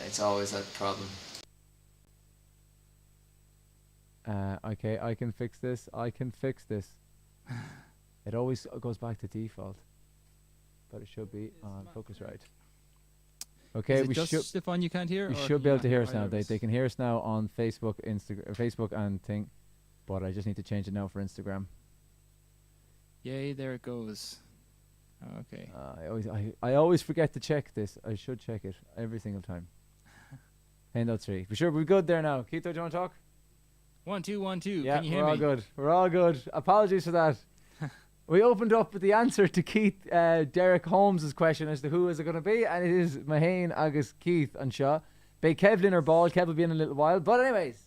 It's always that problem. Okay, I can fix this. It always goes back to default, but it should be on Focusrite. Okay, Is it just Stefan you can't hear? We or should be able to hear us either now. of They can hear us now on Facebook, Facebook and thing, but I just need to change it now for Instagram. Yay! There it goes. Okay. I always forget to check this. I should check it every single time. Handout 3. For sure, we're good there now. Keith, do you want to talk? 1 2 1 2. Yeah, Can you hear we're me? all good. We're all good. Apologies for that. We opened up with the answer to Keith, Derek Holmes' question as to who is it going to be, and it is Mahane, agus Keith and Shaw. Be Kevlin or Ball. Kev will be in a little while. But anyways,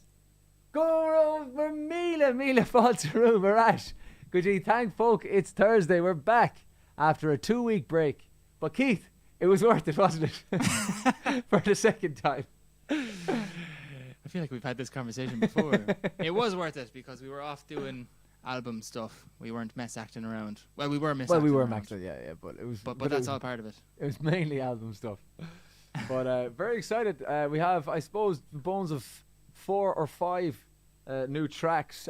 go over Mila false room. Arash. Good gee, thank folk. It's Thursday. We're back after a 2-week break. But Keith, it was worth it, wasn't it? For the second time. I feel like we've had this conversation before. It was worth it because we were off doing album stuff. We weren't mess acting around. Well, we were mess acting around. Actually, yeah, but it was. But that's all part of it. It was mainly album stuff. But very excited. We have, I suppose, the bones of 4 or 5 new tracks.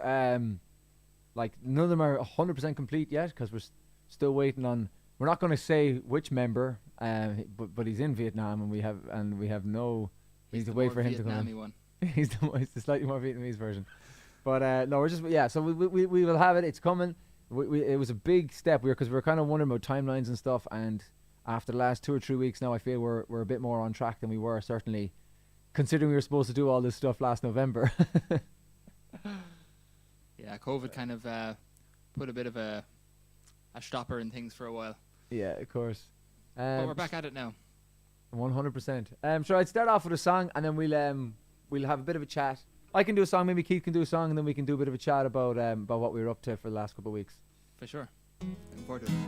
Like none of them are 100% complete yet because we're still waiting on. We're not going to say which member, but he's in Vietnam, and we have no. We need to wait for him to come in. One. He's the slightly more Vietnamese version. But no, we're just So we will have it. It's coming. It was a big step. Because we were kind of wondering about timelines and stuff. And after the last 2 or 3 weeks now, I feel we're a bit more on track than we were, certainly, considering we were supposed to do all this stuff last November. Yeah, COVID kind of put a bit of a stopper in things for a while. Yeah, of course. But we're back at it now. 100%. Sure, I'd start off with a song, and then we'll have a bit of a chat. I can do a song, maybe Keith can do a song, and then we can do a bit of a chat about what we were up to for the last couple of weeks. For sure. Looking forward to it.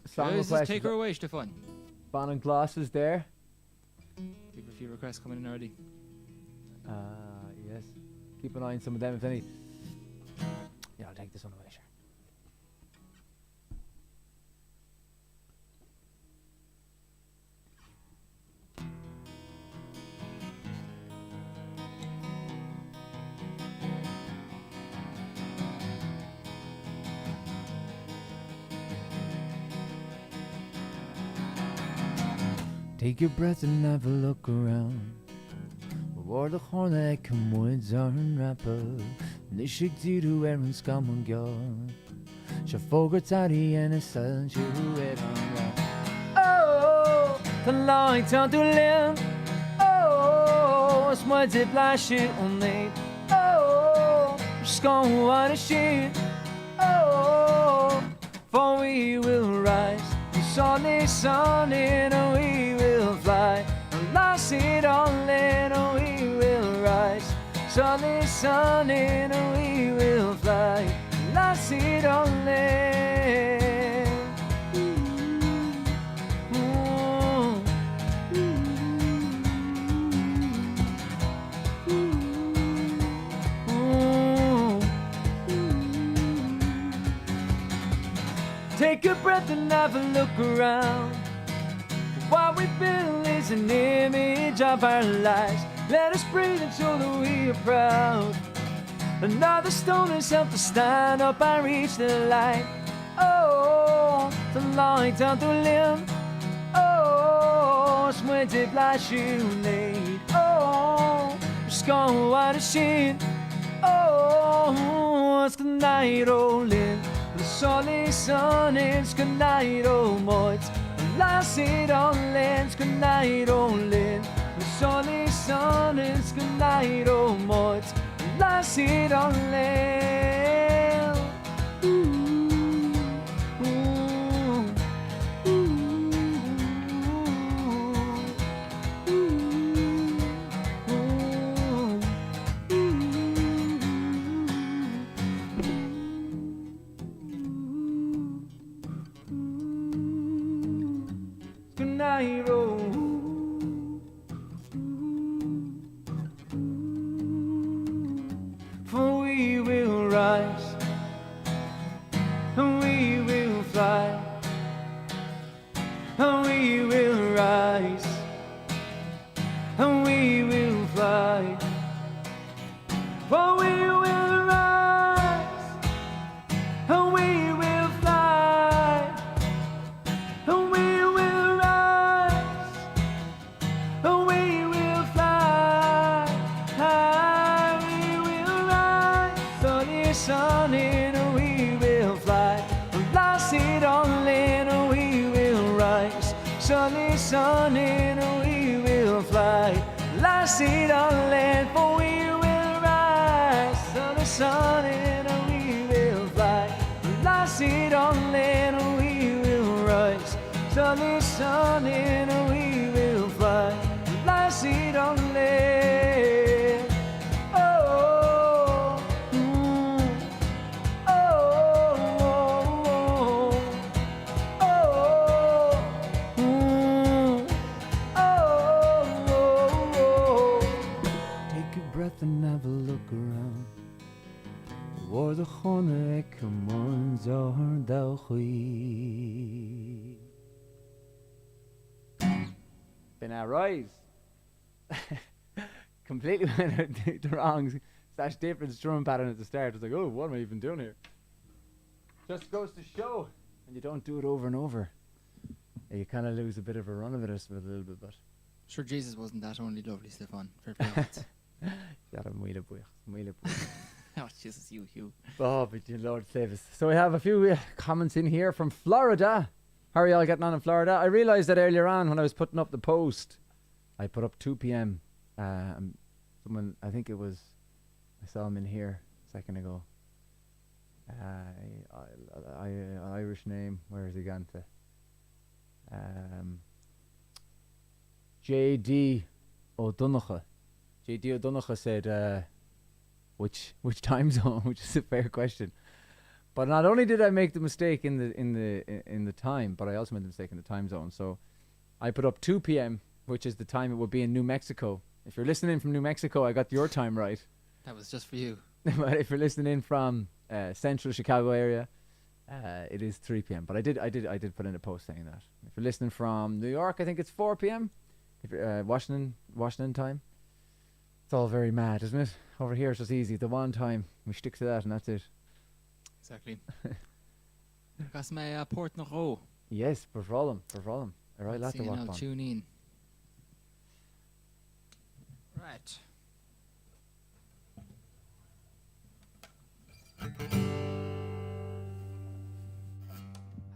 Song Just request. take her away, Stefan. Bon and Gloss is there. We have a few requests coming in already. Yes. Keep an eye on some of them, if any. Yeah, I'll take this one away, sure. Take your breath and have a look around. Waar de horne kan mooi zijn rappen. Nishik diru en skamon gyo. Shafoga tari en a sun you it on. Oh, the light on the limb. Oh, it's my dip last shit on me. Oh, just gonna want a shit. Oh, for we will rise. The sun in and we will fly. Lost it all in and we will rise. Sun in and we will fly. Lost it all in. Take a breath and have a look around. What we build is an image of our lives. Let us breathe and show that we are proud. Another stone is helped to stand up and reach the light. Oh, the light on the limb. Oh, sweaty blush you need. Oh, just go out of shit. Oh, it's the night rolling. The sun is good night, oh, moit. Lost it all in, good night, oh, Lynn. The sun is good night, oh, moit. Lost it all in. Ooh, ooh, ooh, ooh, good night, oh. For we will rise. and we will fly. For we will rise, and we will fly, and we will rise, and we will fly. We will rise, sunny, sunny, and we will fly. Last it on land, and we will rise, sunny, sunny, and we will fly. Last it on land, for we sun and we will fly. Last it on land and we will rise. Sunny sun and we will fly. Last it on land. Oh, oh, oh, oh. Take a breath and have a look around. War the chone cumon zahar dauchi. Been our rise. Completely went the wrong / different strum pattern at the start. It's like, oh, what am I even doing here? Just goes to show, and you don't do it over and over. You kind of lose a bit of a run of it, I suppose, a little bit, but. Sure, Jesus wasn't that only lovely, Stefan. Fair play. Oh, Jesus, you. Oh, but you Lord save us. So we have a few comments in here from Florida. How are y'all getting on in Florida? I realised that earlier on when I was putting up the post, I put up 2 p.m. Someone, I think it was, I saw him in here a second ago. Irish name, where has he gone to? J.D. O'Donoghue. J.D. O'Donoghue said, which time zone, which is a fair question. But not only did I make the mistake in the time, but I also made the mistake in the time zone. So I put up 2 p.m., which is the time it would be in New Mexico. If you're listening from New Mexico, I got your time right. That was just for you. But if you're listening in from central Chicago area, it is 3 p.m. But I did put in a post saying that. If you're listening from New York, I think it's 4 p.m. If you're Washington time. It's all very mad, isn't it? Over here it's just easy. The one time we stick to that and that's it. Exactly. Gas mij Port nog o. Yes, pervallen. All right, laat I'll tune in. Right.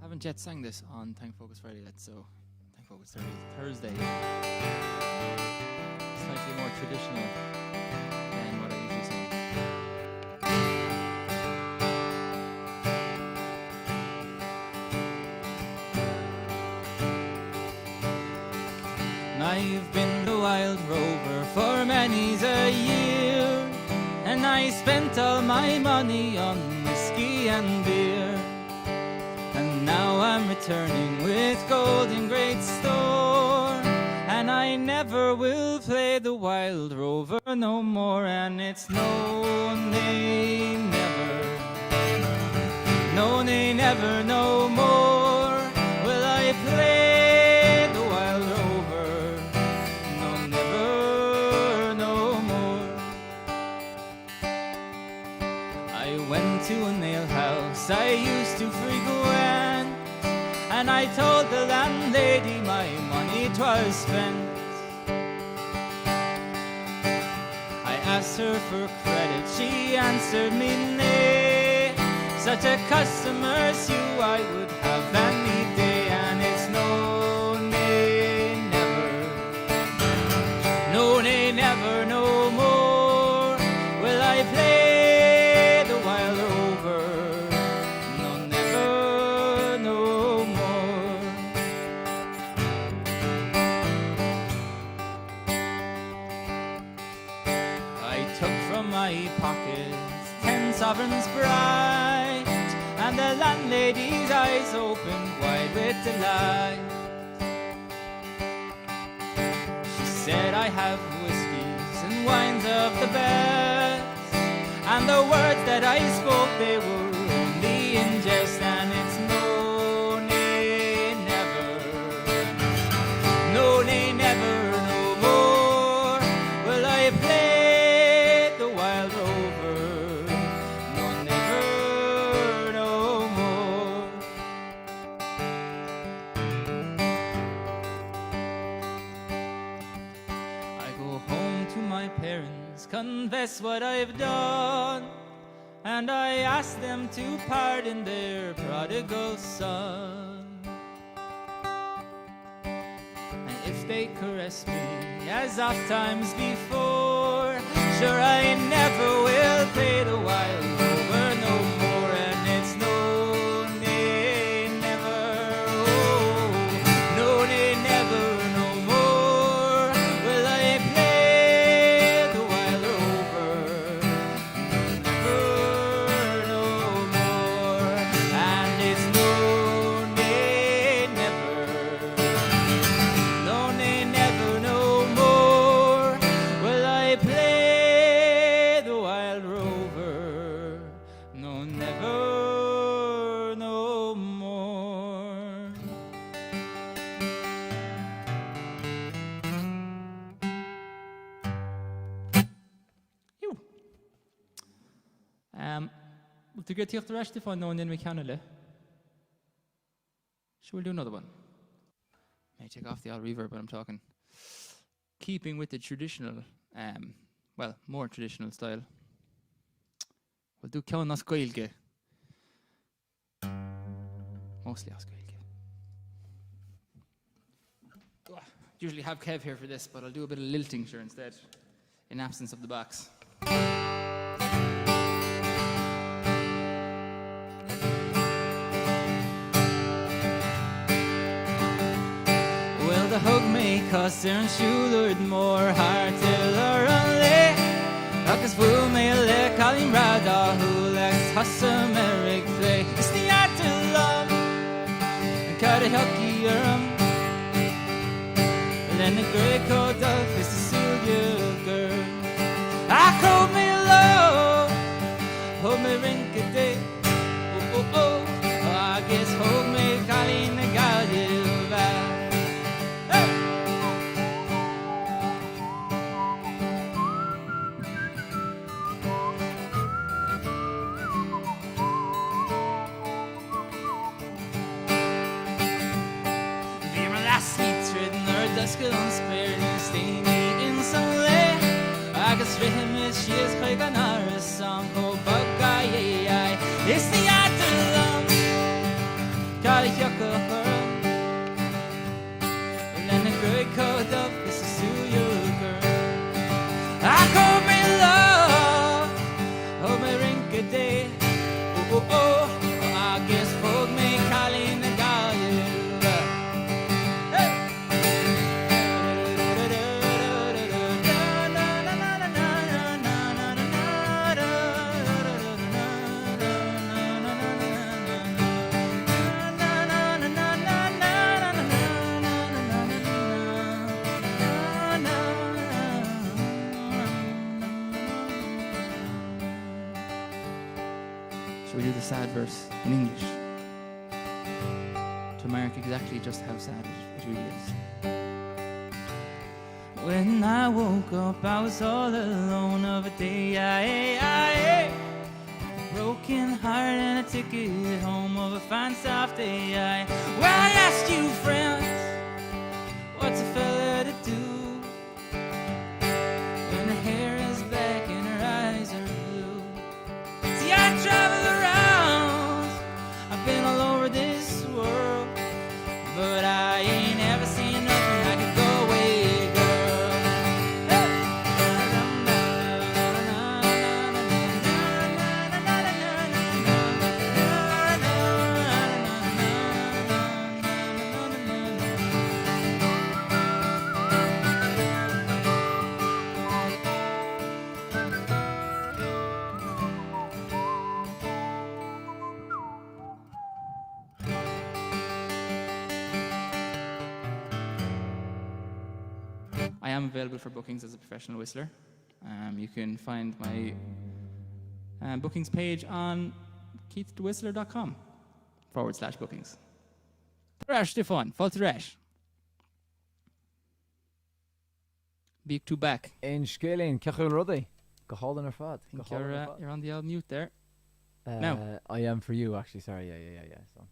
Haven't yet sang this on Thank Focus Friday yet, so Thank Focus Thursday. Slightly more traditional than what I usually sing. I've been the wild rover for many's a year, and I spent all my money on whiskey and beer. And now I'm returning with gold in great store, and I never will play the wild rover no more. And it's no, nay, never, no, nay, never, no more will I play the wild rover. No, never, no more. I went to a nail house I used to frequent, and I told the landlady my money 'twas spent. I asked her for credit, she answered me nay. Such a customer as you I would have any day. And it's no, nay, never, no, nay, never, no more will I play the wild rover. No, never, no more. I took from my pockets 10 sovereigns bright, and the landlady's eyes opened wide with delight. She said, I have whiskies and wines of the best, and the words that I spoke, they were only in jest. And it's no, nay, never, no, nay, never, no more my parents confess what I've done, and I ask them to pardon their prodigal son. And if they caress me as oft times before, sure I never will pay the wild rover no more. And it's no, nay, never, oh, no, nay, never, no more will I play the wild rover, never, no more. And it's no, nay, never, no, nay, never, no more will I play the wild rover, no, never, no more. Ew. Well, to get the rest if I know in we can. Shall we do another one? May take off the old reverb, but I'm talking. Keeping with the traditional, well, more traditional style. We'll do ceann as gaeilge. Mostly as gaeilge. Usually have Kev here for this, but I'll do a bit of lilting sure instead, in absence of the box. Well, the hug may cost an siúl more hard till or only. Agus bhfuil mé le Colin Brada who legs hossa merig phlé. Is the art of love and cut a hockey then the grey coat of is the siúl girl. I call me love, hold me rink a day. Oh, oh, oh, I guess hold me Colin the Galley. Duskull spared and steamy in some way. Agus rhythm is she is quite an artist song. Oh, buggy, it's the art of love. Got a yuck of her. And then the great coat up is a siúl girl. I call me love, hold me rink a day. Oh, oh, oh, I guess folk me calling the guy. So we do the sad verse in English to mark exactly just how sad it really is. When I woke up, I was all alone of a day. Broken heart and a ticket home of a fine soft day. Well, I asked you, friends, what's a fella to do when her hair is black and her eyes are blue? See, I travel around, I've been all over this world, but I ain't ever seen nothing like a go-away girl. I am available for bookings as a professional whistler. You can find my bookings page on keiththewhistler.com/bookings. Thrash Stefan, full thrash. Beak to back. In Scalene, Cechil Ruddy. Go hold in her fad. You're on the old mute there. No. I am for you, actually. Sorry, yeah. So,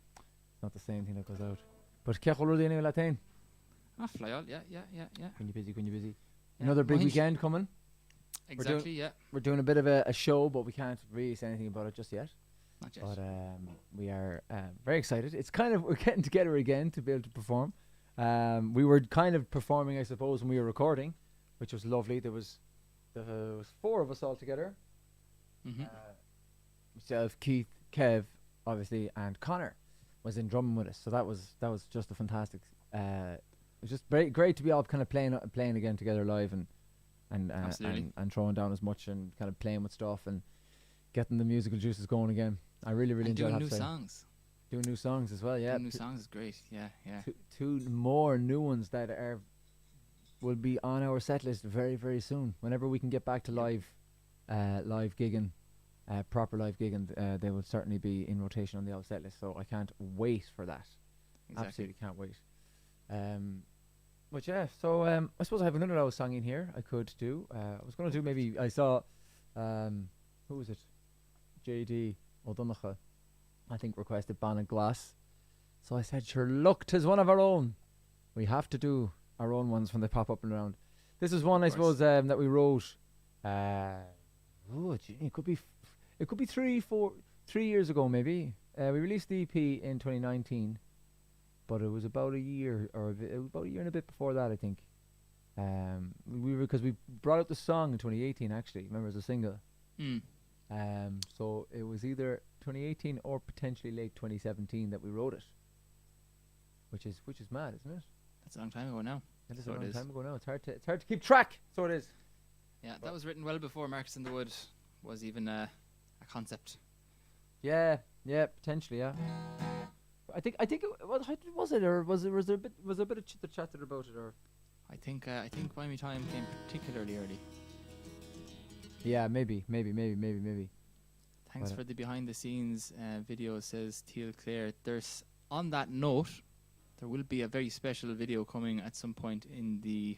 it's not the same thing that goes out. But Cechil Ruddy in Latin. Ah, fly all, yeah. When you're busy. Another big weekend coming. Exactly, yeah. We're doing a bit of a show, but we can't really say anything about it just yet. Not yet. But we are very excited. It's kind of, we're getting together again to be able to perform. We were kind of performing, I suppose, when we were recording, which was lovely. There was 4 of us all together. Mm-hmm. Myself, Keith, Kev, obviously, and Connor was in drumming with us. So that was just a fantastic. It was just great to be all kind of playing again together live and throwing down as much and kind of playing with stuff and getting the musical juices going again. I really enjoyed doing new songs. Doing new songs as well, yeah. Doing new songs is great, yeah. Two more new ones that will be on our set list very, very soon. Whenever we can get back to live gigging, proper live gigging, they will certainly be in rotation on the old set list. So I can't wait for that. Exactly. Absolutely can't wait. But yeah, so I suppose I have another old song in here I could do. I was going to do maybe, I saw, who was it? JD O'Donoghue, I think, requested Ban and Glass. So I said, sure, look, 'tis one of our own. We have to do our own ones when they pop up and around. This is one, I suppose, that we wrote. It could be 3 years ago, maybe. We released the EP in 2019. But it was about a year and a bit before that, I think. Because we brought out the song in 2018, actually. Remember, as a single. So it was either 2018 or potentially late 2017 that we wrote it. Which is mad, isn't it? That's a long time ago now. It is a long time ago now. It's hard to keep track. So it is. Yeah, that was written well before Marcus in the Wood was even a concept. Yeah, potentially, yeah. I think was there a bit of chitter chatter about it, or I think Buy Me Time came particularly early. Yeah, maybe. Thanks for the behind the scenes video, says Teal Clare. There's, on that note, there will be a very special video coming at some point in the,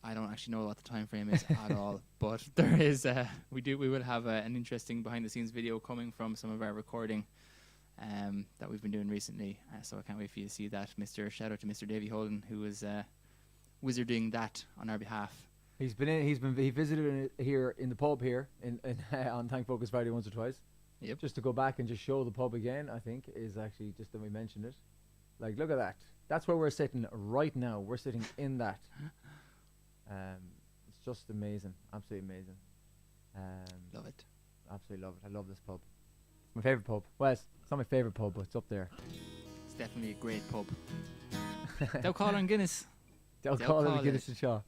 I don't actually know what the time frame is at all, but there is we will have an interesting behind the scenes video coming from some of our recording that we've been doing recently, so I can't wait for you to see that. Shout out to Mr. Davey Holden, who is wizarding that on our behalf. He visited here in the pub here in on Thank Focus Friday once or twice. Yep. Just to go back and just show the pub again, I think, is actually just that we mentioned it. Like, look at that. That's where we're sitting right now. We're sitting in that. It's just amazing. Absolutely amazing. Love it. Absolutely love it. I love this pub. It's my favourite pub. Well, it's not my favourite pub, but it's up there. It's definitely a great pub. They'll call it Guinness. They'll call it Guinness and Shaw.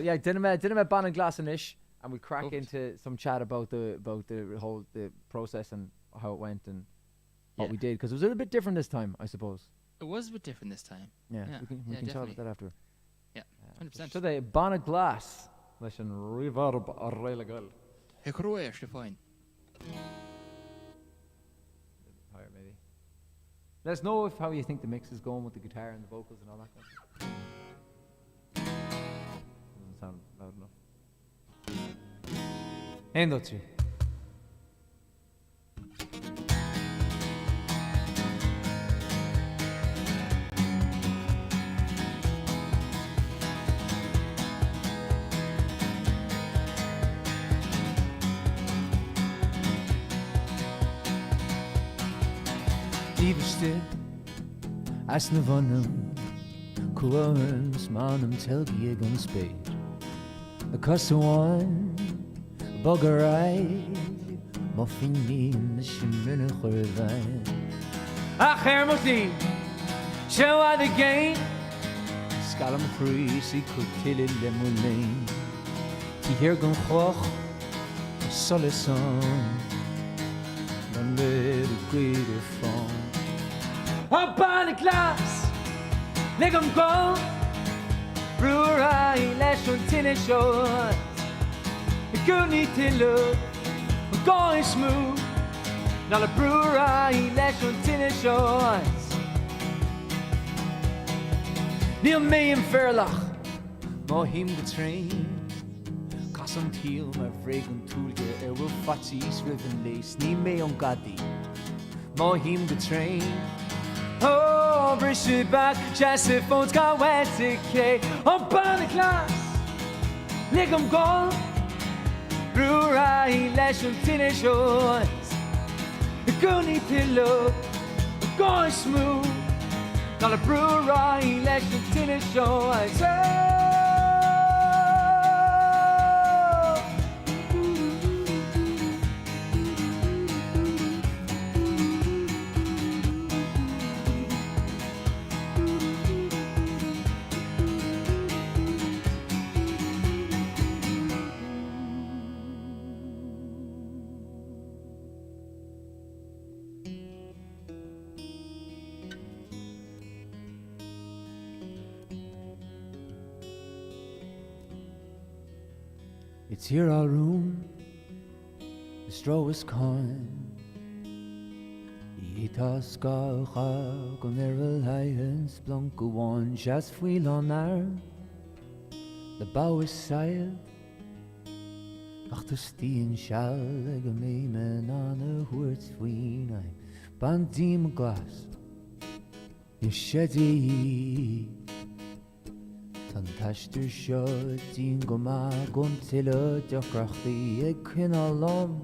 Yeah, didn't ban and glass and ish, and we crack into some chat about the whole process and how it went and what we did, because it was a little bit different this time, I suppose. It was a bit different this time. Yeah. We can talk about that after. Yeah, 100%. So they ban and glass. Listen, reverb or legal. Hicroy, fine. Higher, maybe. Let us know how you think the mix is going with the guitar and the vocals and all that kind of stuff. Doesn't sound loud enough. Ein, dwa, trzy. Liebste, as na bhanam, cuairms manam telgi ag an spéid. A cusaháin, buggerai, muffini na shimrina chuirvain. Ach, hermotí, show I the game. Scalam chrísi cwtili lemulain. Ti here gan chwach, solisan. And let it greater fall. Up on the glass, let them go. Brewer I lash on tin short. The good need to look, we're going smooth. Now the brewer I lash on tin shorts. Neil May and Fairloch, Mohim the train. Some teal, my fragrant tool here, will fatis riven lace, knee may on gaddy. Mohim the train. Oh, British back, Chassis phones got wet decay. Up on the glass, Ligam gol Brúra leis an tine seois The gúni pillow Goi smooth Got a brúra leis an tine seois It's here our room, the straw is coin. Ita skalcha gon lions blanco one jas fuil on air. The bow is sail. Ach the steen shall leg a man on a words tween. I bandim glass. You sheddy. Tan taistir seo dín go maith gon tuile deochrachtaí ag cinál lom.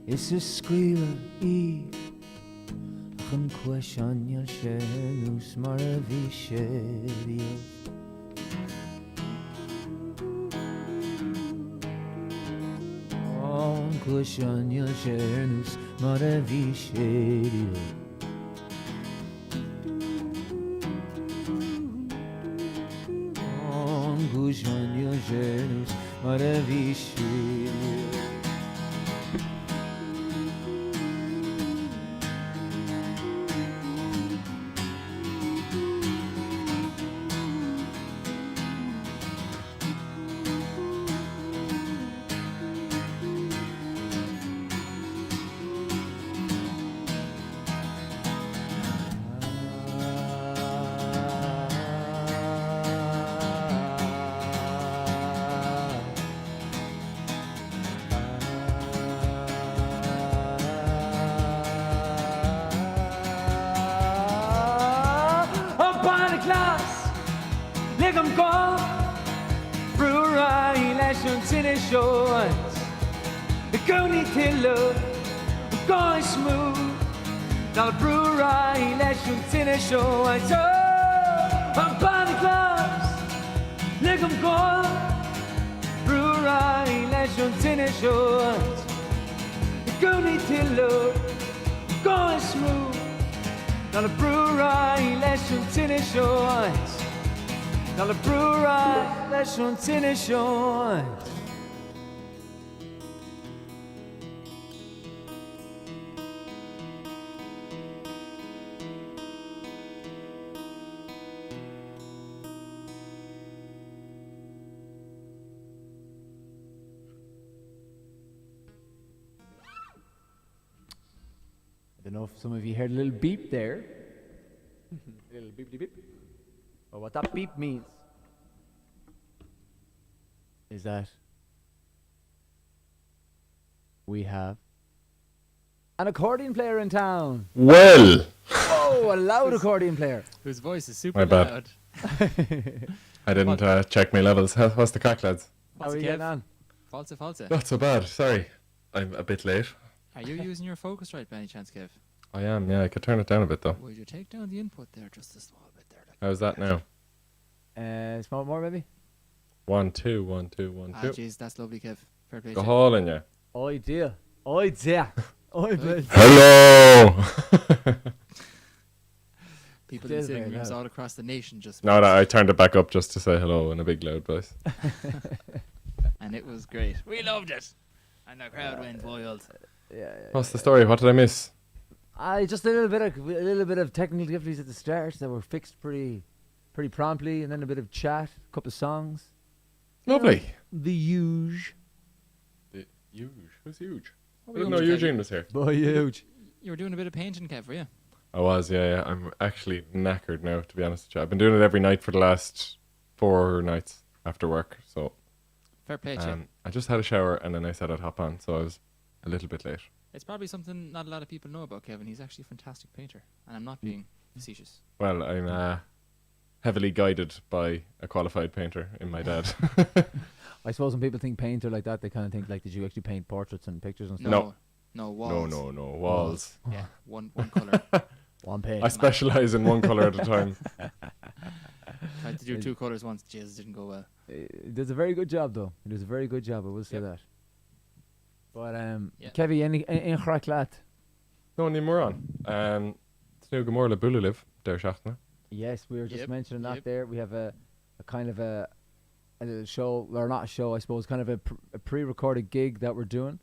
Is a scuile í ach an cuaiseanneal sé nús mar a bhí sé bhíal. An cuaiseanneal sé nús mar a bhí sé bhíal. Gúisseanneal sé nús mar a bhí sé bhíal. Ligam gol Brúra leis an tine seois The gúni tuile Goi smooth Dal brúra leis an tine seois An banna glas Ligam gol Brúra leis an tine seois The gúni tuile Goi smooth Dal brúra leis an tine seois Now the brúra leis an tine seois. I don't know if some of you heard a little beep there. A little beep beep beep. Or what that beep means is that we have an accordion player in town. Well, Oh, a loud accordion player. Whose voice is super My bad. loud. I didn't check my levels. What's the crack, lads? How are you getting on? Falsa, falsa. Not so bad. Sorry, I'm a bit late. Are you using your Focusrite by any chance, Kev? I am. Yeah, I could turn it down a bit though. Would you take down the input there just a small bit there? Like How's that now? Small more, maybe? 1 2 1 2 1 2. jeez, that's lovely, Kev. Fair play. Go to you. hauling ya. Idea. Idea. Idea. Hello. People It in is sitting very rooms loud. all across the nation just. No, I turned it back up just to say hello in a big loud voice. And it was great. We loved it. And the crowd went wild. Yeah. What's the story? What did I miss? Just a little bit of technical difficulties at the start that were fixed pretty promptly, and then a bit of chat, a couple of songs. Lovely. The huge. The huge. Who's huge? I were didn't you know up to, Eugene was here. Boy, huge. You were doing a bit of painting, Kev, were you? I was, yeah. I'm actually knackered now, to be honest with you. I've been doing it every night for the last 4 nights after work. So Fair play to you. I just had a shower and then I said I'd hop on, so I was a little bit late. It's probably something not a lot of people know about Kevin. He's actually a fantastic painter. And I'm not being facetious. Well, I'm heavily guided by a qualified painter in my dad. I suppose when people think painter like that, they kind of think like, did you actually paint portraits and pictures and stuff? No. No walls. No, walls. Yeah, one colour. One paint. I specialize in one color at a time. Tried to do 2 colours once. Jesus, didn't go well. It does a very good job, though. It does a very good job. I will say that. But Yeah. Kevy, any chraklat? No, ní mór an. Snu gomor le bula live, der seachna. Yes, we were just Yep, mentioning that yep. there. We have a kind of a little show, or not a show, I suppose, kind of a pre-recorded gig that we're doing.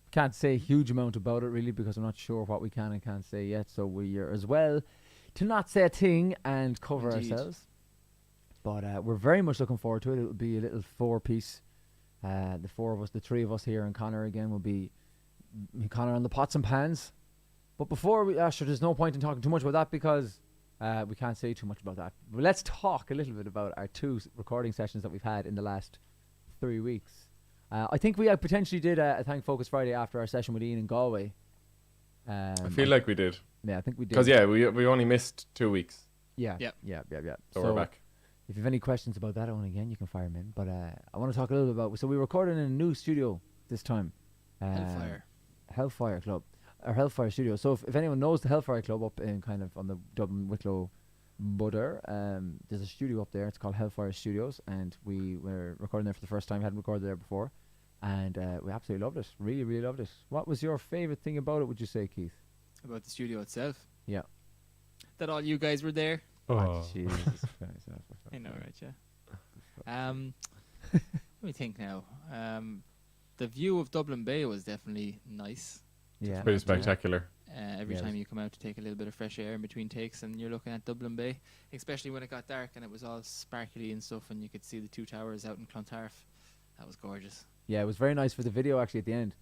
Can't say a huge amount about it really because I'm not sure what we can and can't say yet. So we are as well to not say a thing and cover Indeed. ourselves. But we're very much looking forward to it. It'll be a little 4-piece. The 4 of us, the 3 of us here, and Connor again will be Connor on the pots and pans. But before we, sure, there's no point in talking too much about that because we can't say too much about that. But let's talk a little bit about our 2 recording sessions that we've had in the last 3 weeks. I think we potentially did a Thank Focus Friday after our session with Ian in Galway. I feel like we did. Yeah, I think we did. Because, we only missed 2 weeks. Yeah. Yep. Yeah. So we're back. If you have any questions about that one again, you can fire them in. But I want to talk a little bit about... So we recorded in a new studio this time. Hellfire Club. Our Hellfire Studio. So if anyone knows the Hellfire Club up in kind of on the Dublin Wicklow border, there's a studio up there. It's called Hellfire Studios. And we were recording there for the first time. Hadn't recorded there before. And we absolutely loved it. Really, really loved it. What was your favourite thing about it, would you say, Keith? About the studio itself. Yeah. That all you guys were there. Oh. Jesus Christ. I know, right? Yeah. Let me think now. The view of Dublin Bay was definitely nice. Yeah. Pretty spectacular. Every Yes. time you come out to take a little bit of fresh air in between takes and you're looking at Dublin Bay, especially when it got dark and it was all sparkly and stuff and you could see the 2 towers out in Clontarf. That was gorgeous. Yeah, it was very nice for the video actually at the end.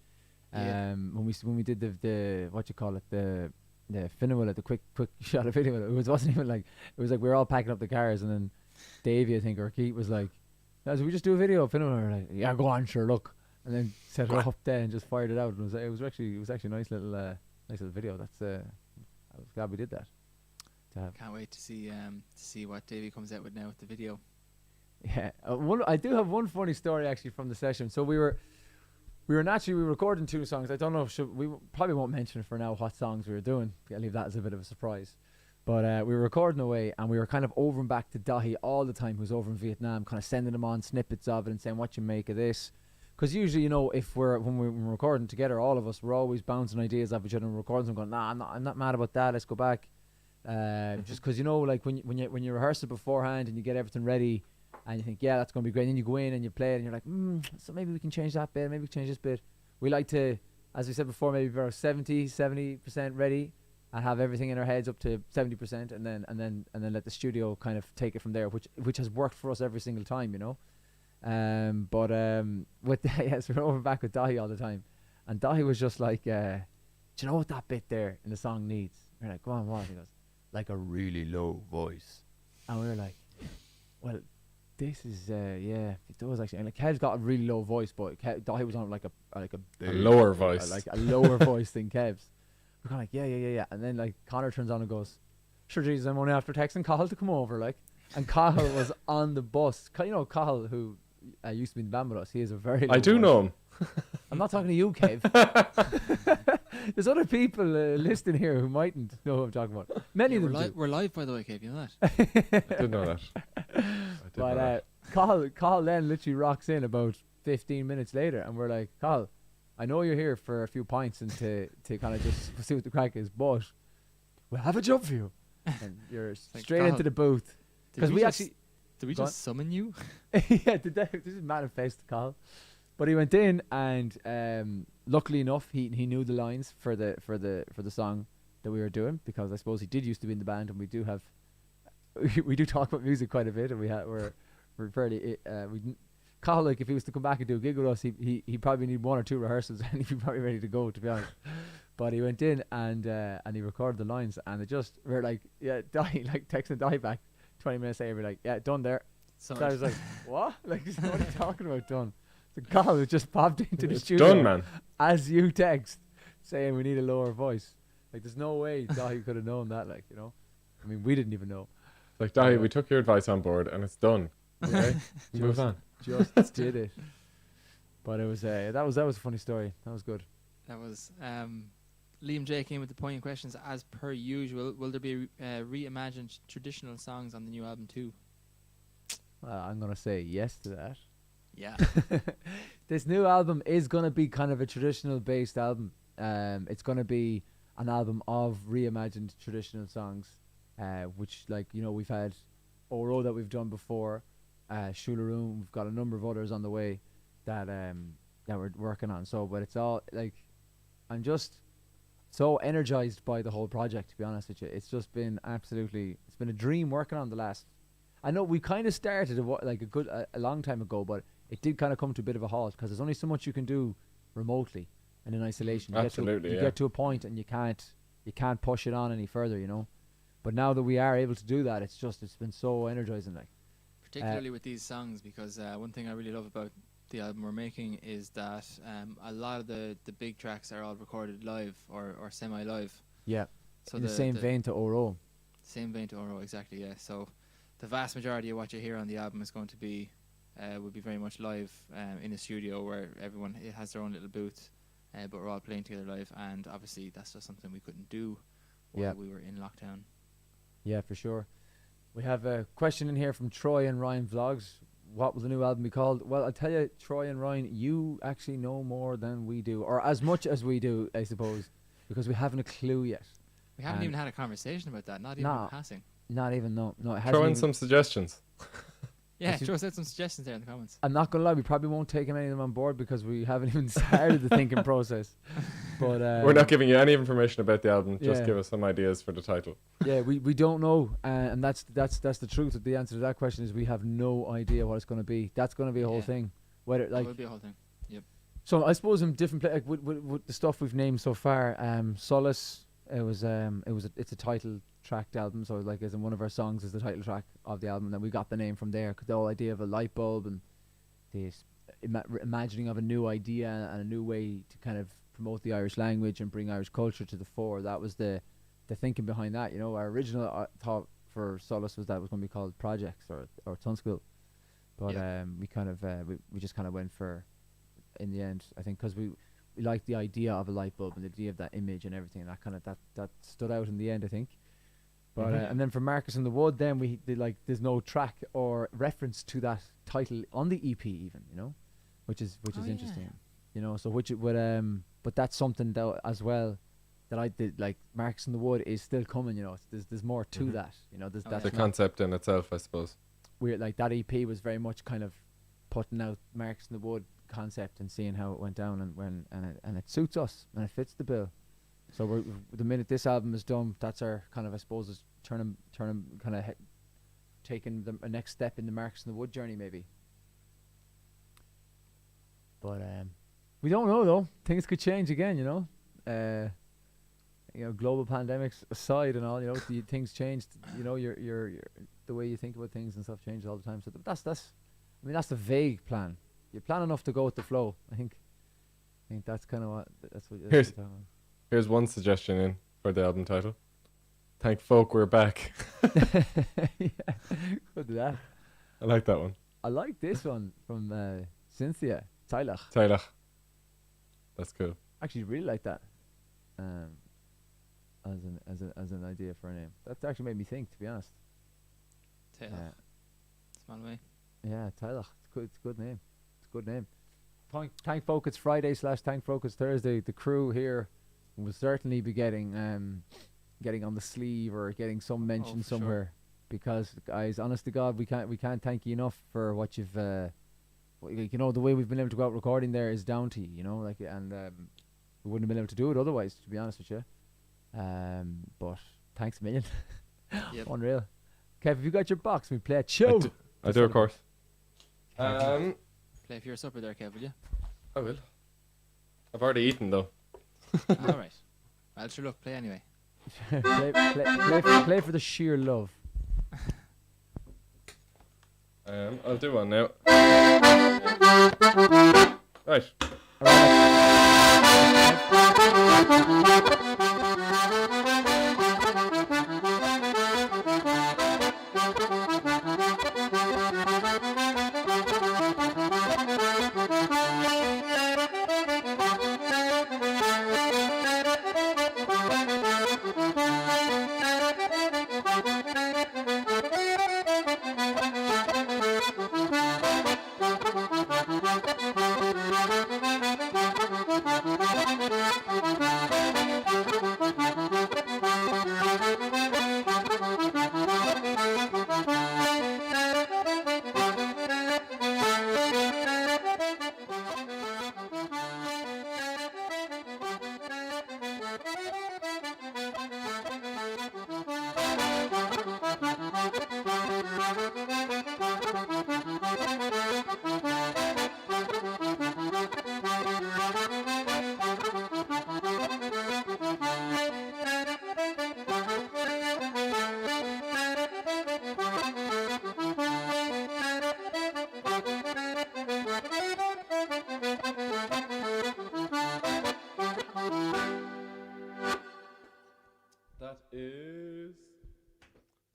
Yeah. When we did the what you call it, the Finnewill, the quick shot of video. It wasn't even like, it was like we were all packing up the cars and then Davey, I think, or Keith was like, "So we just do a video of Finnewill." We're like, "Yeah, go on, sure, look," and then set it up there and just fired it out. And it was actually a nice little video. That's I was glad we did that. To have. Can't wait to see what Davey comes out with now with the video. Yeah, I do have one funny story actually from the session. So we were recording 2 songs. I don't know if we probably won't mention for now what songs we were doing. I'll leave that as a bit of a surprise. But we were recording away and we were kind of over and back to Dahi all the time, who's over in Vietnam, kind of sending him on snippets of it and saying what you make of this. Because usually, you know, when we're recording together, all of us, we're always bouncing ideas off each other and recording and going, "Nah, I'm not mad about that. Let's go back." Just because, you know, like when you rehearse it beforehand and you get everything ready. And you think, yeah, that's going to be great. And then you go in and you play it and you're like, so maybe we can change that bit. Maybe we can change this bit. We like to, as we said before, maybe be about 70% ready and have everything in our heads up to 70%, and then let the studio kind of take it from there, which has worked for us every single time, you know. But with yes, we're over back with Dahi all the time, and Dahi was just like, do you know what that bit there in the song needs? We're like, go on, what? He goes, like a really low voice, and we were like, well. This is yeah, it does actually. And like Kev's got a really low voice, but Dahi was on like a lower voice, like a lower voice than Kev's. We're kind of like yeah. And then like Connor turns on and goes, "Sure, Jesus, I'm only after texting Cahill to come over." Like, and Cahill was on the bus. You know Cahill, who used to be in the band with us. He is a very. I do voice. know him. I'm not talking to you, Kev. There's other people listening here who mightn't know who I'm talking about. Many of them do. We're live, by the way, Kev. You know that? I did know that. But Cahill then literally rocks in about 15 minutes later, and we're like, "Cahill, I know you're here for a few pints and to kind of just see what the crack is, but we'll have a job for you." And you're like, straight Cahill, into the booth because we actually. Did we Go just summon you? Yeah, this is manifest Cahill. But he went in and luckily enough he knew the lines for the song that we were doing, because I suppose he did used to be in the band, and we do have we do talk about music quite a bit, and we're fairly Cahill, like if he was to come back and do a gig with us, he probably need 1 or 2 rehearsals and he'd be probably ready to go, to be honest. But he went in and he recorded the lines, and it just, we're like, yeah, Dahi, like texting Dahi back 20 minutes later, we're like, yeah, done there. So I was like, what? Like, what are you talking about, done? So Cahill just popped into the studio. Done, man. As you text, saying we need a lower voice. Like, there's no way Dahi could have known that, like, you know. I mean, we didn't even know. Like, Dahi, we took your advice on board and it's done. Okay? Move on. Just did it. But it was that was a funny story. That was good. That was Liam J came with the poignant questions as per usual. Will there be reimagined traditional songs on the new album too? I'm gonna say yes to that. Yeah. This new album is gonna be kind of a traditional based album. It's gonna be an album of reimagined traditional songs, which, like, you know, we've had Oro that we've done before, Shularoon. We've got a number of others on the way that we're working on. So, but it's all like, I'm just so energized by the whole project, to be honest with you. It's just been it's been a dream working on the last. I know we kind of started a long time ago, but it did kind of come to a bit of a halt because there's only so much you can do remotely and in isolation. You get to a point and you can't push it on any further, you know. But now that we are able to do that, it's been so energizing, like. Particularly with these songs, because one thing I really love about the album we're making is that a lot of the big tracks are all recorded live or semi-live. Yeah. So in the same vein to Oro. Same vein to Oro, exactly. Yeah. So the vast majority of what you hear on the album is going to be would be very much live in a studio where everyone has their own little booth, but we're all playing together live. And obviously that's just something we couldn't do while we were in lockdown. Yeah, for sure. We have a question in here from Troy and Ryan Vlogs. What will the new album be called? Well, I'll tell you, Troy and Ryan, you actually know more than we do, or as much as we do, I suppose, because we haven't a clue yet. We haven't even had a conversation about that, not even in passing. Not even, no. It hasn't. Throw in some suggestions. Yeah, throw us out some suggestions there in the comments. I'm not going to lie, we probably won't take any of them on board because we haven't even started the thinking process. But we're not giving you any information about the album. Just give us some ideas for the title. Yeah, we don't know, and that's the truth. The answer to that question is we have no idea what it's going to be. That's going to be a whole thing. Whether it will be a whole thing. Yep. So I suppose in different like with the stuff we've named so far, Solace. It's a title tracked album, so like as in one of our songs is the title track of the album. Then we got the name from there. 'Cause the whole idea of a light bulb and this imagining of a new idea and a new way to kind of promote the Irish language and bring Irish culture to the fore. That was the thinking behind that. You know, our original thought for Solace was that it was going to be called Projects or Tunschool, but we kind of we just kind of went for, in the end, I think, because we liked the idea of a light bulb and the idea of that image and everything, and that kind of that stood out in the end, I think. But and then for Marcus in the Wood, then we did, like, there's no track or reference to that title on the EP even, you know, which is interesting, you know. So which it would but that's something that as well that I did, like Marcus in the Wood is still coming, you know. There's more to that, you know. There's the concept in itself, I suppose. We're like that EP was very much kind of putting out Marcus in the Wood concept and seeing how it went down and it suits us and it fits the bill. So we're the minute this album is done, that's our kind of, I suppose, is turning kind of taking the next step in the Marcus in the Wood journey maybe. But we don't know though. Things could change again, you know. You know, global pandemics aside and all, you know, the things changed. You know, your the way you think about things and stuff changes all the time. So that's that's the vague plan. You plan enough to go with the flow. I think that's kind of what Here's one suggestion in for the album title. Thank folk we're back. Yeah, good to that. I like that one. I like this one from Cynthia Taylach. That's cool. Actually, really like that. As an idea for a name. That actually made me think, to be honest. Taylach. Small way. Yeah, Taylach. It's a good name. It's a good name. Thank folk it's Friday / Thank folk it's Thursday. The crew here will certainly be getting on the sleeve or getting some mention somewhere, sure. Because guys, honest to God, we can't thank you enough for what you've you know, the way we've been able to go out recording there is down to you, you know, like, and we wouldn't have been able to do it otherwise, to be honest with you. But thanks a million. Yep. Unreal. Kev, have you got your box? We play a show. I do, of course. Play for your supper there, Kev, will you? I will. I've already eaten though. All right. Well, sure, look, play anyway. play for the sheer love. I'll do one now. Right.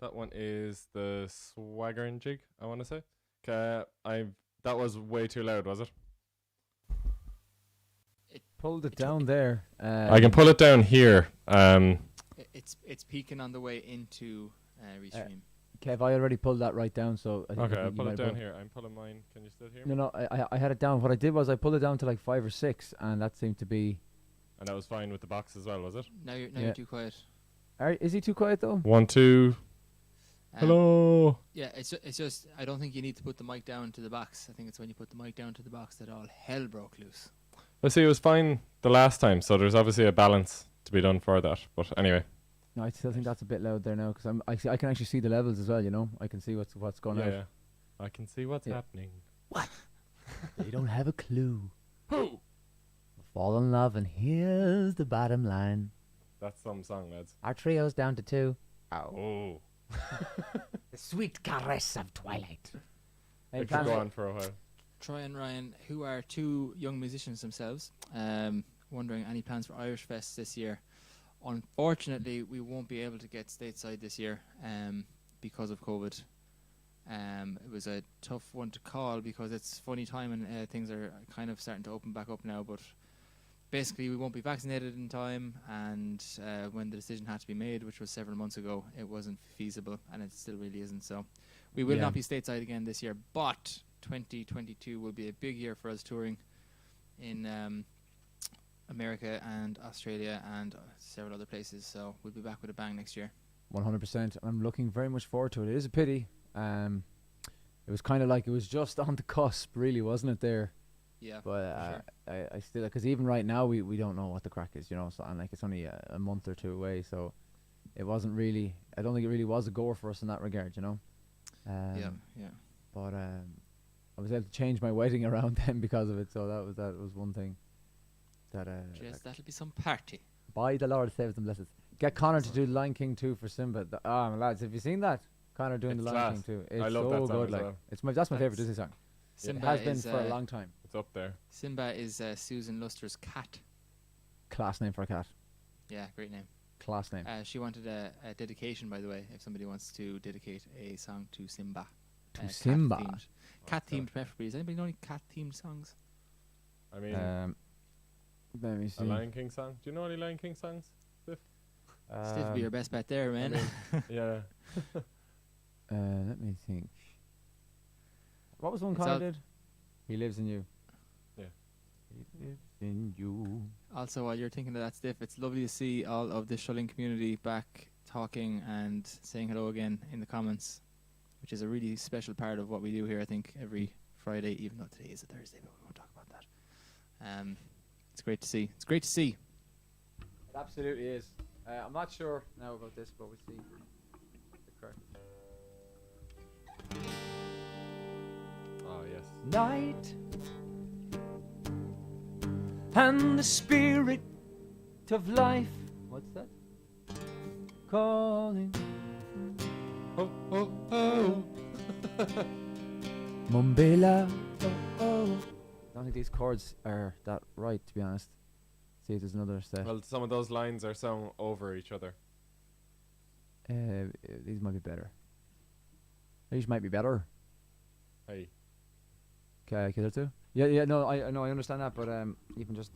That one is the swaggering jig, I want to say. That was way too loud, was it? Pulled it down there. I can pull it down here. It's peaking on the way into Restream. Kev, I already pulled that right down, so I think Okay, I'll you pull might it have down here. I'm pulling mine. Can you still hear No, me? no, I had it down. What I did was I pulled it down to like 5 or 6, and that seemed to be. And that was fine with the box as well, was it? Now you're Yeah. too quiet. Is he too quiet though? 1, 2. Hello. Yeah, it's just I don't think you need to put the mic down to the box. I think it's when you put the mic down to the box that all hell broke loose. Well, see, it was fine the last time, so there's obviously a balance to be done for that. But anyway. No, I still think that's a bit loud there now, because I can actually see the levels as well. You know, I can see what's going on. Yeah. I can see what's happening. They don't have a clue. Who? Fall in love, and here's the bottom line. That's some song, lads. Our trio's down to 2. Oh. The sweet caress of twilight. It could go on for a while. Troy and Ryan, who are 2 young musicians themselves, wondering any plans for Irish Fest this year. Unfortunately, we won't be able to get stateside this year because of COVID. It was a tough one to call because it's funny time and things are kind of starting to open back up now, but basically we won't be vaccinated in time, and when the decision had to be made, which was several months ago, it wasn't feasible, and it still really isn't. So we will not be stateside again this year, but 2022 will be a big year for us touring in America and Australia and several other places, so we'll be back with a bang next year. 100%. I'm looking very much forward to it. It is a pity. It was kind of like it was just on the cusp, really, wasn't it? There. Yeah. But sure. I still, because even right now we don't know what the crack is, you know. So, and like it's only a month or 2 away, so it wasn't really. I don't think it really was a goer for us in that regard, you know. Yeah. But I was able to change my wedding around then because of it, so that was one thing. Yes, that'll be some party. By the Lord saves and blesses. Get Connor to do Lion King 2 for Simba. Lads, have you seen that? Connor doing It's the Lion class. King 2. It's I love so that song good. as Like well. that's my favorite Disney song. Simba It has been is, for a long time. It's up there. Simba is Susan Luster's cat. Class name for a cat. Yeah, great name. Class name. She wanted a dedication, by the way, if somebody wants to dedicate a song to Simba. To Simba? Cat-themed preferably. Does anybody know any cat-themed songs? I mean, Let me see. a Lion King song. Do you know any Lion King songs? Still would be your best bet there, man. Yeah. Let me think. What was one It's Connor out- did? He lives in you. Yeah. He lives in you. Also, while you're thinking of that stuff, it's lovely to see all of the Shulling community back talking and saying hello again in the comments, which is a really special part of what we do here, I think, every Friday, even though today is a Thursday, but we won't talk about that. It's great to see. It's great to see. It absolutely is. I'm not sure now about this, but we'll see. The correct. Oh, yes. Night and the spirit of life. What's that? Calling. Oh, oh, oh. Mumbela. Oh, oh. I don't think these chords are that right, to be honest. See if there's another step. Well, some of those lines are sung over each other. These might be better. These might be better. Hey. Okay, killer too. Yeah. No, I understand that, but even just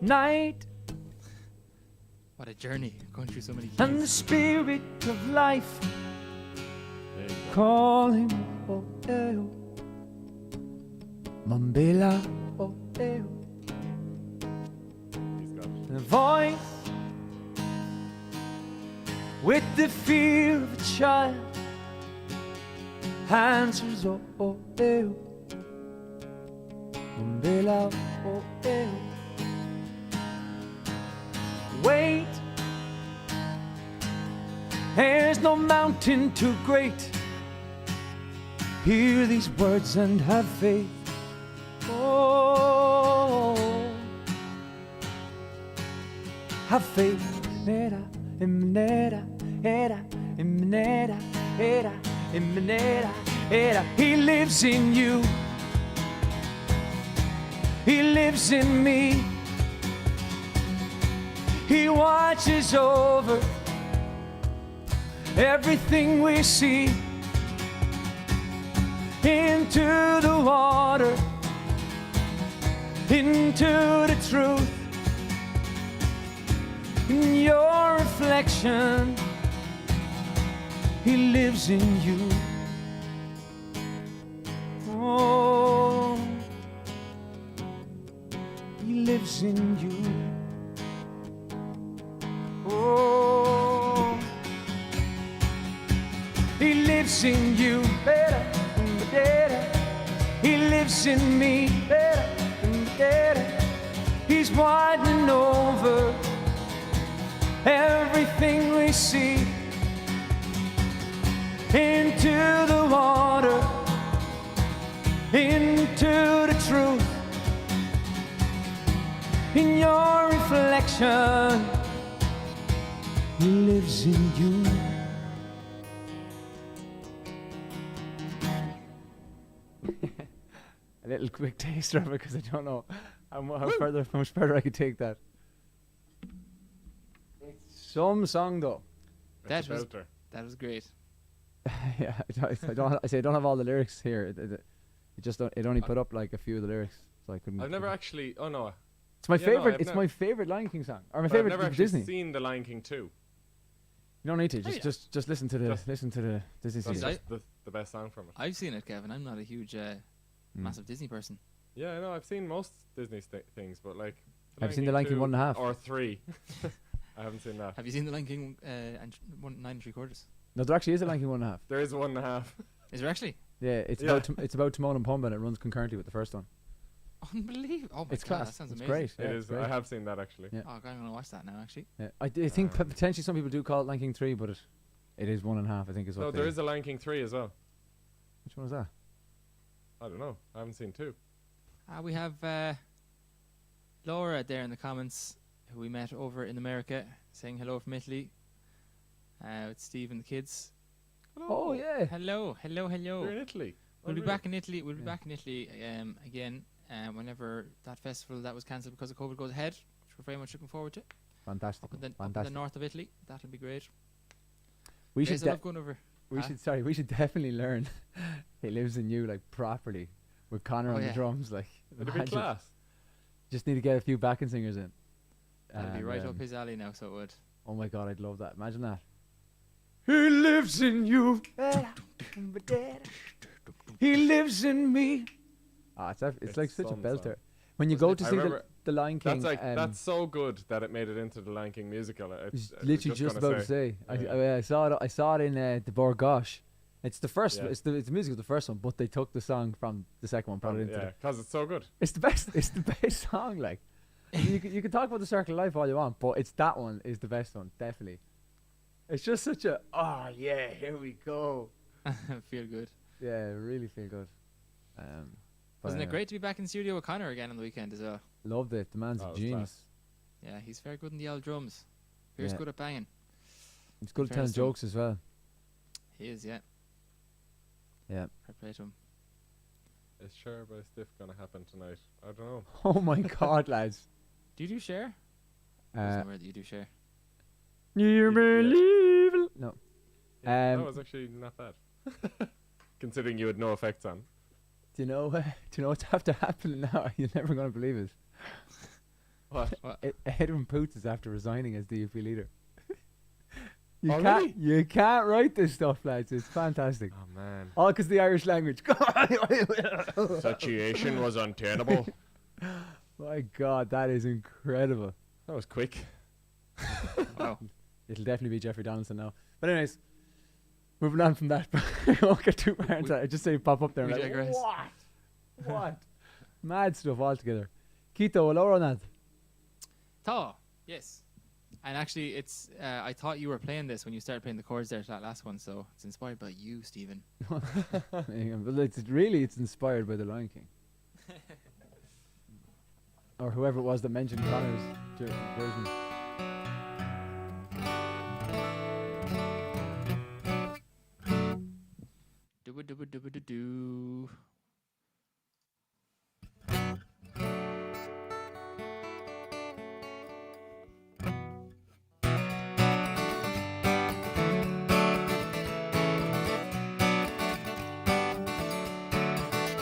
night What a journey, going through so many and the keys. spirit of life There you go. calling. Oh, Mambela. Oh, He's got it. the voice with the fear of a child answers. Oh, Mambela. Oh, wait, there's no mountain too great. Hear these words and have faith. Oh, have faith. Nera, nera, era, Imanera, era, imanera, era. He lives in you. He lives in me. He watches over everything we see. Into the water, into the truth. In your reflection, He lives in you. Oh, He lives in you. Oh, He lives in you. He lives in me. He's widening over everything we see. Into the water, into the truth. In your reflection, He lives in you. A little quick taster of it because I don't know how much further I could take that. It's some song though. That was great. Yeah, I don't have all the lyrics here. It only put up like a few of the lyrics, so I couldn't. I've never actually. Oh no. It's my Yeah, favorite. no, It's my favorite Lion King song, or my But I've favorite never actually Disney. seen The Lion King 2. You don't need to. Oh, yeah. Just listen to the Just- Disney That's CD. Right. just the best song from it. I've seen it, Kevin. I'm not a huge, massive Disney person. Yeah, I know. I've seen most Disney things, but like. Have you seen The Lion King 1.5? Or 3? I haven't seen that. Have you seen The Lion King and 9 3/4? No, there actually is a Lion King 1.5. There is 1.5. Is there actually? Yeah, it's Yeah. it's about Timon and Pumbaa, and it runs concurrently with the first one. Unbelievable. Oh my It's God, class. that sounds It's amazing. great. It Yeah, is. it's great. I have seen that actually. Yeah. Oh, God, I'm going to watch that now, actually. Yeah. I think potentially some people do call it Lion King 3, but it is 1.5. I think is what. No, there is a Lion King 3 as well. Which one is that? I don't know. I haven't seen 2. We have Laura there in the comments, who we met over in America, saying hello from Italy. With Steve and the kids. Oh yeah. Hello. You're in Italy. We'll be Unreal. back in Italy. We'll be Yeah. back in Italy again whenever that festival that was cancelled because of COVID goes ahead, which we're very much looking forward to. Fantastic. Up in the Fantastic. north of Italy, that'll be great. We Guys, should. I love going over. We should definitely learn. He lives in you like properly with Connor Oh, on the yeah. drums. Like, It'd be imagine. class. Just need to get a few backing singers in. That'll be And, right up his alley now, so it would. Oh my God, I'd love that. Imagine that. He lives in you. He lives in me. Ah, it's like It's such a some belter. song. When you Wasn't go it- to I see remember the Lion King, That's like that's so good that it made it into the Lion King musical. I was It's literally just gonna about to say. Yeah. I saw it. I saw it in the Borgosh. It's the first. Yeah. It's the music of the first one, but they took the song from the second one, brought it into. Yeah, because it's so good. It's the best. It's the best song. Like, you can talk about the Circle of Life all you want, but it's that one is the best one, definitely. It's just such a yeah, here we go. Feel good. Yeah, really feel good. Wasn't but, it great to be back in studio with Connor again on the weekend as well? Loved it. The man's Oh, a it was genius. Yeah, he's very good in the old drums. He's Yeah. good at banging. He's good at telling fairness to him. jokes as well. He is, yeah. Yeah. Fair play to him. Is Share by Stiff gonna happen tonight? I don't know. Oh my God, lads. Do you do share? There's Uh, nowhere that you do share. you Yeah. believe it. No. That Um, was actually not bad, considering you had no effects on. Do you know what's after happening now? You're never gonna believe it. What? Edwin Poots is after resigning as DUP leader. You Oh, can't really? you can't write this stuff, lads. It's fantastic. Oh man, All because the Irish language. situation was untenable. My God, that is incredible. That was quick. Wow. It'll definitely be Jeffrey Donaldson now. But anyways, moving on from that. I won't get too far into that. I just say pop up there. we and like, digress. what? Mad stuff altogether. Quito, Laura Nad. Ta, yes. And actually, it's I thought you were playing this when you started playing the chords there to that last one, so it's inspired by you, Stephen. But it's inspired by the Lion King. Or whoever it was that mentioned Connor's version. Do-ba-do-ba-do-ba-do-do.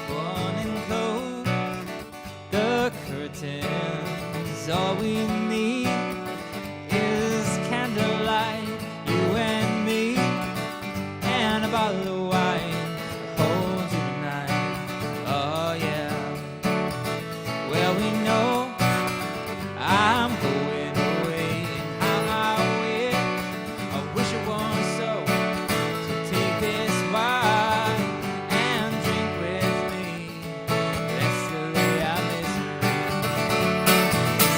One and close the curtains. All we need is candlelight, you and me, and a bottle of wine to hold you tonight. Oh yeah. Well, we know I'm going away, and how I wish it was so. So take this wine and drink with me. Let's delay our misery.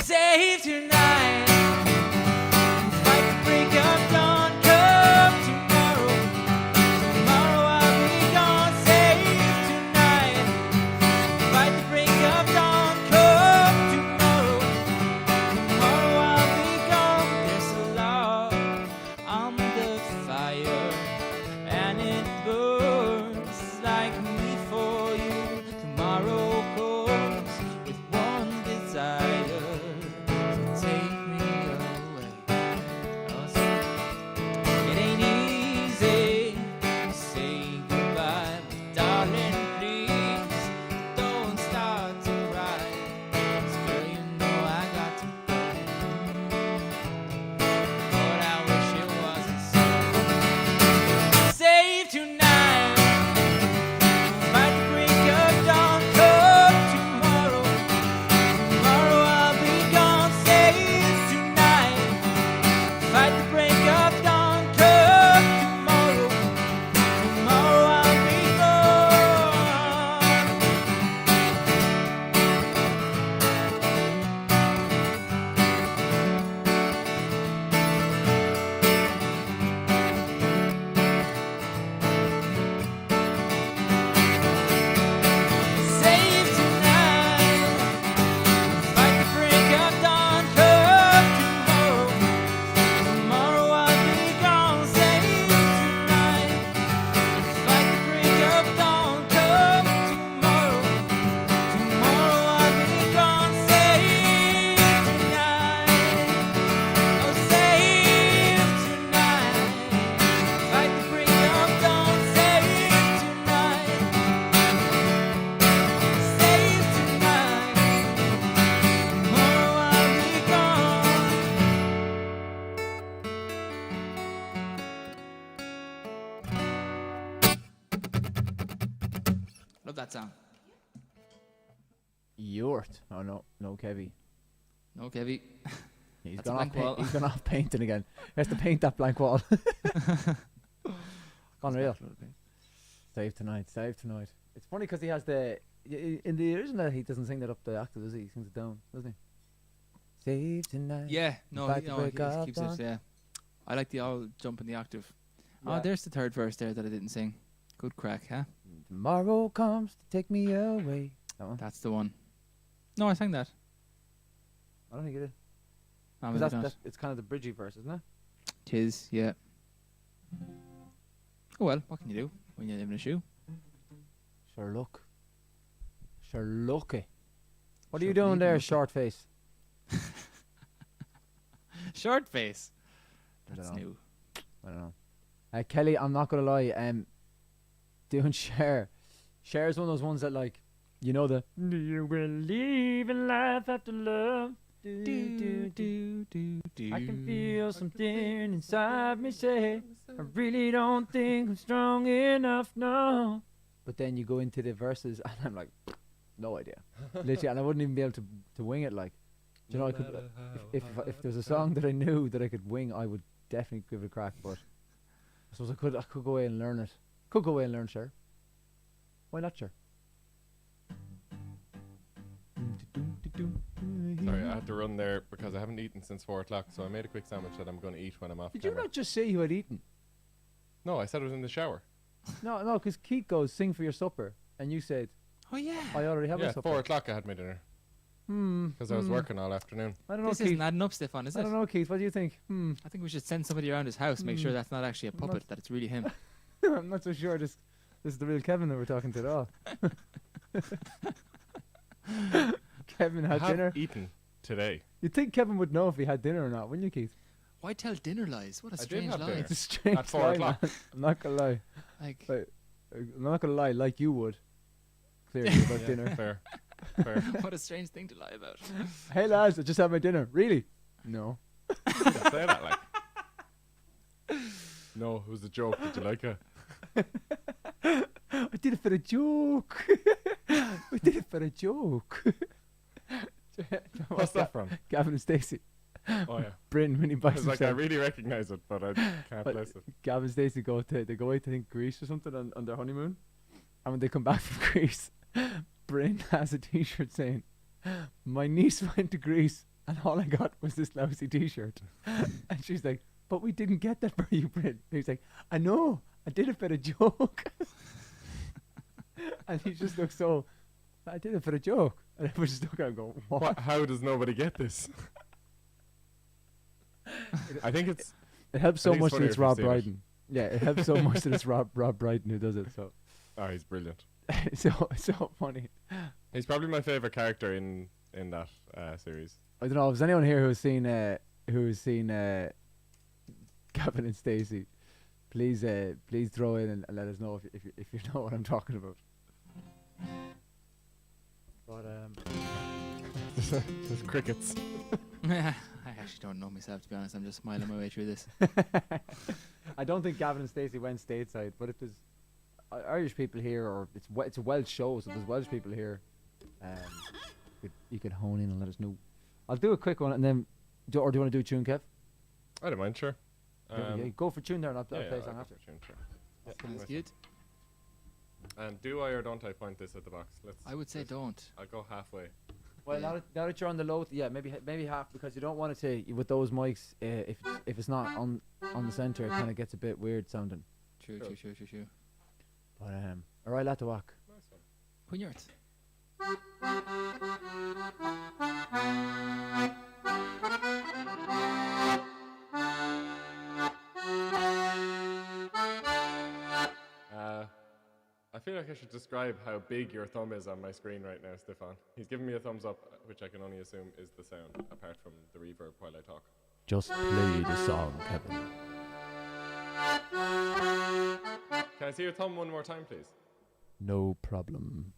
Save tonight. Fight the break of dawn. Come tomorrow. Tomorrow I'll be gone. Save tonight. Fight the break of dawn. Come tomorrow. Tomorrow I'll be gone. There's a log on the fire, and it burns like meat for you. Tomorrow comes with one desire to take me away. Oh, it ain't easy to say goodbye, but darling, please don't start to cry. 'Cause girl, you know I got to go. But I wish it wasn't so. Save tonight. Fight the break of dawn. Come tomorrow. Tomorrow I'll be gone. Save tonight. Fight the break of dawn. Come tomorrow. Tomorrow I'll be gone. Save tonight. Fight the break of dawn. Come tomorrow. Tomorrow I'll be gone. Save tonight. Fight the break of dawn. Come tomorrow. Tomorrow I'll be gone. Save tonight. Oh, save tonight. Fight the break of dawn. Save tonight. Save tonight. Tomorrow I'll be gone. Love that song. Yort. Oh no, no, Kevy. No, Kevy. He's That's a gone off. blank wall. He's gone off painting again. He has to paint that blank wall. Unreal. Save tonight. Save tonight. It's funny because he has the in the original. He doesn't sing that up the octave, does he? He sings it down, doesn't he? Save tonight. Yeah, no, Fight he, the no, break he of keeps dawn. it. Yeah, I like the all jump in the octave. Yeah. Oh, there's the third verse there that I didn't sing. Good crack, huh? Tomorrow comes to take me away. That one. That's the one. No, I sang that. I don't think it is. Oh, 'Cause maybe that's, not. it's kind of the bridgy verse, isn't it? Tis, yeah. Oh well, what can you do when you live in a shoe? Sherlock. Sherlocky. What are you Sure, doing you there, can short face? Short face. I That's don't know. new. I don't know. Kelly, I'm not gonna lie. Doing Cher. Cher's one of those ones that, like, you know the. Do you believe in life after love? Do, do, do. I can feel something inside me say, I really don't think I'm strong enough, no. But then you go into the verses, and I'm like, no idea. Literally, and I wouldn't even be able to wing it. Like, do you know, I could, if there's a song that I knew that I could wing, I would definitely give it a crack. But I suppose I could go away and learn it. Could go away and learn Cher. Why not Cher? Sorry, I had to run there because I haven't eaten since 4 o'clock, so I made a quick sandwich that I'm going to eat when I'm off Did you camera. not just say you had eaten? No, I said it was in the shower. No, because Keith goes, sing for your supper. And you said, Oh yeah. I already have Yeah, a supper. 4 o'clock I had my dinner because I was working all afternoon. I don't know, This Keith. isn't adding up, Stefan, is I it? don't know, Keith. What do you think? I think we should send somebody around his house, make sure that's not actually a puppet, that it's really him. I'm not so sure. This is the real Kevin that we're talking to at all. Kevin had dinner. Eaten today. You'd think Kevin would know if he had dinner or not, wouldn't you, Keith? Why tell dinner lies? What a I did strange have lie. dinner. It's a strange At 4 lie, o'clock. man. I'm not gonna lie. Like, I'm not gonna lie, like you would. Clearly about dinner. Fair. Fair. what a strange thing to lie about. Hey lads, I just had my dinner. Really? No. Say that like. No, it was a joke. Did you like it? I did it for a joke. We did it for a joke. What's that from? Gavin and Stacey. Oh yeah. Bryn when he I buys was like, I himself. really recognise it, but I can't But place it. Gavin and Stacey go away to I think Greece or something on their honeymoon. And when they come back from Greece, Bryn has a t-shirt saying, "My niece went to Greece and all I got was this lousy t-shirt." And she's like, "But we didn't get that for you, Bryn." And he's like, "I know, I did it for a joke." And he just looks so, "I did it for a joke." And everyone just look at him and go, "What?" How does nobody get this? I think it's. It helps so I think much it's that funnier it's if you've Rob seen it. Brydon. Yeah, it helps so much that it's Rob Brydon who does it. So Oh, he's brilliant. it's so funny. He's probably my favourite character in that series. I don't know. If there's anyone here who's seen Gavin and Stacey, please throw in and let us know if you know what I'm talking about. But There's crickets. I actually don't know myself, to be honest. I'm just smiling my way through this. I don't think Gavin and Stacey went stateside. But if there's Irish people here, or it's a Welsh show, so there's Welsh people here, you could hone in and let us know. I'll do a quick one, and then or do you want to do a tune, Kev? I don't mind, sure. Yeah, go for tune there, and I'll play a I'll song go after. for tune, sure. Sounds good. And do I or don't I point this at the box? I would say don't. I'll go halfway. Well, Yeah. now that you're on the low, yeah, maybe half, because you don't want it to with those mics. If it's not on the center, it kind of gets a bit weird sounding. True. But all right, let the walk. Nice one. Poignard. I feel like I should describe how big your thumb is on my screen right now, Stefan. He's giving me a thumbs up, which I can only assume is the sound, apart from the reverb while I talk. Just play the song, Kevin. Can I see your thumb one more time, please? No problem.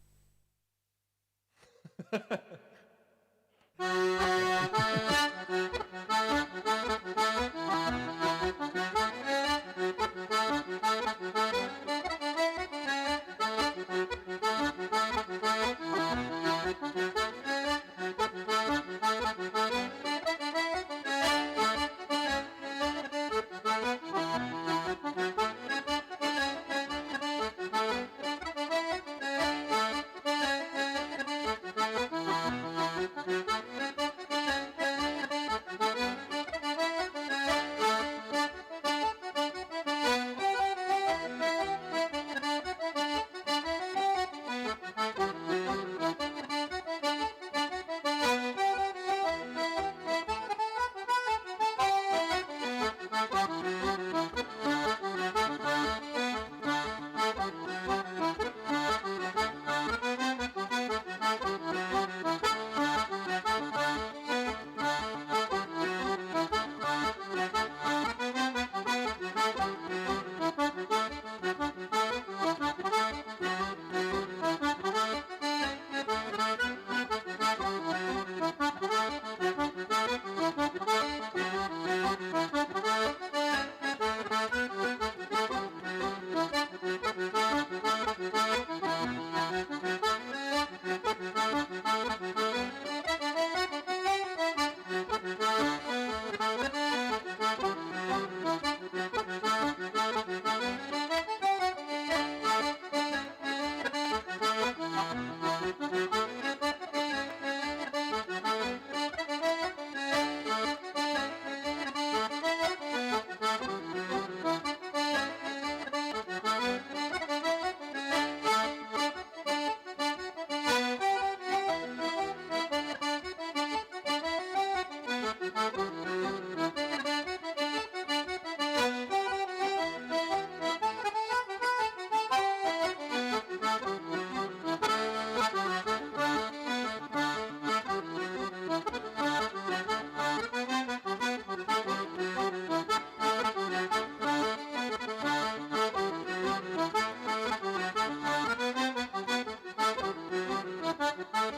Woo.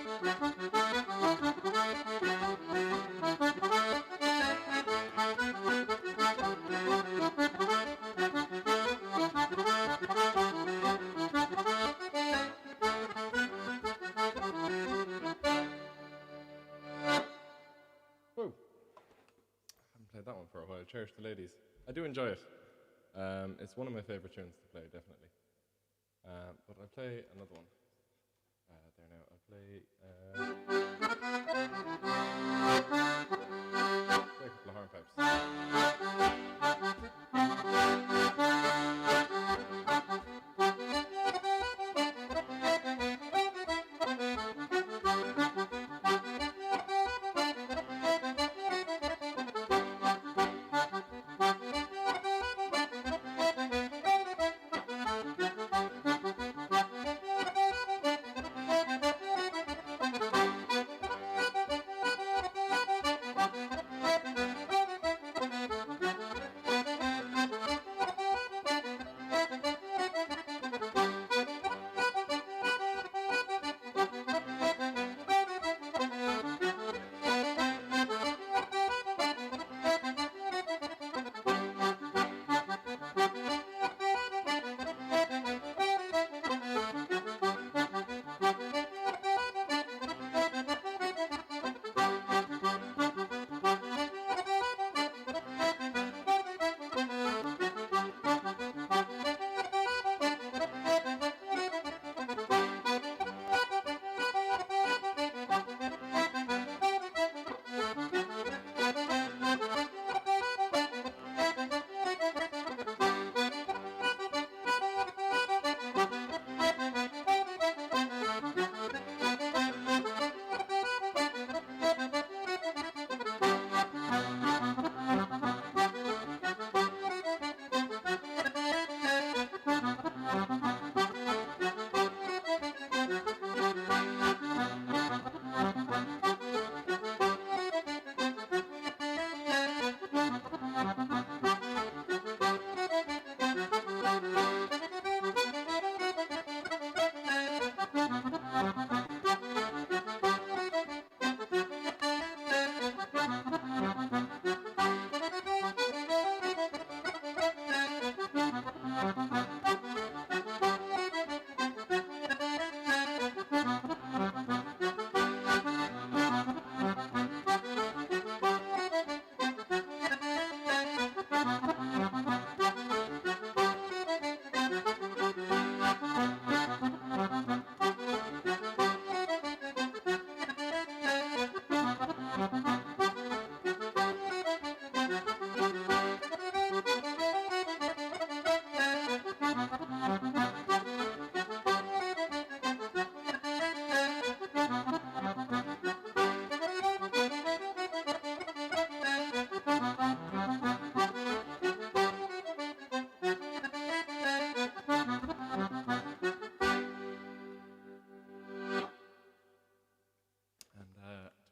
Haven't played that one for a while. Cherish the Ladies. I do enjoy it. It's one of my favourite tunes to play, definitely. But I'll play another one. There now. I'll play a couple of hornpipes.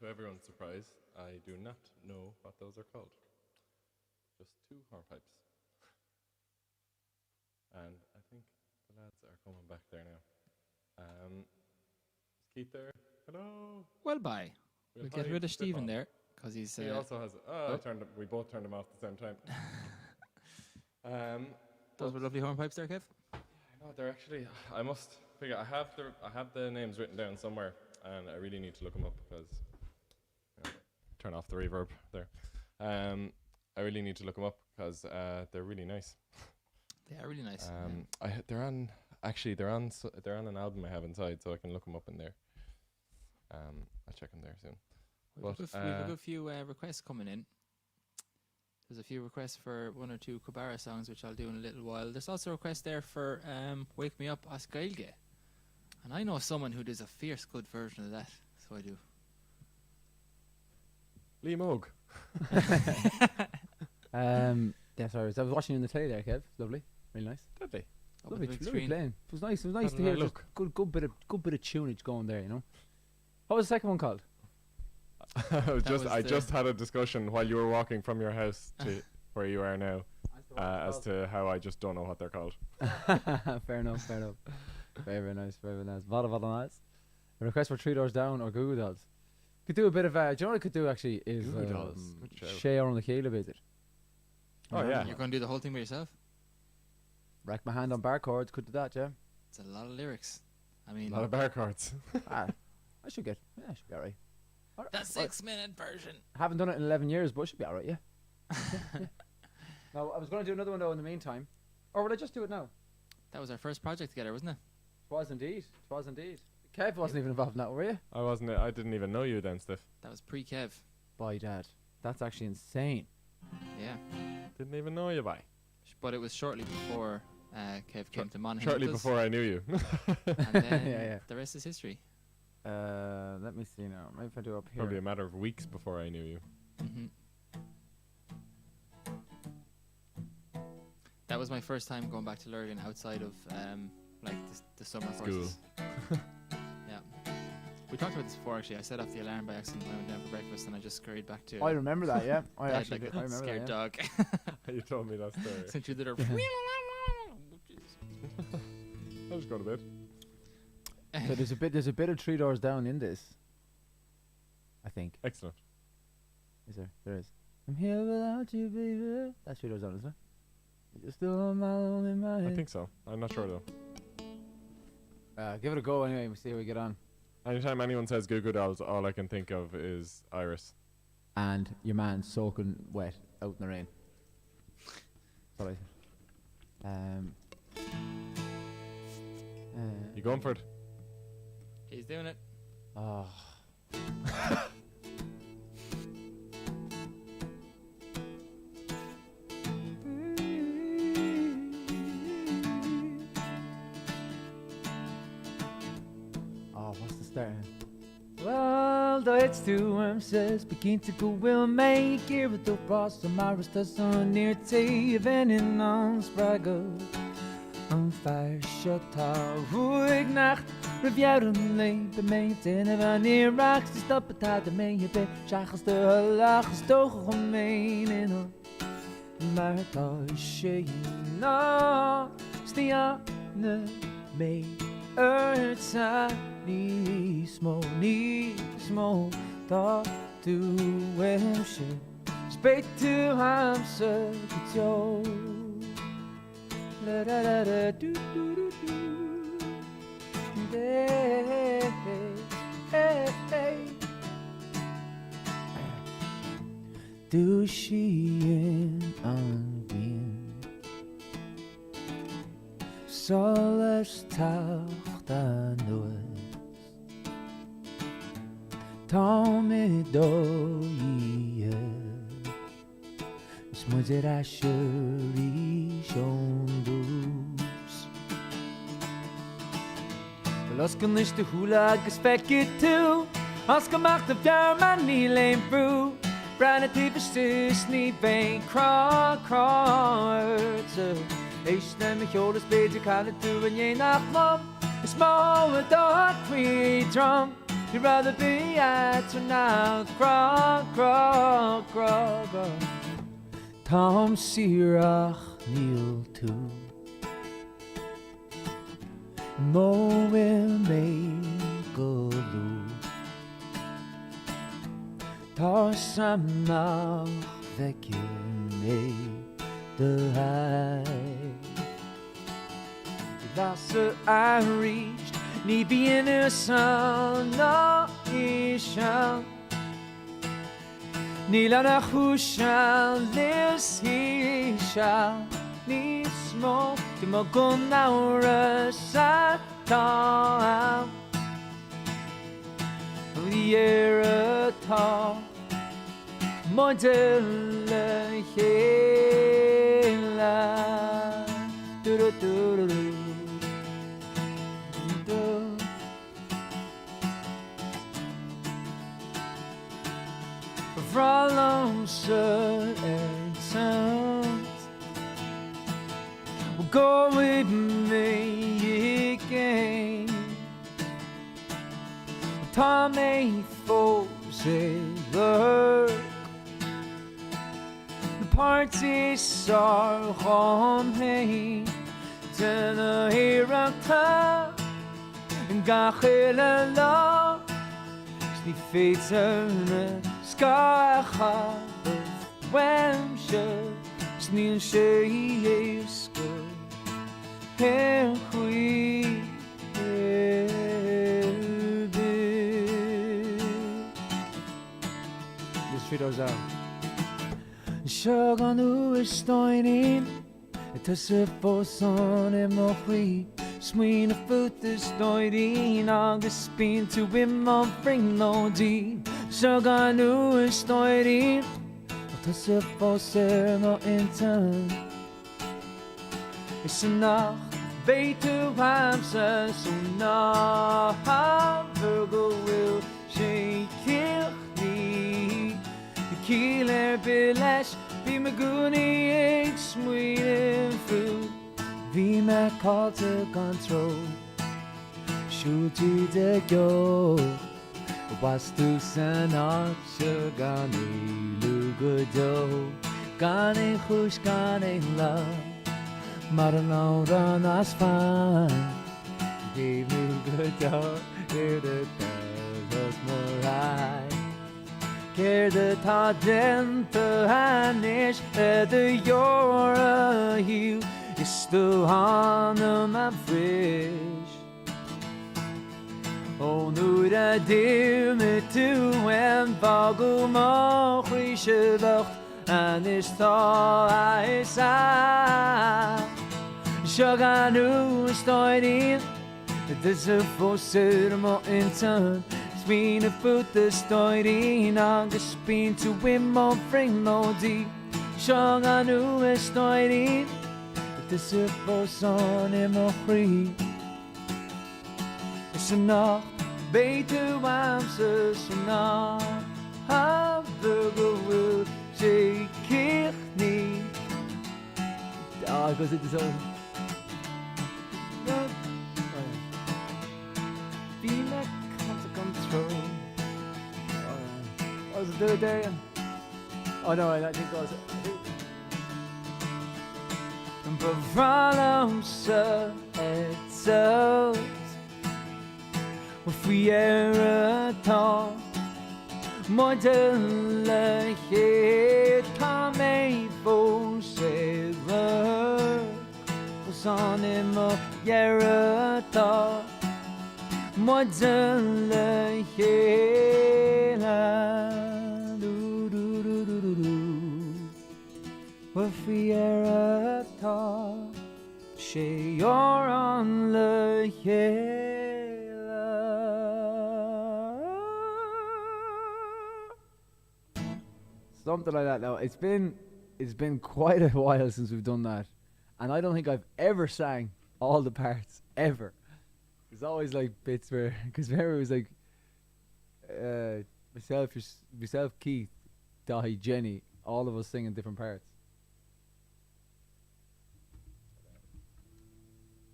To everyone's surprise, I do not know what those are called. Just two hornpipes. And I think the lads are coming back there now. Is Keith there? Hello? Well, bye. We'll get rid of Stephen there, because he's... He also has... we both turned him off at the same time. Those were lovely hornpipes there, Kev. I know, they're actually... I must figure... I have the names written down somewhere, and I really need to look them up, because... turn off the reverb there. I really need to look them up, because they're really nice. They are really nice. They're on an album I have inside, so I can look them up in there. I'll check them there soon. We've a good few requests coming in. There's a few requests for one or two Cabara songs, which I'll do in a little while. There's also a request there for Wake Me Up Ascailge. And I know someone who does a fierce good version of that, so I do. Lee Moog. Yeah, sorry. I was watching you in the telly there, Kev. Lovely. Really nice. Lovely. Lovely playing. It was nice. It was nice to hear. Just good bit of tunage going there, you know. What was the second one called? I just had a discussion while you were walking from your house to where you are now, as to how I just don't know what they're called. Fair enough. Very nice. Very nice. Vada nice. A request for 3 doors down or Goo Goo Dolls. Could do a bit of do you know what I could do actually is Goo Goo Dolls. Good shout. share on the Kayla visit. Oh, yeah. You're going to do the whole thing by yourself? Rack my hand on bar chords, could do that, yeah. It's a lot of lyrics. I mean, A lot of bar cards. I should be alright. the 6-minute version. Haven't done it in 11 years, but it should be alright, yeah. Yeah. Now, I was going to do another one though in the meantime. Or will I just do it now? That was our first project together, wasn't it? It was indeed. It was indeed. Kev wasn't even involved in that, were you? I didn't even know you then, Stiff. That was pre-Kev. By Dad. That's actually insane. Yeah. Didn't even know you, bye. But it was shortly before Kev came to Monaghan. Shortly with us, before I knew you. and then Yeah. the rest is history. Let me see now. Maybe if I do up here. Probably a matter of weeks before I knew you. Hmm. That was my first time going back to Lurgan outside of like the summer School. courses. Yeah. We talked about this before actually. I set off the alarm by accident when I went down for breakfast and I just scurried back to I remember that, yeah. I bed actually like I a remember scared that, dog. You told me that story. Sent you the door. I'll just go to bed. yeah. So there's a bit of 3 doors down in this. I think. Excellent. Is there? There is. I'm here without you, baby. That's 3 doors down, isn't it? You're still on my lonely mind. I think so. I'm not sure though. Give it a go anyway. We'll see how we get on. Anytime anyone says Goo Goo Dolls, all I can think of is Iris. And your man soaking wet out in the rain. That's what I said. You going for it? He's doing it. Oh. What's the start? Well, the it's two says begin to go will make it with the cross of Maris doesn't near to even on Sprague. An fear shuttar ruhig nacht Rivieren lepe me in van Irak ze stappen daar mee je be chachs de lach stoog gemeen in haar maar dat je na stia ne me urtsa ni smo dat du wemsche spät to hamse kutjo la da da da do do do do hey hey hey do she in angin solas tacht anuas tome doie smuzer asheri shondus Los kan nicht de hula gespeckt tu Als gemacht op daar maar niet leen vroeg Branded type stus niet been krauwurtse Ich neem mich alles beter kann het doen en je nacht man Is moe dat free drum You'd rather be at tonight Craw Tom Sirach Neil too Mo will make a loop Tar samach vekken me de hei Lasse I reached Ni bien er san na isha Ni la na husha lis hisha Ni smoke Di mo gun naura sa ta Liera ta Modelle hela Du du du du du Fralonse and sounds will go with me again. Tommy Fosse lurk. The parties are home hey. Then I hear a time and Gachel la Sni feiterne Skacha Wemsche Sni Sheesko Her hui This video's out. Shaganu is stoinin Het is a foson in mochri Sween a foot is stoinin Agus spin to him on bring no di Shaganu is stoinin Het is a foson no inten It's a nacht Beter hamsa so na Virgo will shake me Killer Bilesh Be Maguni H sweet and food Be my call to control Shooty de go Was to Sanat Shagani Lugudo Gane Hush Gane love Marano run as fine Gave me good dog Here the was more high Care the tadent hanish the your you is still on my fish. Oh nu da dear me to when vogel mo frische and is tall I sa Shaganu stoinin this a for mo in turn Spin a foot the stoirin Agus spin to him on bring no di Shaganu is stoirin this a for son in mo free It's enough Beter wamses enough Hamburger will shake me Ah, goes into zone Be my control What was it do there? Oh no, I think it was Bavalum sir it's out If we ever talk Model hit Tommy Bosever Was on him up Yerata Model hela do do do do do do If we ever talk She you're on the hela Something like that. Now it's been quite a while since we've done that, and I don't think I've ever sang all the parts ever. There's always like bits where, because remember it was like myself, Keith, Dahi, Jenny, all of us singing different parts.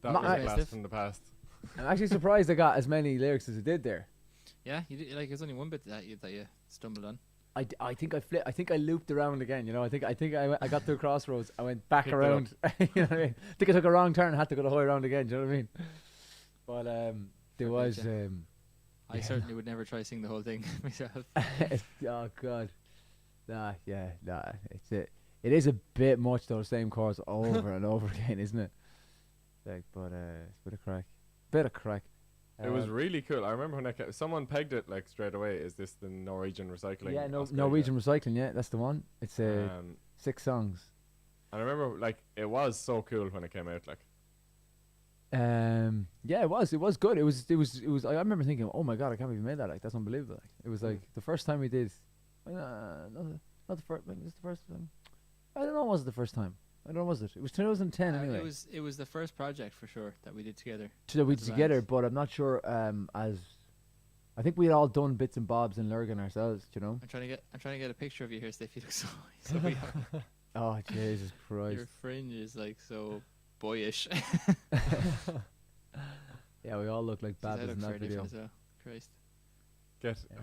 That was a blast from the past. I'm actually surprised I got as many lyrics as I did there. Yeah, you did, like there's only one bit that you stumbled on. I think I think I looped around again. You know, I think I got to a crossroads. I went back around. You know what I mean? I think I took a wrong turn and had to go the whole way around again. Do you know what I mean? But there was. I certainly would never try to sing the whole thing myself. Oh God, nah. It is a bit much though. Same chords over and over again, isn't it? Like, but it's a bit of crack. It was really cool. I remember when someone pegged it like straight away. Is this the Norwegian recycling? Yeah, Norwegian recycling. Yeah, that's the one. It's 6 songs. And I remember like it was so cool when it came out. Like, yeah, it was good. It was. I remember thinking, oh my God, I can't believe we made that. Like, that's unbelievable. Like, it was like the first time we did. Not the first. Maybe it's the first time. I don't know. Was it the first time? I don't know. Was it? It was 2010 anyway. It was the first project for sure that we did together. But I'm not sure. As I think we'd all done bits and bobs in Lurgan ourselves. You know. I'm trying to get a picture of you here, Steph. You look so young. Oh Jesus Christ! Your fringe is like so boyish. Yeah, we all look like babies in that video. Well. Christ.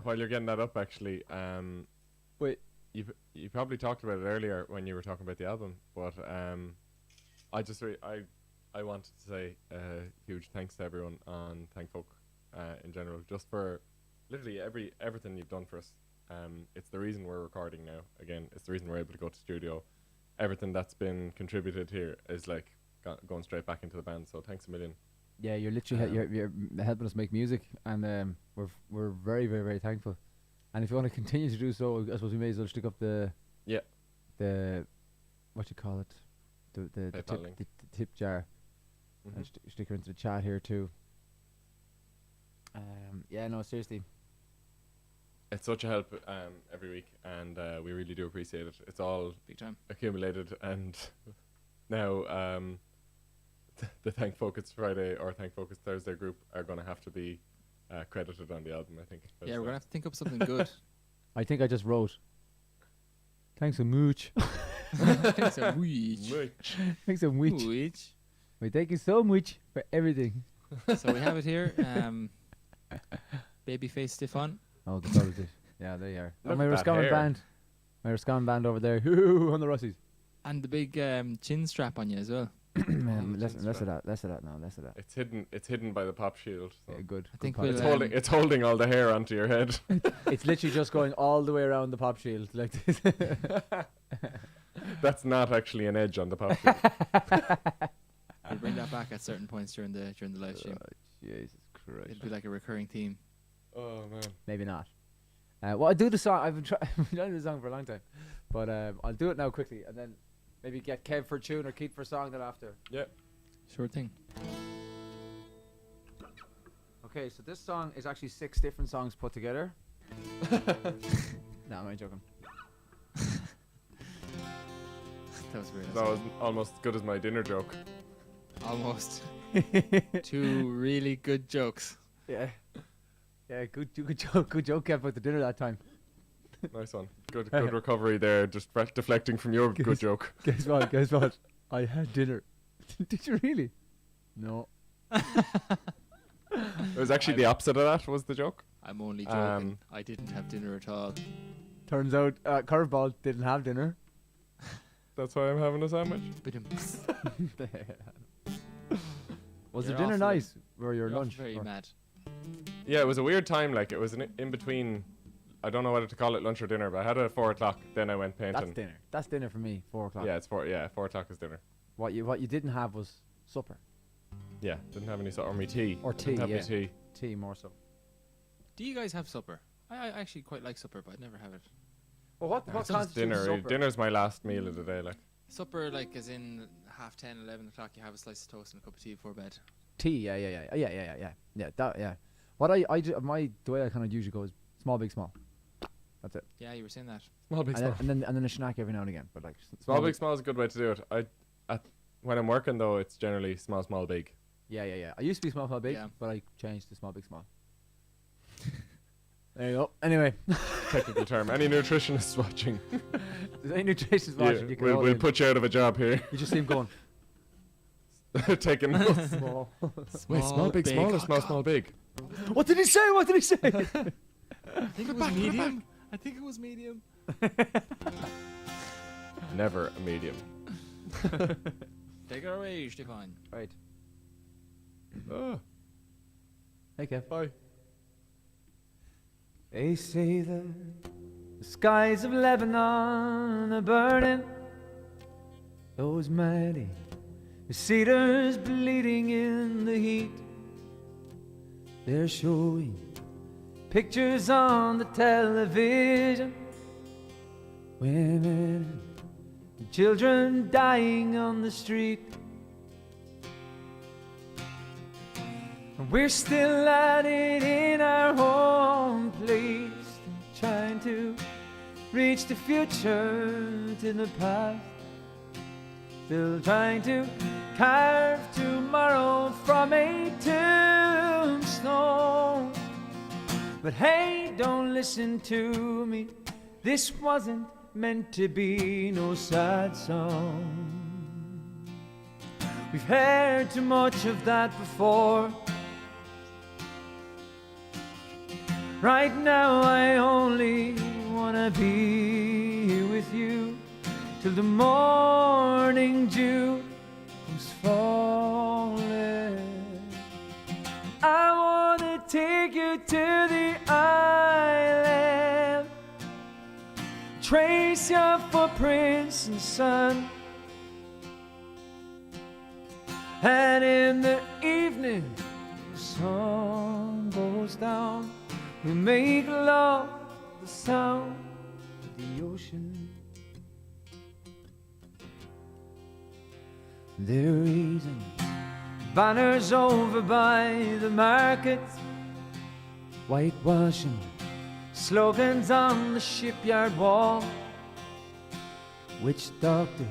While you're getting that up, actually, wait. You probably talked about it earlier when you were talking about the album, but I just I wanted to say huge thanks to everyone on Thankfolk in general, just for literally everything you've done for us. It's the reason we're recording now. Again, it's the reason we're able to go to studio. Everything that's been contributed here is like going straight back into the band. So thanks a million. Yeah, you're literally you're helping us make music, and we're very, very, very thankful. And if you want to continue to do so, I suppose we may as well stick up the what you call it, the tip jar, and stick her into the chat here too. Yeah, no, seriously. It's such a help every week, and we really do appreciate it. It's all big time accumulated, and now the Thank Focus Friday or Thank Focus Thursday group are going to have to be credited on the album, I think. Yeah, we're going to have to think up something good. I think I just wrote, thanks so much. Thanks so much. Thanks so much. We thank you so much for everything. So we have it here. Babyface stiff on. Oh, the colours. Yeah, they are. Look My at that Roscommon hair. band. My Roscommon band over there. On the Russies. And the big chin strap on you as well. Less of that now. It's hidden by the pop shield. So. Yeah, good. I think good we'll, pop. It's holding all the hair onto your head. It's literally just going all the way around the pop shield like this. That's not actually an edge on the pop shield. we'll bring that back at certain points during the live stream. Jesus Christ. It'll be like a recurring theme. Oh man. Maybe not. Well, I'll do the song. I've been trying to do the song for a long time, but I'll do it now quickly, and then maybe get Kev for a tune or Keith for a song then after. Yeah. Sure thing. Okay, so this song is actually 6 different songs put together. No, I'm only joking. That was weird. That was almost as good as my dinner joke. Almost. 2 really good jokes. Yeah. Yeah, good joke, Kev, about the dinner that time. Nice one. Good recovery there. Just deflecting from your good joke. Guess what? I had dinner. Did you really? No. It was actually the opposite of that. Was the joke? I'm only joking. I didn't have dinner at all. Turns out Curveball didn't have dinner. That's why I'm having a sandwich. Was the You're dinner off nice? Or your You're lunch? very or- mad. Yeah, it was a weird time. Like it was in between. I don't know whether to call it lunch or dinner, but I had it at 4 o'clock. Then I went painting. That's dinner. That's dinner for me. 4 o'clock. Yeah, it's 4. Yeah, 4 o'clock is dinner. What you didn't have was supper Yeah, didn't have any or me tea. or tea. Didn't have Yeah, me tea. tea more so. Do you guys have supper? I actually quite like supper, but I'd never have it. Well, what It's just constitutes dinner. supper? Dinner's my last meal of the day. Like Supper, like, as in 10:30, 11 o'clock, you have a slice of toast and a cup of tea before bed. Tea. Yeah. That. Yeah. What I do, the way I kind of usually go is small, big, small. That's it. Yeah, you were saying that. small big small. And then a snack every now and again. But like Small big small is a good way to do it. When I'm working though, it's generally small big. Yeah. I used to be small, big, Yeah. but I changed to small, big, small. There you go. Anyway, Technical term. Any nutritionists watching? if there's any nutritionists watching, you can we'll all in. put you out of a job here. You just see him going Taking notes. small. Wait, small big small or small big? What did he say? I think it was medium. I think it was medium. Never a medium. Take it away, Stefan. Right. Oh, Hey, Kev. bye. They say the skies of Lebanon are burning. Those mighty cedars bleeding in the heat. They're showing pictures on the television. Women and children dying on the street. And we're still at it in our home place, trying to reach the future to the past. Still trying to carve tomorrow from a tombstone. But hey, don't listen to me. This wasn't meant to be no sad song. We've heard too much of that before. Right now I only wanna be here with you till the morning dew comes falling. I wanna take to the island. Trace your footprints in the sun. And in the evening, the sun goes down. We make love the sound of the ocean. They're raising banners over by the market, whitewashing slogans on the shipyard wall. Witch doctors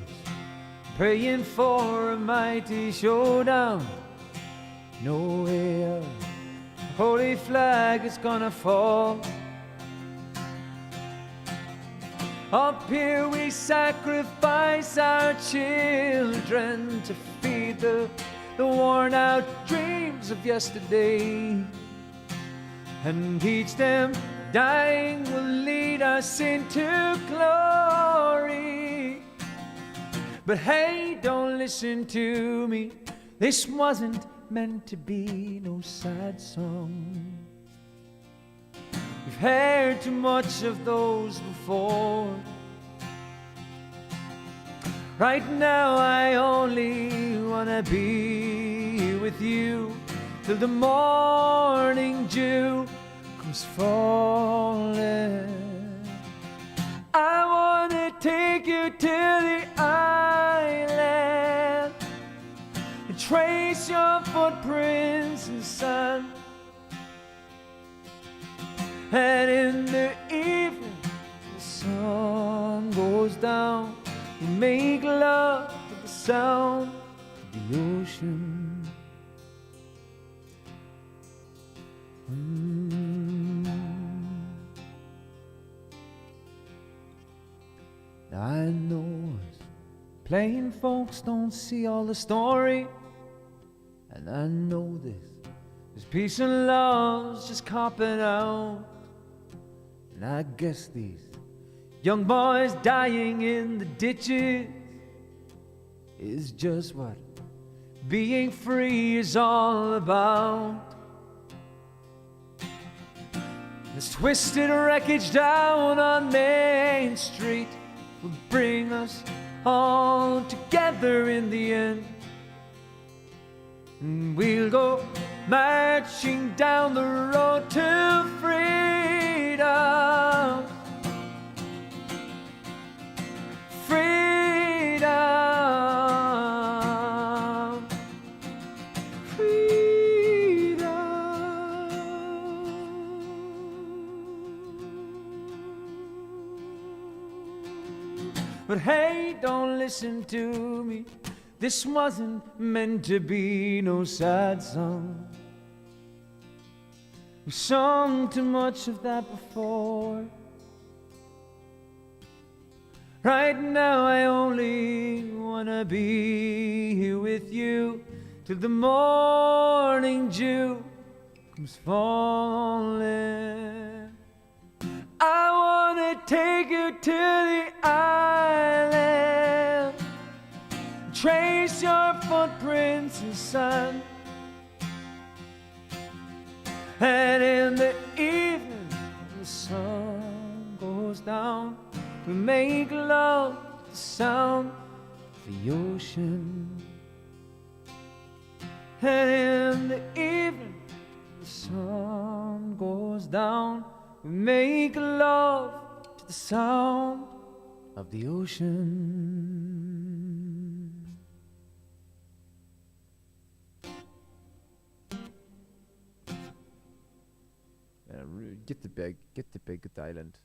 praying for a mighty showdown. Nowhere the holy flag is gonna fall. Up here we sacrifice our children to feed the worn out dreams of yesterday, and each them dying will lead us into glory. But hey, don't listen to me, this wasn't meant to be no sad song. We've heard too much of those before. Right now I only wanna be with you till the morning dew comes falling. I wanna take you to the island and trace your footprints in the sun. And in the evening, the sun goes down. We make love to the sound of the ocean. I know us plain folks don't see all the story, and I know this peace and love's just copping out. And I guess these young boys dying in the ditches is just what being free is all about. This twisted wreckage down on Main Street will bring us all together in the end. And we'll go marching down the road to freedom. Freedom. Freedom. But hey, don't listen to me, this wasn't meant to be no sad song. We've sung too much of that before. Right now I only wanna be here with you till the morning dew comes falling. I wanna take you to the island, trace your footprints in the sun. And in the evening, the sun goes down. We make love to the sound of the ocean. And in the evening, the sun goes down. We make love to the sound of the ocean. Get the big island.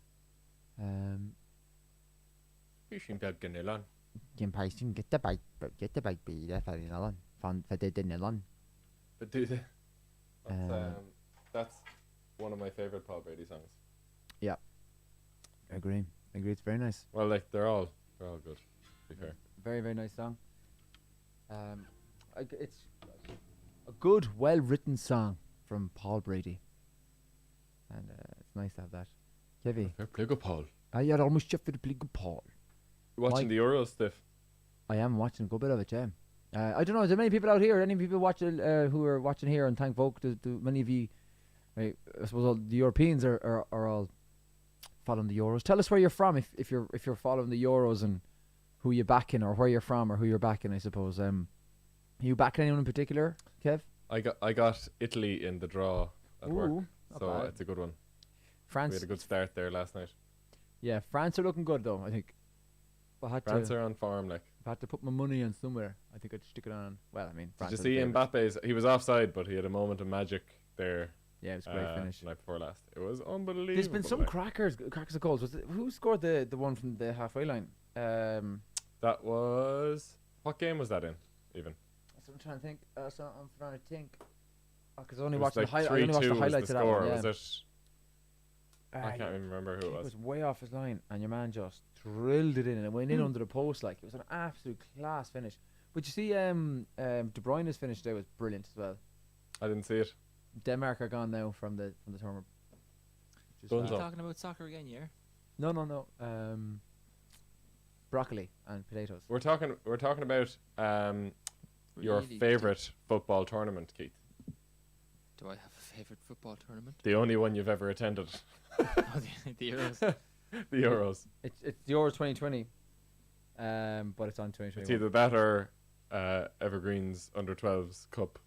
Fishing bag ganillan. Get the big be that's fun for the dinner. But do they? That's one of my favorite Paul Brady songs. Yeah, I agree. It's very nice. Well, like they're all good. To be fair. Very nice song. It's a good, well-written song from Paul Brady, and it's nice to have that. Kevy, Fair play go, Paul. you're almost just for the play good Paul. You watching the Euro stuff? I am watching a good bit of it, yeah. I don't know, is there many people out here, any people watching who are watching here on Thank Folk? Do many of you Right. I suppose all the Europeans are all following the Euros. Tell us where you're from if you're following the Euros and who you're backing or where you're from or who you're backing. I suppose. Are you backing anyone in particular, Kev? I got Italy in the draw at work, Ooh, not so bad. it's a good one. France. We had a good start there last night. Yeah, France are looking good though. I think. France are on form, like. If I had to put my money on somewhere, I think I'd stick it on. Well, I mean, France. Did you are see the favourites. Mbappe's? He was offside, but he had a moment of magic there. Yeah, it was a great finish. Night before last. It was unbelievable. There's been some like. crackers of goals. Who scored the one from the halfway line? That was. What game was that in? Even. So I'm trying to think. So I'm trying to think. Because I only It watched was the like I only watched the 3-2 highlights was of the that score. one. Yeah. Was it? I can't even remember who it was. It was way off his line, and your man just drilled it in, and it went in under the post. Like it was an absolute class finish. But you see, De Bruyne's finish there was brilliant as well. I didn't see it. Denmark are gone now from the tournament. Guns Are up. you talking about soccer again, yeah? No. Broccoli and potatoes. We're talking about your Really? favourite football tournament, Keith. Do I have a favourite football tournament? The only one you've ever attended. Oh, the Euros. The Euros. It's the Euros 2020, but it's on 2021. It's either that or Evergreen's under 12s cup.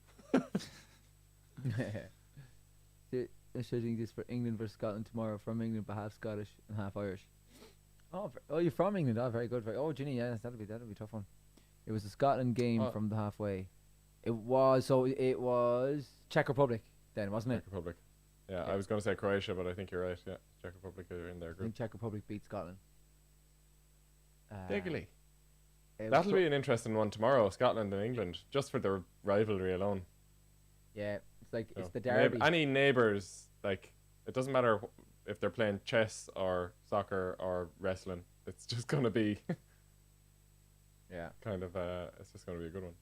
They're setting this for England versus Scotland tomorrow. From England, but half Scottish and half Irish. Oh, you're from England. Oh, very good. Oh, Ginny, yeah, that'll be a tough one. It was a Scotland game Oh. from the halfway. It was Czech Republic then, wasn't it? Czech Republic. Yeah, Yeah. I was going to say Croatia, but I think you're right. Yeah, Czech Republic are in their I group. think Czech Republic beat Scotland. Diggly. It was That'll be an interesting one tomorrow, Scotland and England, just for the rivalry alone. Yeah, it's like So it's the derby. any neighbours, like, it doesn't matter if they're playing chess or soccer or wrestling. It's just going to be Yeah. kind of, it's just going to be a good one.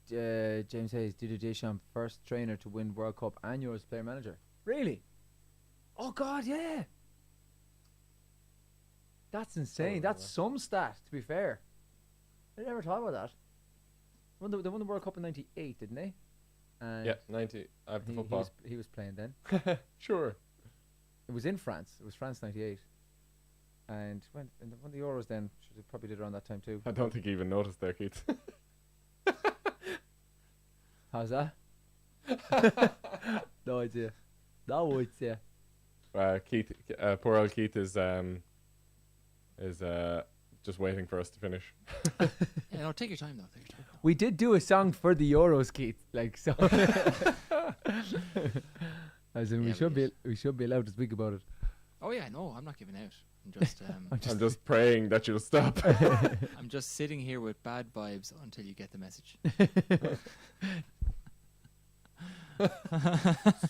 James Hayes, Didier Deschamps, first trainer to win World Cup and Euros player manager. Really? Oh God, yeah. That's insane. That's some stat, to be fair. I never thought about that. They won the World Cup in '98, didn't they? And Yeah, 90. I have the he football. was playing then. Sure. It was in France. It was France '98. And when won the Euros then, they probably did around that time too. I don't think you even noticed there, Keith. How's that? No idea. No idea. Keith, poor old Keith is just waiting for us to finish. Yeah, no, take your time, though. Take your time. We did do a song for the Euros, Keith. Like so. As in, Yeah, we should be allowed to speak about it. Oh, yeah, no, I'm not giving out. I'm just, I'm just praying that you'll stop. I'm just sitting here with bad vibes until you get the message.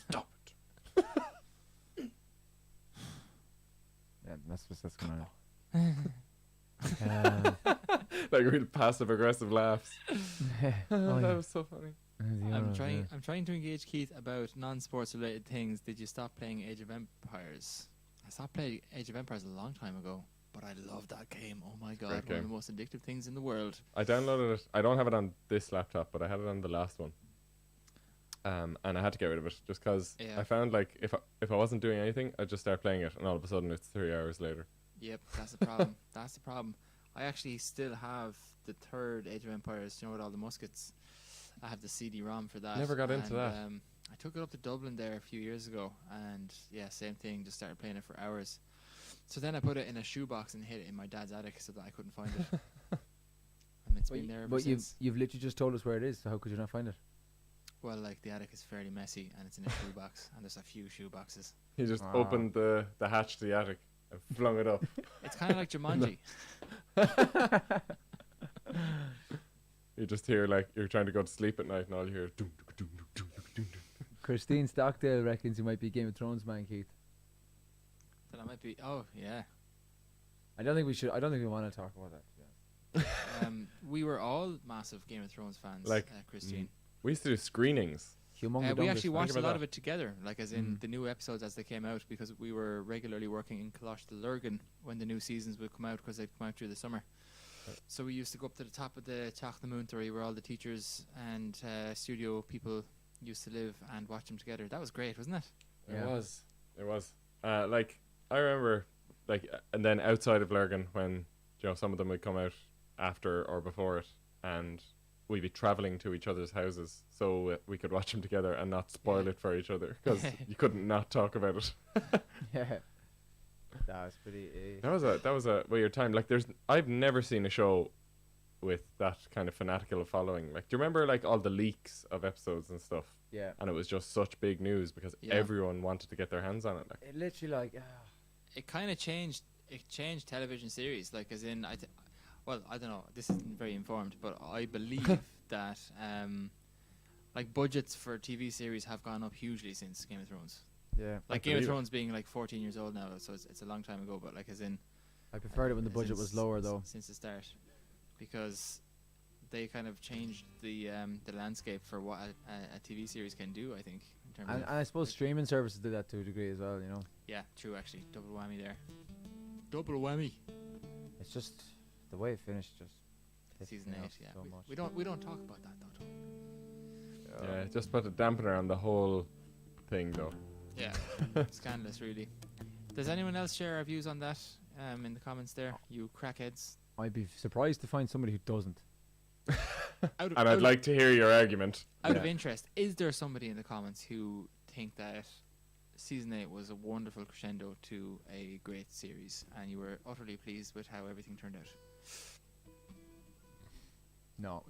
Stop Yeah, that's going on. Like real passive aggressive laughs. Oh, That yeah. was so funny. I'm trying to engage Keith about non-sports related things. Did you stop playing Age of Empires? I stopped playing Age of Empires a long time ago, but I love that game. Oh my god, one of game. the most addictive things in the world. I downloaded it. I don't have it on this laptop, but I had it on the last one. And I had to get rid of it just because Yeah. I found like if I wasn't doing anything, I'd just start playing it, and all of a sudden it's 3 hours later. Yep, that's the problem. That's the problem. I actually still have the third Age of Empires, you know, with all the muskets. I have the CD-ROM for that. Never got into that. I took it up to Dublin there a few years ago, and yeah, same thing, just started playing it for hours. So then I put it in a shoebox and hid it in my dad's attic so that I couldn't find it. And it's been there ever But since. you've literally just told us where it is, so how could you not find it? Well, like, the attic is fairly messy, and it's in a shoebox, and there's a few shoeboxes. He just Wow. opened the hatch to the attic and flung it up. It's kind of like Jumanji. You just hear like you're trying to go to sleep at night, and all you hear. Doom, doom, doom, doom, doom, doom, doom. Christine Stockdale reckons you might be a Game of Thrones man, Keith. That I might be. Oh, yeah. I don't think we want to talk about that. Yeah. We were all massive Game of Thrones fans, Like, Christine. We used to do screenings. We actually watched a about lot that. of it together, like as in the new episodes as they came out, because we were regularly working in Colosh the Lurgan when the new seasons would come out, because they'd come out through the summer. So we used to go up to the top of the Teach na Múntarí where all the teachers and studio people used to live and watch them together. That was great, wasn't it? It was. It was. Like, I remember, like, and then outside of Lurgan, when, you know, some of them would come out after or before it, and we'd be travelling to each other's houses so we could watch them together and not spoil it for each other, because you couldn't not talk about it. Yeah. That was pretty. That was a weird time. Like, I've never seen a show with that kind of fanatical following. Like, do you remember like all the leaks of episodes and stuff? Yeah. And it was just such big news because everyone wanted to get their hands on it. Like, It literally like. It kind of changed. It changed television series, like as in well, I don't know. This isn't very informed, but I believe that like budgets for TV series have gone up hugely since Game of Thrones. Yeah. Like Game of Thrones being like 14 years old now, so it's a long time ago. But like as in, I preferred it when the budget was lower though. Since the start, because they kind of changed the landscape for what a TV series can do. I think. In terms And of I suppose streaming services did that to a degree as well. You know. yeah, true. Actually, double whammy there. Double whammy. It's just the way it finished. Just pissed Season me 8. off Yeah, so much. we don't talk about that though. yeah, it just put a dampener on the whole thing, though. Yeah, scandalous, really. Does anyone else share our views on that in the comments there? You crackheads. I'd be surprised to find somebody who doesn't. And I'd like to hear your argument. Out of interest, is there somebody in the comments who think that season 8 was a wonderful crescendo to a great series, and you were utterly pleased with how everything turned out? No.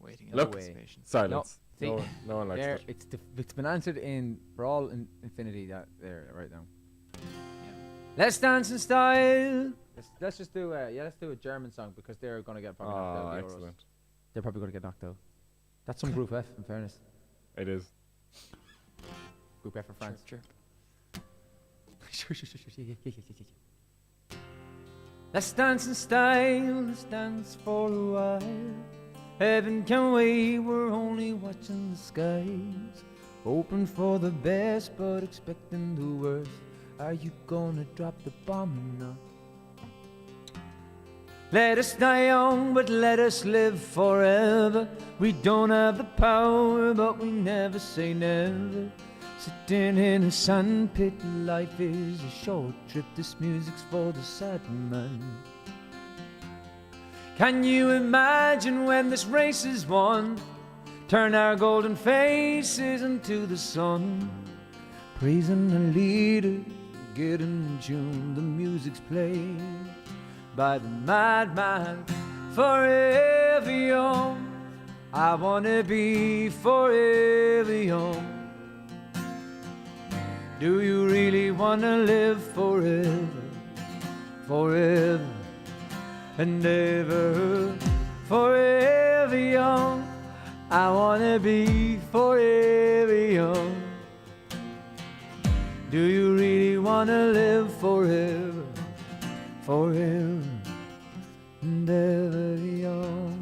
Waiting in Look, anticipation. Silence. No, No one likes There, it. it's been answered for all infinity that there right now. Yeah. Let's dance in style. Let's just do let's do a German song because they're gonna get probably knocked out. Oh, of the Euros. excellent. They're probably gonna get knocked out. That's some Group F, in fairness. It is. Group F for France. Chirp, Let's dance in style. Let's dance for a while. Heaven can wait. We're only watching the skies, hoping for the best but expecting the worst. Are you gonna drop the bomb or not? Let us die young, but let us live forever. We don't have the power, but we never say never. Sitting in a sandpit, life is a short trip. This music's for the sad man. Can you imagine when this race is won? Turn our golden faces into the sun, praising the leader, getting in tune. The music's played by the madman, forever young. I wanna be forever young. Do you really wanna live forever, forever and ever, forever young? I wanna be forever young. Do you really wanna live forever, forever and ever young?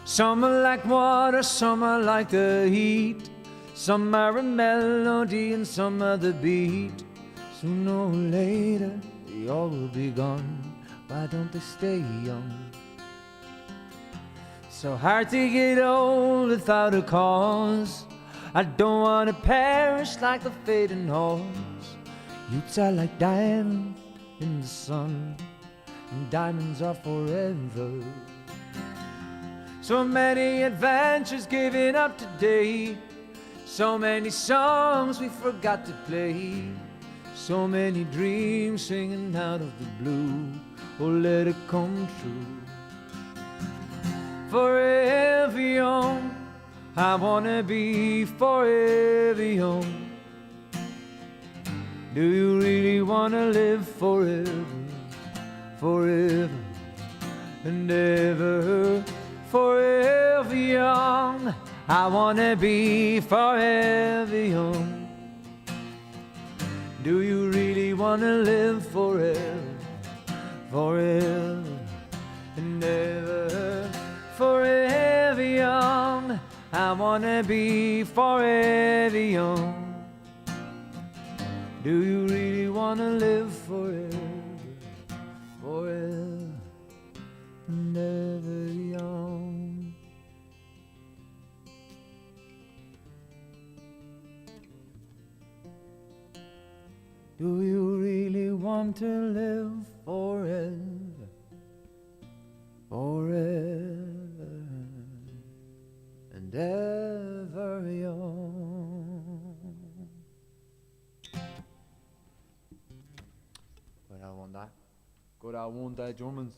Some are like water, some are like the heat. Some are a melody and some are the beat. Sooner or later, they all will be gone. Why don't they stay young? So hard to get old without a cause. I don't want to perish like the fading horse. Youths are like diamonds in the sun, and diamonds are forever. So many adventures given up today, so many songs we forgot to play, so many dreams singing out of the blue. Oh, let it come true. Forever young, I wanna be forever young. Do you really wanna live forever, forever and ever? Forever young, I wanna be forever young. Do you really wanna live forever, forever and ever? Forever young, I wanna be forever young. Do you really wanna live forever, forever and ever young? Do you really want to live forever? Forever and ever young. Good old one, that. Good old one, that Germans.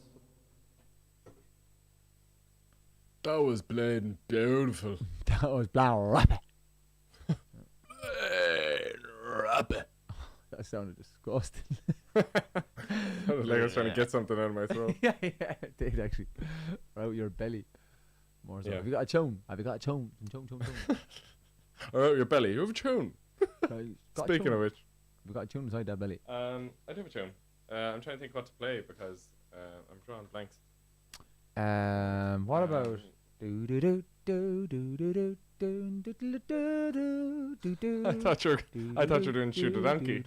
That was bleeding beautiful. That was Bleaist. Rabbit. That sounded disgusting. Sounded like I was trying to get something out of my throat. yeah, it did actually. Out your belly. More so. Yeah. Have you got a chone? Have you got a chone? Chone. Or out your belly. You have a tune. Speaking of which. Have you got a tune inside that belly? I do have a tune. I'm trying to think what to play because I'm drawing blanks. What about do do do do do do do do do do do do do. I thought you were doing Shoot a Donkey.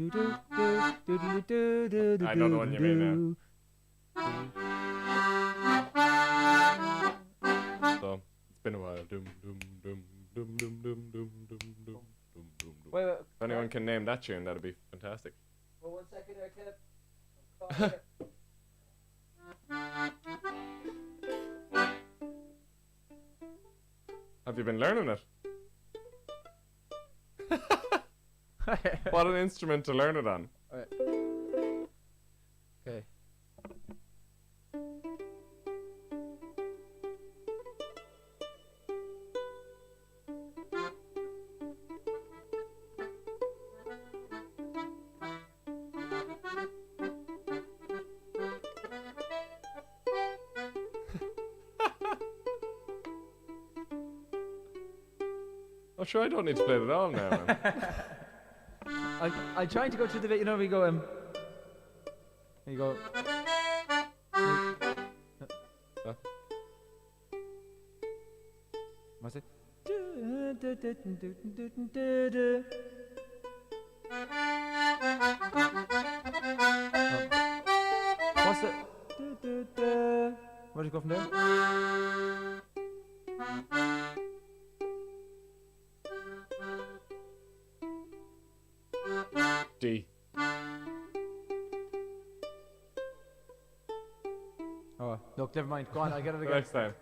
I know the one you mean now. So it's been a while. Doom doom doom doom doom doom doom doom doom doom doom. Wait. If anyone can name that tune, that'd be fantastic. Well, 1 second there, Kip. Have you been learning it? What an instrument to learn it on. Okay. Oh, sure, I don't need to play it at all now, man. I tried to go through the bit, you know, we go you go. What's it? What's it? Where do you go from there? D. Oh, look, never mind. Go on, I'll get it again. Next time.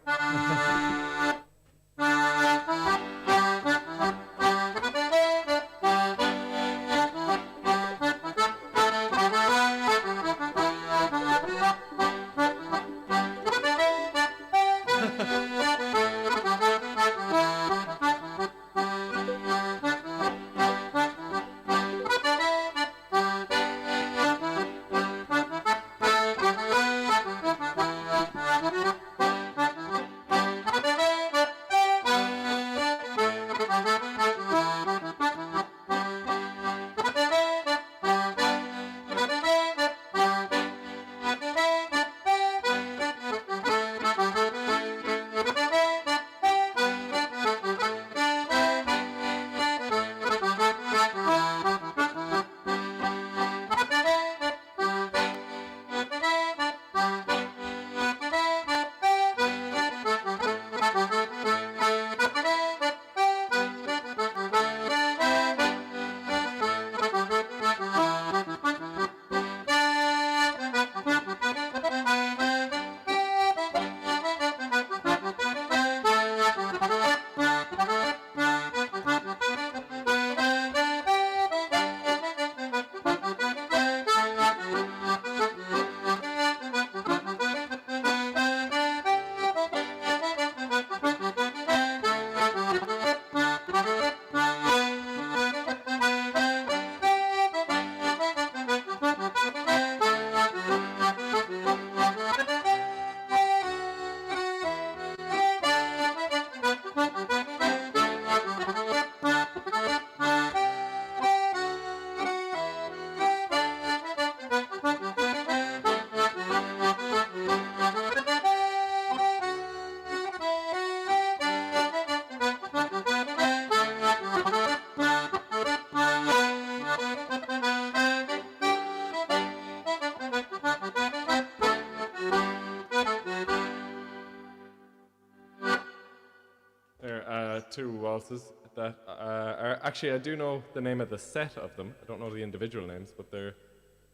Two waltzes. that are actually, I do know the name of the set of them. I don't know the individual names, but they're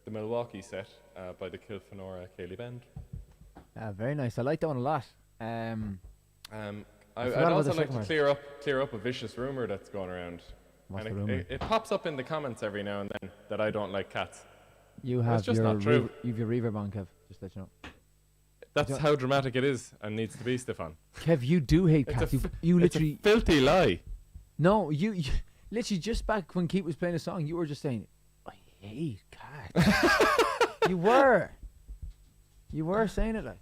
the Milwaukee set by the Kilfenora Cayley Band. Very nice. I like that one a lot. I'd also like to clear up a vicious rumor that's going around. What's and the rumor? it pops up in the comments every now and then that I don't like cats. You have just your not true. You've your reverb on, Kev. Just to let you know. That's how dramatic it is and needs to be, Stefan. Kev, you do hate It's cats. a You It's literally. a filthy lie. No, you literally just back when Keith was playing a song, you were just saying, "I hate cats." You were saying it like.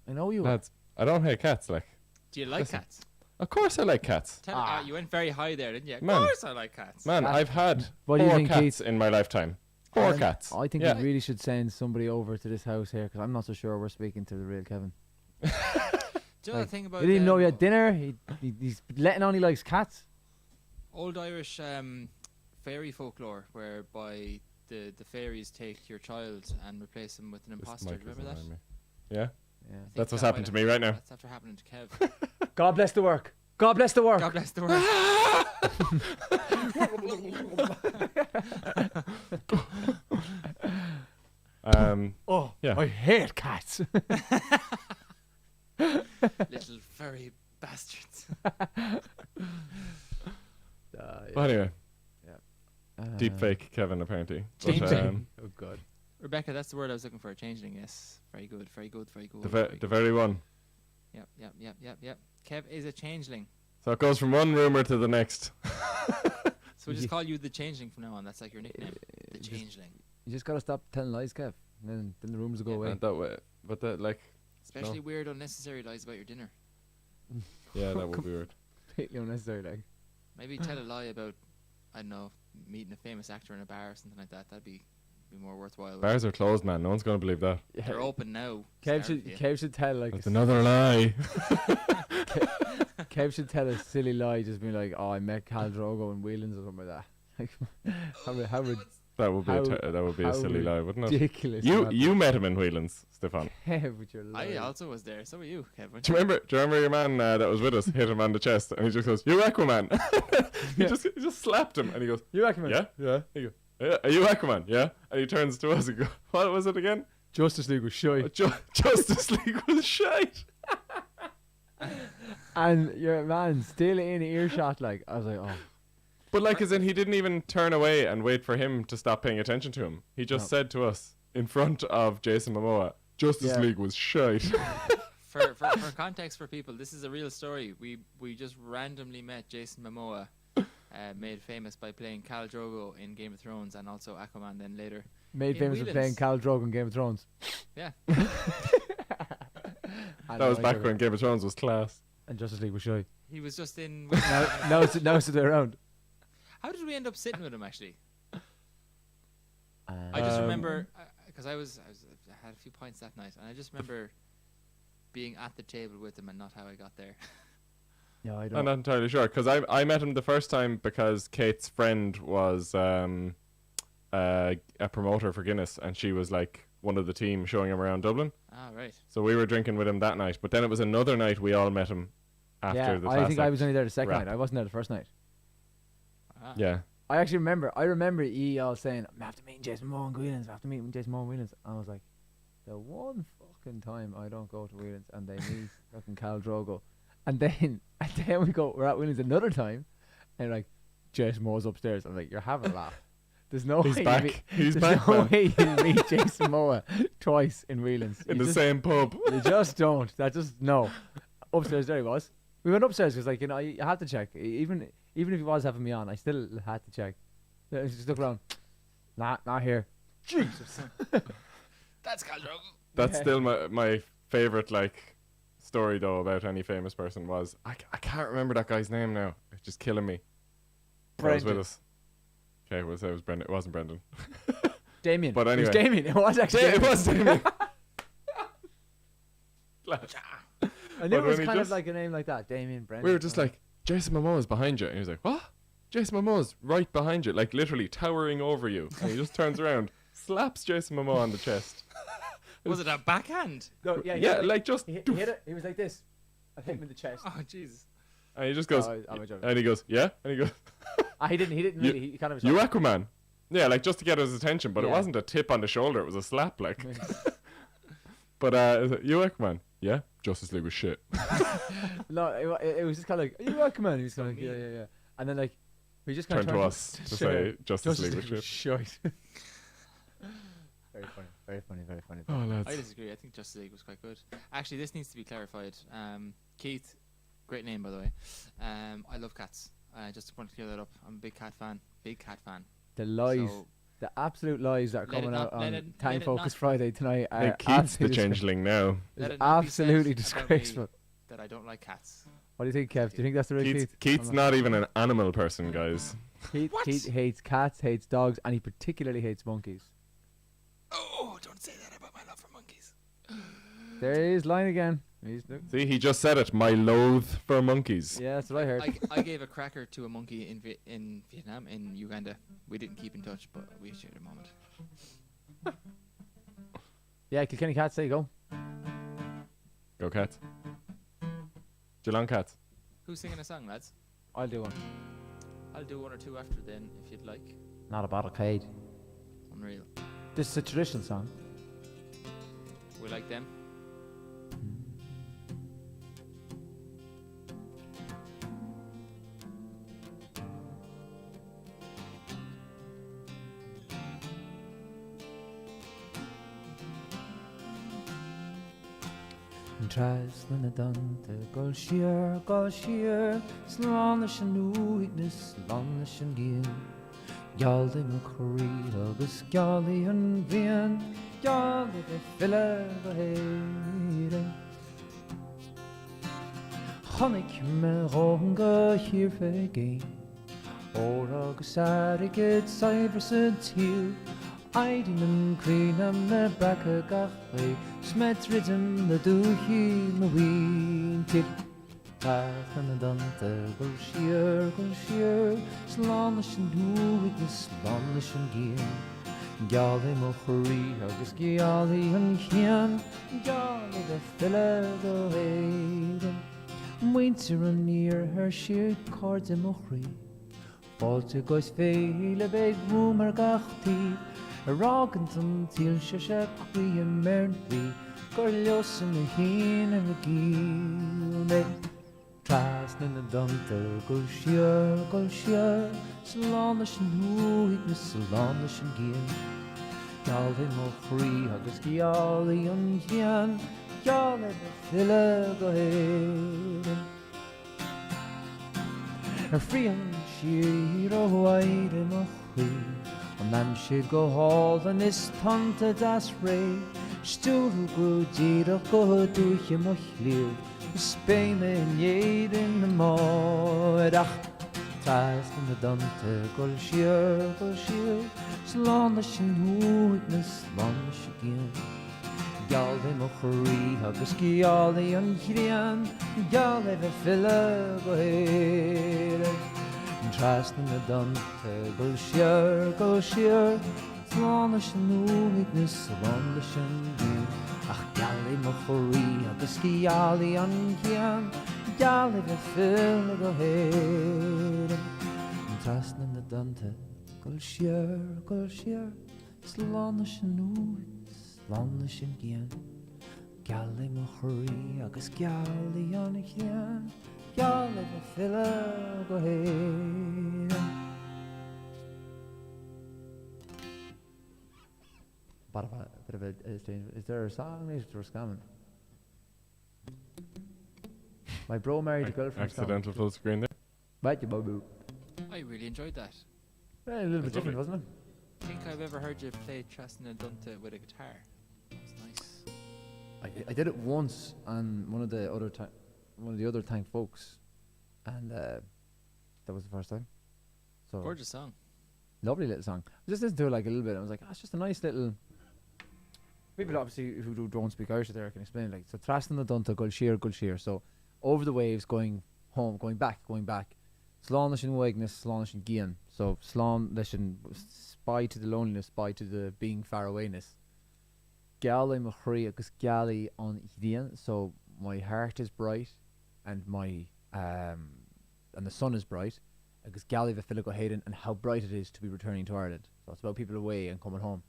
I know you were. Lads, I don't hate cats. Like, Do you like cats? of course I like cats. You went very high there, didn't you? Of Man. course I like cats. Man, Cat- I've had What do you 4 think, cats Keith? in my lifetime. 4 cats. I think Yeah. we really should send somebody over to this house here because I'm not so sure we're speaking to the real Kevin. Do you know the thing about He didn't know he had dinner. He's letting on he likes cats. old Irish fairy folklore, whereby the fairies take your child and replace them with an This imposter. mic Do you is remember that? annoying me. Yeah, I think that's what's that happened to might me right now. That's after happening to Kev. God bless the work. God bless the work. God bless the world. Oh, Yeah. I hate cats. Little furry bastards. But anyway, deep Uh, fake Kevin apparently. Deep But, fake. oh God. Rebecca, that's the word I was looking for. Changeling. Yes. Very good. Very good. Very good. The very the good. very one. Yep. Kev is a changeling. So it goes from one rumor to the next. So we just call you the changeling from now on. That's like your nickname. The just- changeling. You just gotta stop telling lies, Kev. And then the rooms will go Yeah. away. And that way, but that like, Especially weird, unnecessary lies about your dinner. yeah, that would be weird. Completely unnecessary, like. Maybe tell a lie about, I don't know, meeting a famous actor in a bar or something like that. That'd be more worthwhile. Bars are closed, man. No one's gonna believe that. They're open now. Kev should tell like That's another lie. Kev should tell a silly lie, just being like, "Oh, I met Cal Drogo in Whelan's or something like that." Like, how That would be How- that would be a how silly lie, wouldn't it? ridiculous! You met him in Whelan's, Stefan. Kev with your I lies. also was there. So were you, Kevin. Do you remember your man that was with us hit him on the chest and he just goes, "You Aquaman." he just slapped him and he goes, You recommend? "Yeah." He goes, "Yeah, are you Aquaman?" "Yeah." And he turns to us and goes, "What was it again?" Justice League was shy, Justice League was shite. and your man still in earshot. Like I was like, "Oh, But like, as in, he didn't even turn away and wait for him to stop paying attention to him. He just said to us in front of Jason Momoa, "Justice Yeah. League was shite." for context for people, this is a real story. We just randomly met Jason Momoa, made famous by playing Khal Drogo in Game of Thrones and also Aquaman then later. made In famous for playing Whelan's. Khal Drogo in Game of Thrones." Yeah. And That was I back got when it. Game of Thrones was class. And Justice League was shy. He was just in. Now it's the way around. How did we end up sitting with him actually? I just remember because I had a few pints that night, and I just remember being at the table with him and not how I got there. Yeah, I I'm don't. not entirely sure because I met him the first time because Kate's friend was a promoter for Guinness and she was like one of the team showing him around Dublin. Ah, right. So we were drinking with him that night, but then it was another night we all met him after Yeah, the I class think I act was only there the second wrap. night. I wasn't there the first night. Ah. Yeah. I actually remember. I remember all saying, "I have to meet Jason Momoa in Whelan's. I have to meet Jason Momoa in Whelan's." I was like, the one fucking time I don't go to Whelan's and they meet fucking Khal Drogo, and then we're at Whelan's another time, and like Jason Momoa's upstairs. I'm like, you're having a laugh. There's no He's way back. You meet, He's there's back, no man. way you meet Jason Momoa twice in Whelan's. In You the just- same pub. You just don't. That just no. Upstairs there he was. We went upstairs because like you had to check. Even if he was having me on, I still had to check. I just look around. Not here. Jesus. That's Khal Drogo. That's Yeah. still my favorite like story though about any famous person was I can't remember that guy's name now. It's just killing me. That was with Brendan. us. Okay, it was Brendan. It wasn't Brendan. Damien. But It was anyway. Damien. It was actually. It was Damien. I knew But it was when he kind of just- like a name like that. Damien. Brendan. We were just like, Jason Momoa's behind you. And he was like, what? Jason Momoa's right behind you. Like literally towering over you. And he just turns around, slaps Jason Momoa on the chest. Was it a backhand? No, yeah, Yeah, like just he hit it. He was like this. I hit him in the chest. Oh, Jesus. And he just goes, I'm joking. and he goes, yeah? And he goes, He didn't really, he kind of was you like, Aquaman? Yeah, like just to get his attention, but it Yeah. wasn't a tip on the shoulder, it was a slap, like. But, is it, you Aquaman? Yeah? Justice League was shit. No, it was just kind of like, are you Aquaman? He was kind of like, yeah. And then like, we just kind Turn of to us to say Justice League was shit. shite. Very funny. Oh, I lads. disagree. I think Justice League was quite good. Actually, this needs to be clarified. Keith, great name by the way. I love cats. I just want to clear that up. I'm a big cat fan. The lies, So, the absolute lies that are Let it coming not- out let on it- Time let it Focus not- Friday tonight Hey, are Keith's the absolutely changeling now. let It's it not be said absolutely about me disgraceful. that I don't like cats. What do you think, Kev? Do you think that's the right Keith? Keith's not even an animal person, guys. Keith hates cats, hates dogs, and he particularly hates monkeys. Oh, don't say that about my love for monkeys. There he is, lying again. See, he just said it. My loathe for monkeys. Yeah, that's what I heard. I gave a cracker to a monkey in Vietnam, in Uganda. We didn't keep in touch, but we shared a moment. Yeah, Kilkenny Cats, there you go. Go cats. Geelong cats. Who's singing a song, lads? I'll do one. I'll do one or two after then, if you'd like. Not a bottle cade. Unreal. This is a traditional song. We like them. Tras na dante gol sheer slán sin nuignas slán sin gin Galdi mo choí agus galí an bhíon Galdi de fille go héire Chonig me ronga hir fe géin Ó agus airigid saibhar sa tíl Aidin an crínam na bracha gachai Smet rhythm na dúchi na wín tip Tach na danta gul sheer Slán sin dúig na slán sin gían Galdi mo chorí agus gialí an chian Galdi de fille go héidir Muintir an níor her siad card mo chrí Fáilte gois féile beid múmar gachtíb Arrogant an tíl se chuí a mernrí Gur leosan na hín ar a gíl mé Tras na na danta gul sheer Slán sin nuig na slán sin gían Galdi mo chrí agus gialí an chian Galdi de fille go héidir Frian siar ó haide mo chrí An am siad go hálan is tanta das ré Stúrú go díadach go dúiche mo chliú Is béime néidir na máidach Tras na danta gol sheer Slán sin nuig na slán sin gían Galdi mo chorí agus gialí an chrian Galdi de fille go héire Tras na danta gul sheer Slán sin nuig na slán sin gían Ach galdi mo chorí agus gialí an chian Galdi de fille go héire Tras na danta gul sheer Slán sin nuig Slán sin gían Galdi mo chorí agus gialí an chian Galdi de fille go héire Is there a song named for scamming? My bro married a girlfriend. Accidental full screen there. Right, you boo. I really enjoyed that. A little bit That's different, wasn't it? I think I've ever heard you play Trasna Dunta with a guitar. That was nice. I did it once on one of the other tank folks, and that was the first time. So Gorgeous song. lovely little song. I just listened to it like a little bit. I was like, it's just a nice little. People obviously who don't speak Irish there can explain. Like, so Trasna na Dunta gul sheer. So over the waves, going home, going back. Slán sin waignas, slán sin gian. So slán sin spy to the loneliness, spy to the being far awayness. Galí mo chrí agus galí an idian. So my heart is bright, and my the sun is bright, agus galibh fil go héidir and how bright it is to be returning to Ireland. So it's about people away and coming home.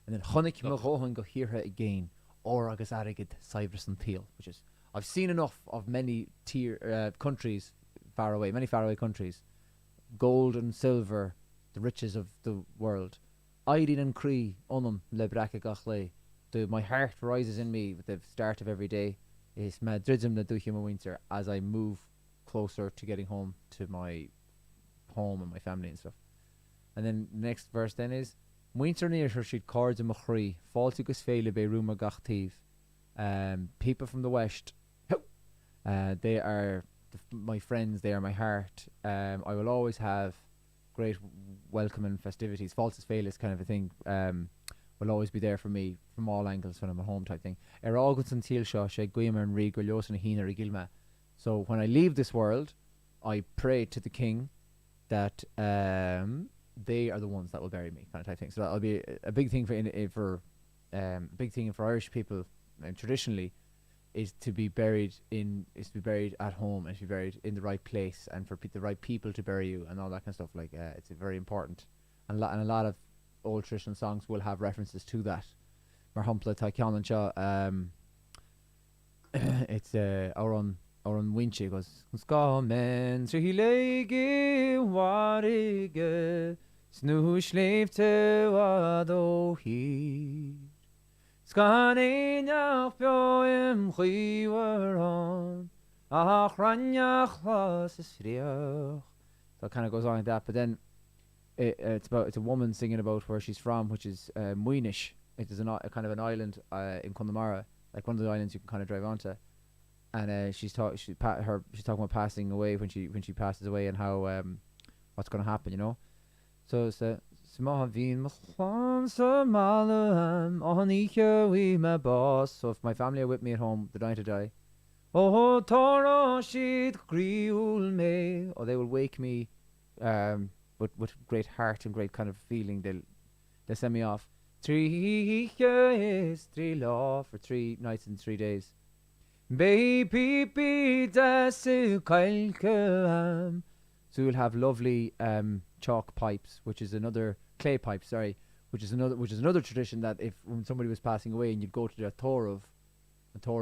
And then chonig mo gohan go hirtha again, or agus arigid Cyprus and Peel, which is, I've seen enough of many countries far away, many faraway countries, gold and silver, the riches of the world. Aidin and Cree, onum le bracha gachle. My heart rises in me with the start of every day. Is ma dridzim na duchim winter as I move closer to getting home to my home and my family and stuff. And then the next verse then is winter near her she'd cards and machri faltigus fele be rumor gachtiv. People from the west, they are my friends, they are my heart. I will always have great welcome and festivities. Falsus felis kind of a thing will always be there for me from all angles when I'm at home type thing. So when I leave this world, I pray to the king that they are the ones that will bury me, kind of type thing. So that'll be a big thing for big thing for Irish people traditionally is to be buried at home and to be buried in the right place and for the right people to bury you and all that kind of stuff. Like it's very important, and a lot of old traditional songs will have references to that. Mar hampla tá ceann anseo, it's our own winche goes Skamen so he lege warige snu schleefte wado he Scan nach bioim chiwer on ach rannach las is friach. So it kind of goes on like that, but then it's a woman singing about where she's from, which is Muinish. It is a kind of an island in Connemara, like one of the islands you can kind of drive onto. And she's talking about passing away when she passes away and how what's going to happen, you know. So it's so if my family are with me at home, they're dying to die. Oh, or they will wake me with great heart and great kind of feeling. They'll send me off. 3 years, 3 law for 3 nights and 3 days. So you'll have lovely chalk pipes, which is another clay pipe. Sorry, which is another tradition that when somebody was passing away and you'd go to the Torah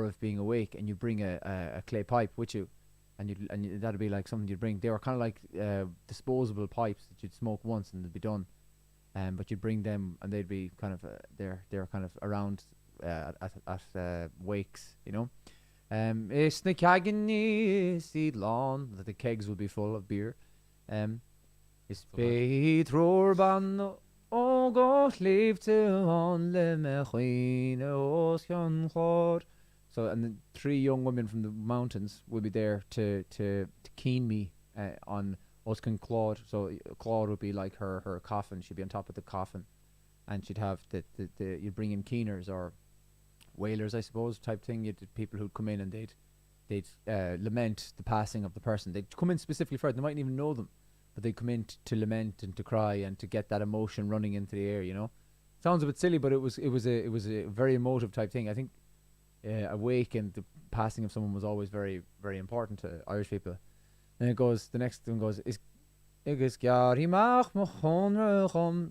of being awake and you bring a clay pipe with you, and that'd be like something you'd bring. They were kind of like disposable pipes that you'd smoke once and they'd be done. But you'd bring them and they'd be kind of they're kind of around at wakes, you know. Is the kegni seed lawn that the kegs will be full of beer. Is Petror ban o God leefte on le mechine ocean chord. So and the 3 young women from the mountains will be there to keen me on Oscan Claude. So Claude would be like her coffin. She'd be on top of the coffin, and she'd have the you'd bring in keeners or wailers, I suppose, type thing. You'd people who'd come in and they'd lament the passing of the person. They'd come in specifically for it. They mightn't even know them, but they'd come in to lament and to cry and to get that emotion running into the air. You know, sounds a bit silly, but it was a very emotive type thing. I think a wake and the passing of someone was always very, very important to Irish people. And it goes, the next one goes,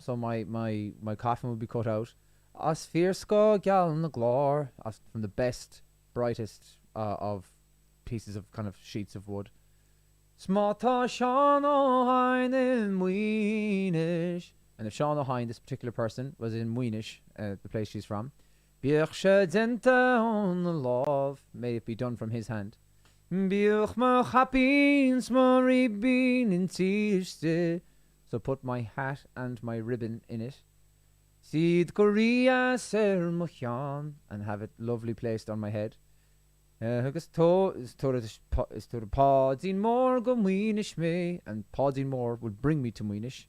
so my coffin will be cut out. As fierska gal na glor, as from the best, brightest of pieces of kind of sheets of wood. Smata Sean O'Hine in Weenish. And if Sean O'Hine, this particular person, was in Weenish, the place she's from, Biachsha Denta on the love, may it be done from his hand. Biach ma happins mari bean in tiste. So put my hat and my ribbon in it. Seed Korea ser mochan, and have it lovely placed on my head. Agus to the podin more go Weenish me, and podin more would bring me to Weenish.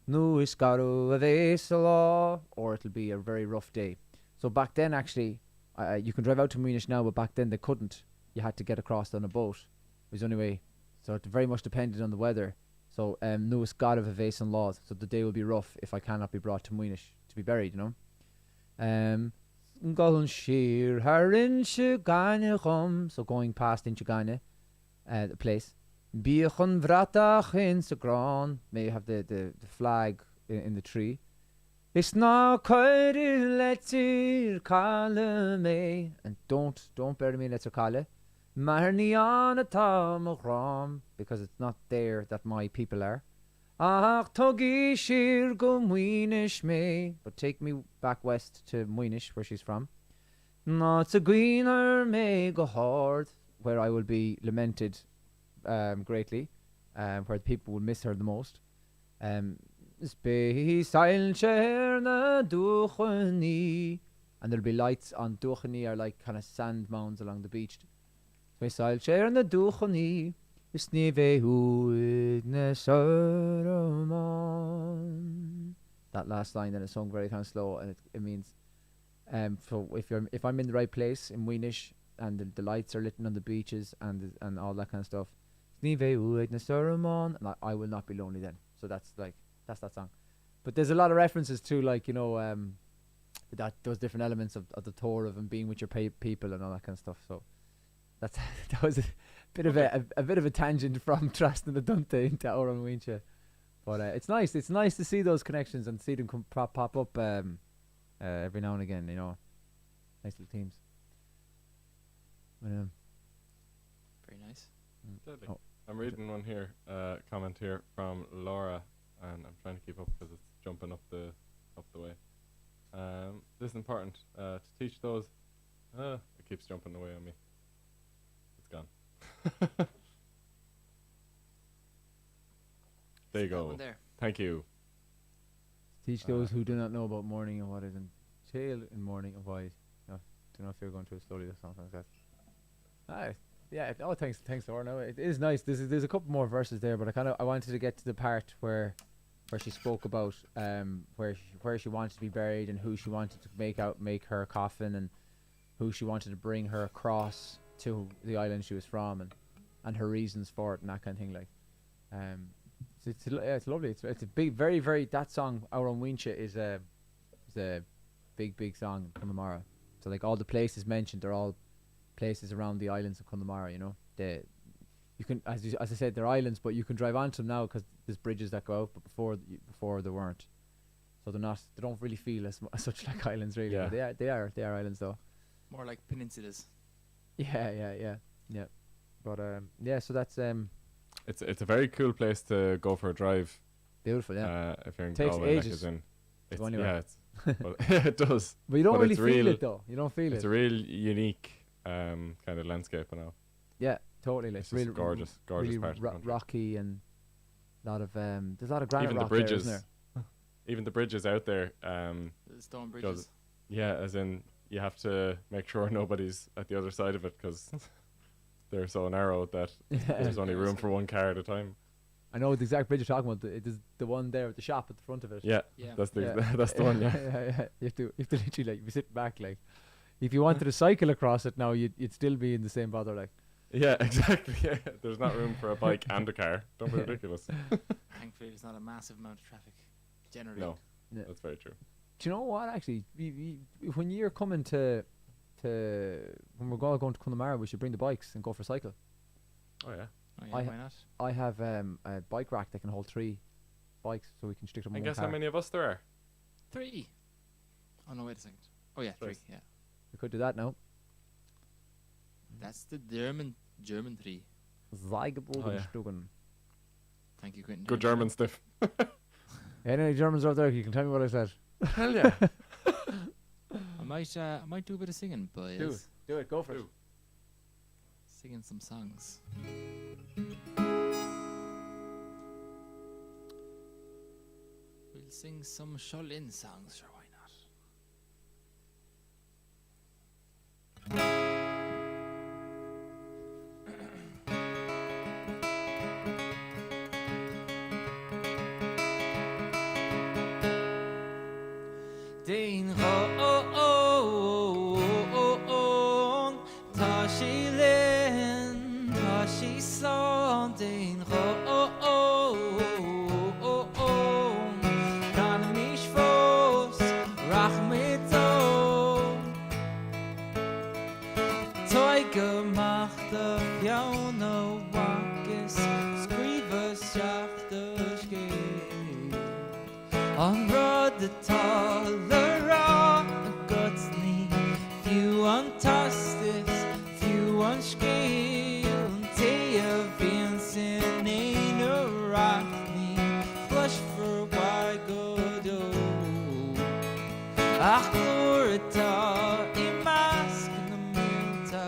No is garo a vesala, or it'll be a very rough day. So back then, actually, you can drive out to Weenish now, but back then they couldn't. You had to get across on a boat. It was the only way. So it very much depended on the weather. So no is god of a vesal laws. So the day will be rough if I cannot be brought to Weenish to be buried, you know. So going past Inchigane, the place. Bíochan vratach in sa grán. May you have the flag in the tree. It's not quite letter call me. And don't bury me in letter call. Marni on a tom because it's not there that my people are. Ach togi shir go muinish me. But take me back west to Muinish, where she's from. Not a greener may go hard, where I will be lamented greatly, where the people will miss her the most. Spey silent share na duchani, and there'll be lights on duchani, are like kind of sand mounds along the beach. Spey silent share na duchani, isnive hu na soromon. That last line then is sung very kind of slow, and it means so if I'm in the right place in Muinish and the lights are lit on the beaches and all that kind of stuff, and I will not be lonely then. So that's that song. But there's a lot of references to, like, you know, that those different elements of the tour of and being with your people and all that kind of stuff. So that was a bit of a bit of a tangent from Trastan the Dante into Oran Wincha. But it's nice to see those connections and see them pop up every now and again, you know. Nice little teams. Very nice. Oh. I'm reading one here, comment here from Laura, and I'm trying to keep up because it's jumping up the way. This is important to teach those. It keeps jumping away on me. It's gone. There you go. Thank you. Teach those who do not know about mourning and what is entailed in mourning and why. Don't know if you're going too slowly or something like that. Yeah. Oh, thanks, Laura. No, it is nice. There's a couple more verses there, but I wanted to get to the part where she spoke about where she wanted to be buried and who she wanted to make her coffin and who she wanted to bring her across to the island she was from and her reasons for it and that kind of thing. Like, it's lovely. It's a big, very, very. That song, Our Own Wincha, is a big song in Connemara. So like all the places mentioned are all places around the islands of Connemara. You know, you can, as I said, they're islands, but you can drive onto them now because there's bridges that go out. But before there weren't, so they don't really feel as such like islands really. Yeah. But they are islands though. More like peninsulas. Yeah. But so that's It's a very cool place to go for a drive. beautiful. Yeah, If you're in Takes Galway, like, ages as in, to go anywhere. well, it does. but you don't but really it's feel real- it though. You don't feel It's it. a real unique kind of landscape now. Yeah, totally. Like It's just gorgeous really part of the country. rocky and lot of there's a lot of granite Even the rock there, bridges, isn't there? even the bridges out there. The stone bridges. Yeah, as in you have to make sure nobody's at the other side of it because they're so narrow that there's only room for one car at a time. I know the exact bridge you're talking about. It is the one there at the shop at the front of it. Yeah, Yeah. that's the Yeah. that's the one. Yeah. yeah. You have to literally like be sitting back like. If you wanted to cycle across it now, you'd still be in the same bother like. Yeah, exactly. Yeah, there's not room for a bike and a car. Don't be ridiculous. Thankfully, there's not a massive amount of traffic. Generally. No, Yeah. that's very true. Do you know what? Actually, when you're coming to when we're going to Connemara, we should bring the bikes and go for a cycle. Oh yeah. Oh, yeah, I why not? I have a bike rack that can hold 3 bikes, so we can stick them And in one guess car. how many of us there are? 3. Oh no, wait a second. Oh yeah, 3. Right. Yeah, We could do that now. that's the German 3. Zeigebogenstugen. Thank you, Quentin. Good German stiff. Any Germans out there? You can tell me what I said. Hell yeah. I might do a bit of singing, boys. Do it. Go for it. Singing some songs. We'll sing some Sholin songs, sure, why not? Dein Ron, Tashilen, Tashison, Dein Ron, kann mich fos, Rachmito, Zeug gemacht auf Jauno, Wages, the taller guts need. Few untastis, few unscale, Tia Vincent ain't a rock me. Flush for why good Ach Lorita, imask in the minta,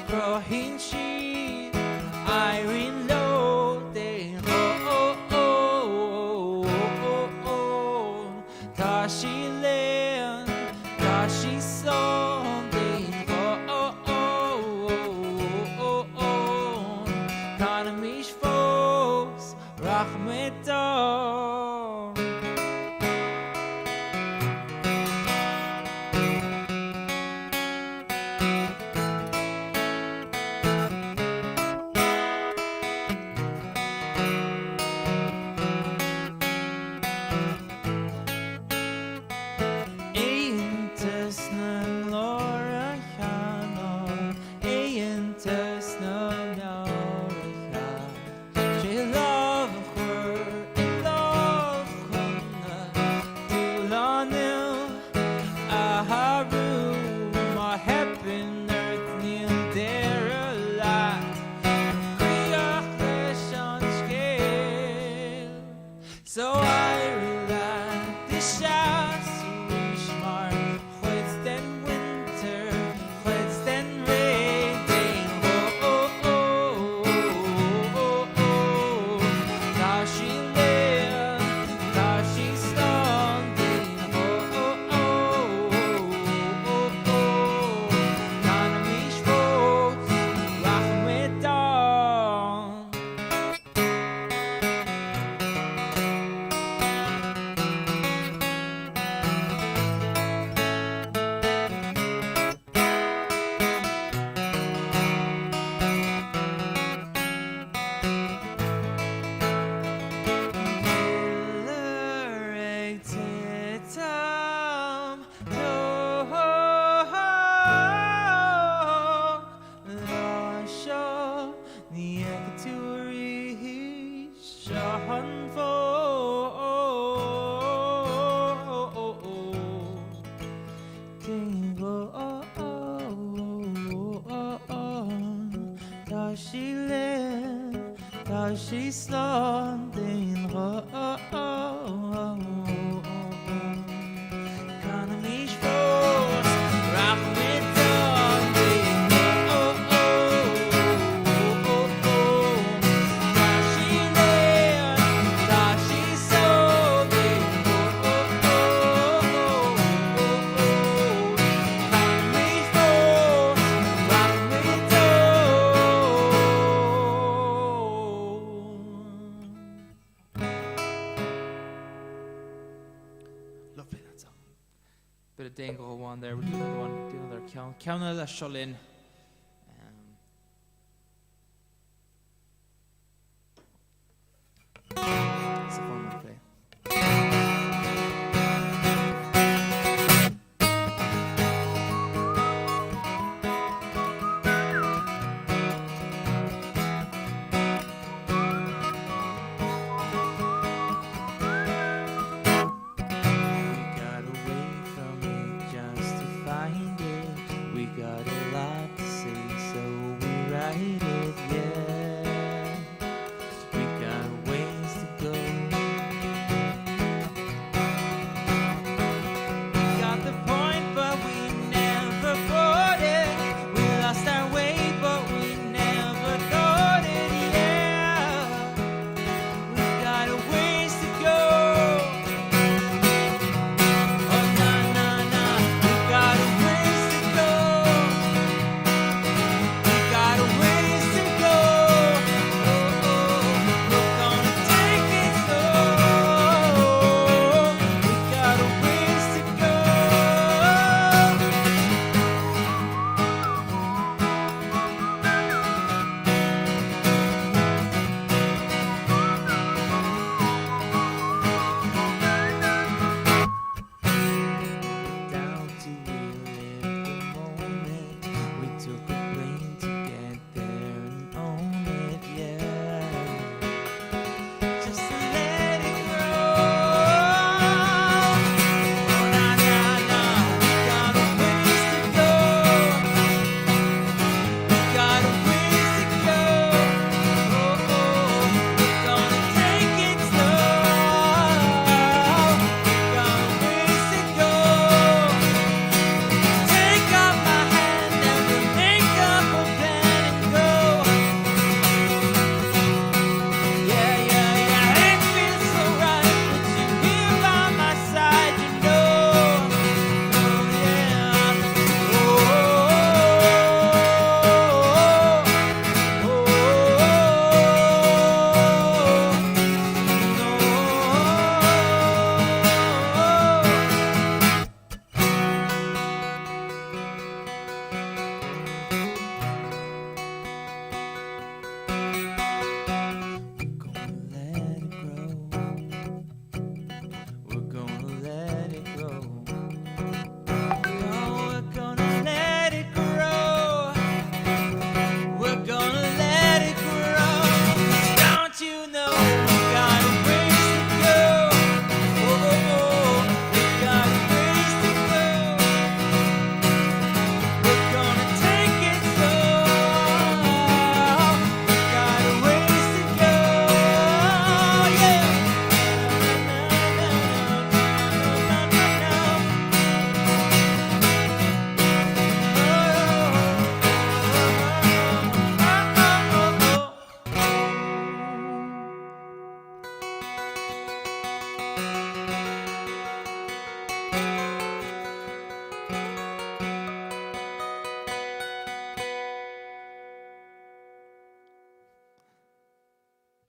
Crohin she, Irene loading. Tashi land, Tashi Sunday, Kanamish folks, Rachmedah. So I relax the shots we smart, what's then winter, what's then raining. Now she lives, now she's standing. None of these folks rock me down. She's standing Economy's force, rock me down. She there, she's sobbing. Economy's force, rock me Lovely, that song. Bit of dangle one there. We'll do another one. Do another count. Count la sholin. It's a fun one to play. We got a lot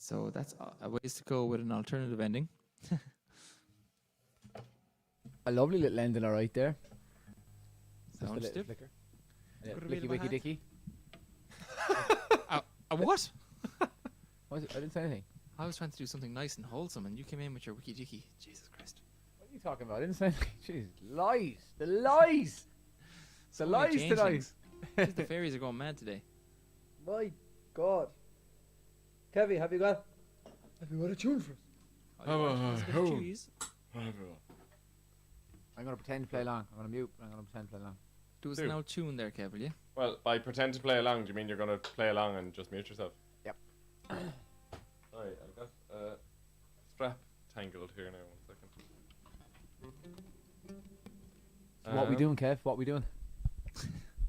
So that's a ways to go with an alternative ending. A lovely little ending, all right there. Just a Sounds little stiff. flicker. A Could little reveal flicky, my wicky dicky. A what? I didn't say anything. I was trying to do something nice and wholesome, and you came in with your wiki dicky. Jesus Christ. What are you talking about? I didn't say anything. Jeez, lies. The lies. The So many lies tonight. changelings. Jeez, the fairies are going mad today. My God. Kevin, have you got a tune for us? Let's get the cheese. I'm going to pretend to play along. I'm going to mute. I'm going to pretend to play along. Do us Do. an old tune there, Kev, will you? Well, by pretend to play along, do you mean you're going to play along and just mute yourself? Yep. Sorry, I've got a strap tangled here now. 1 second. So what we doing, Kev? What we doing?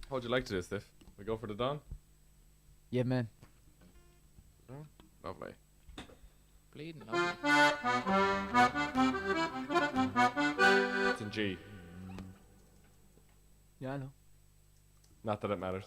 How'd you like to do, Stiff? We go for the dawn? Yeah, man. Lovely. Bleeding lovely. It's in G. Yeah, I know. Not that it matters.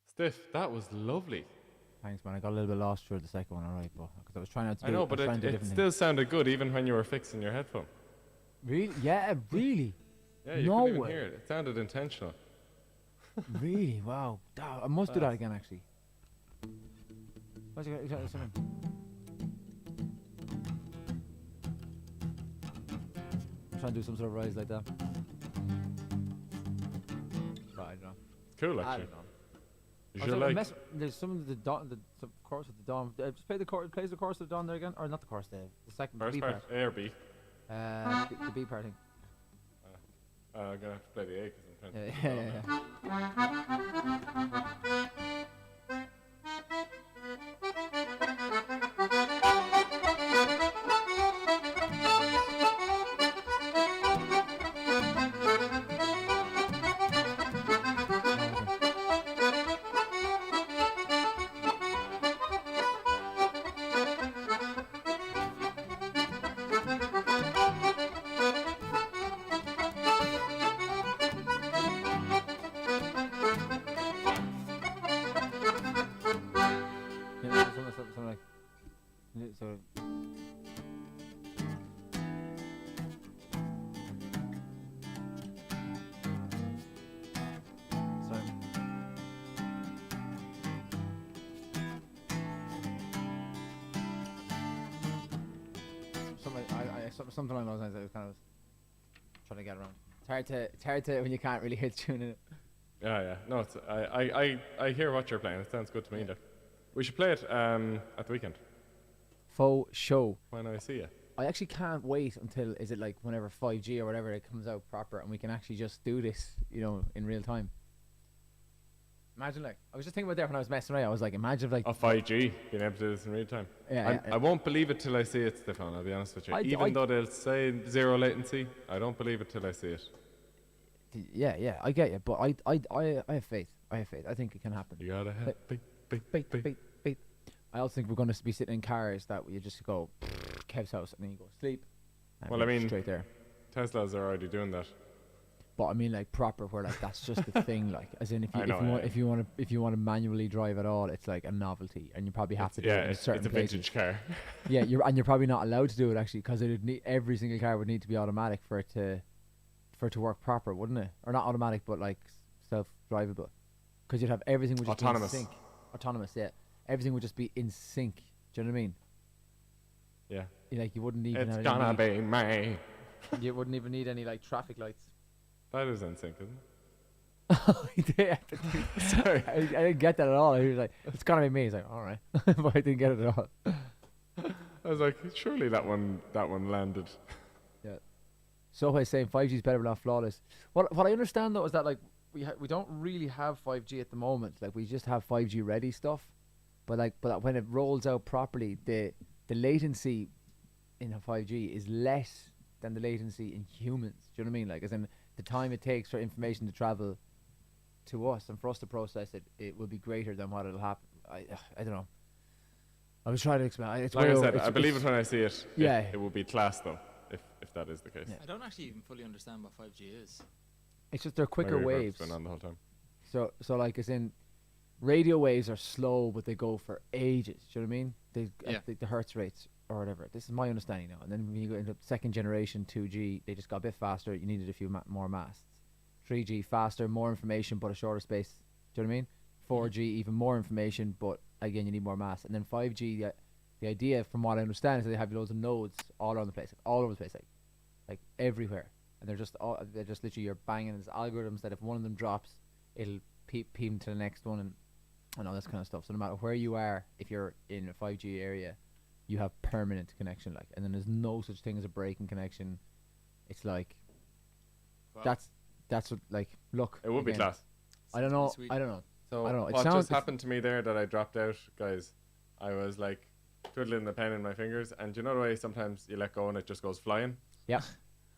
Stiff, that was lovely. Thanks, man. I got a little bit lost for the second one, alright, but because I was trying not to I do know, but I was trying to do it different still sounded good even when you were fixing your headphone. things. Really? Yeah, really? Yeah, you No couldn't even way. hear it. It sounded intentional. Really? Wow. I must do that Fast. again, actually. What's it got? Something. I'm trying to do some sort of rise like that. But I don't know. Cool, I actually. don't know. You Also, should I like. there's some of the dawn, the chorus of the dawn. Just play the chorus. Plays the chorus of the dawn there again, or not the chorus, the second First B part, part. A or B. The B part thing. I'm gonna have to play the A because I'm trying Yeah, to. yeah, yeah. So. Sorry. Something along those lines. I was kind of trying to get around. It's hard to when you can't really hit tune in it. Yeah. No, it's I hear what you're playing. It sounds good to me. Though. We should play it at the weekend. Faux show. When I see you. I actually can't wait until is it like whenever 5G or whatever it comes out proper and we can actually just do this, in real time. Imagine like I was just thinking about that when I was messing around. I was like, imagine if like 5G being able to do this in real time. Yeah, I won't believe it till I see it, Stefan. I'll be honest with you. Even though they'll say 0 latency, I don't believe it till I see it. Yeah, I get you, but I have faith. I think it can happen. You gotta have Beep. I also think we're going to be sitting in cars that you just go Kev's house and then you go sleep. Well, I mean, straight there. Teslas are already doing that. But I mean, like proper, where like that's just the thing. Like, as in, if you want to manually drive at all, it's like a novelty, and you probably have to do it in certain it's a places. vintage car. Yeah, you're probably not allowed to do it actually, because every single car would need to be automatic for it to work proper, wouldn't it? Or not automatic, but like self-drivable, because you'd have everything would just autonomous. be in sync. Autonomous, yeah. Everything would just be in sync. Do you know what I mean? Yeah. Like you wouldn't even. It's gonna be me. You wouldn't even need any like traffic lights. That is in sync, isn't it? Sorry, I didn't get that at all. He was like, "It's gonna be me." He's like, "All right," but I didn't get it at all. I was like, surely that one landed. Yeah. So I was saying 5G is better but not flawless. What I understand though is that like we don't really have 5G at the moment. Like we just have 5G ready stuff, but when it rolls out properly, the latency in a 5G is less than the latency in humans. Do you know what I mean? Like as in the time it takes for information to travel to us and for us to process it, it will be greater than what it'll happen. I don't know. I was trying to explain. It's like I said, I believe it when I see it. Yeah. It will be class though, if that is the case. Yeah. I don't actually even fully understand what 5G is. It's just they're quicker waves. Been on the whole time. So like as in, radio waves are slow, but they go for ages. Do you know what I mean? The hertz rates or whatever. This is my understanding now. And then when you go into second generation 2G, they just got a bit faster. You needed a few more masts. 3G faster, more information, but a shorter space. Do you know what I mean? 4G even more information, but again you need more mass. And then 5G, the idea from what I understand is that they have loads of nodes all around the place, all over the place, like everywhere. And they're just literally you're banging these algorithms that if one of them drops, it'll beam to the next one and all this kind of stuff. So no matter where you are, if you're in a 5G area, you have permanent connection, like, and then there's no such thing as a breaking connection. It's like, wow. That's what, like, look. It would be class. I don't know. Sweet. I don't know. So I don't know. what just happened to me there that I dropped out, guys? I was like twiddling the pen in my fingers, and you know the way sometimes you let go and it just goes flying? Yeah.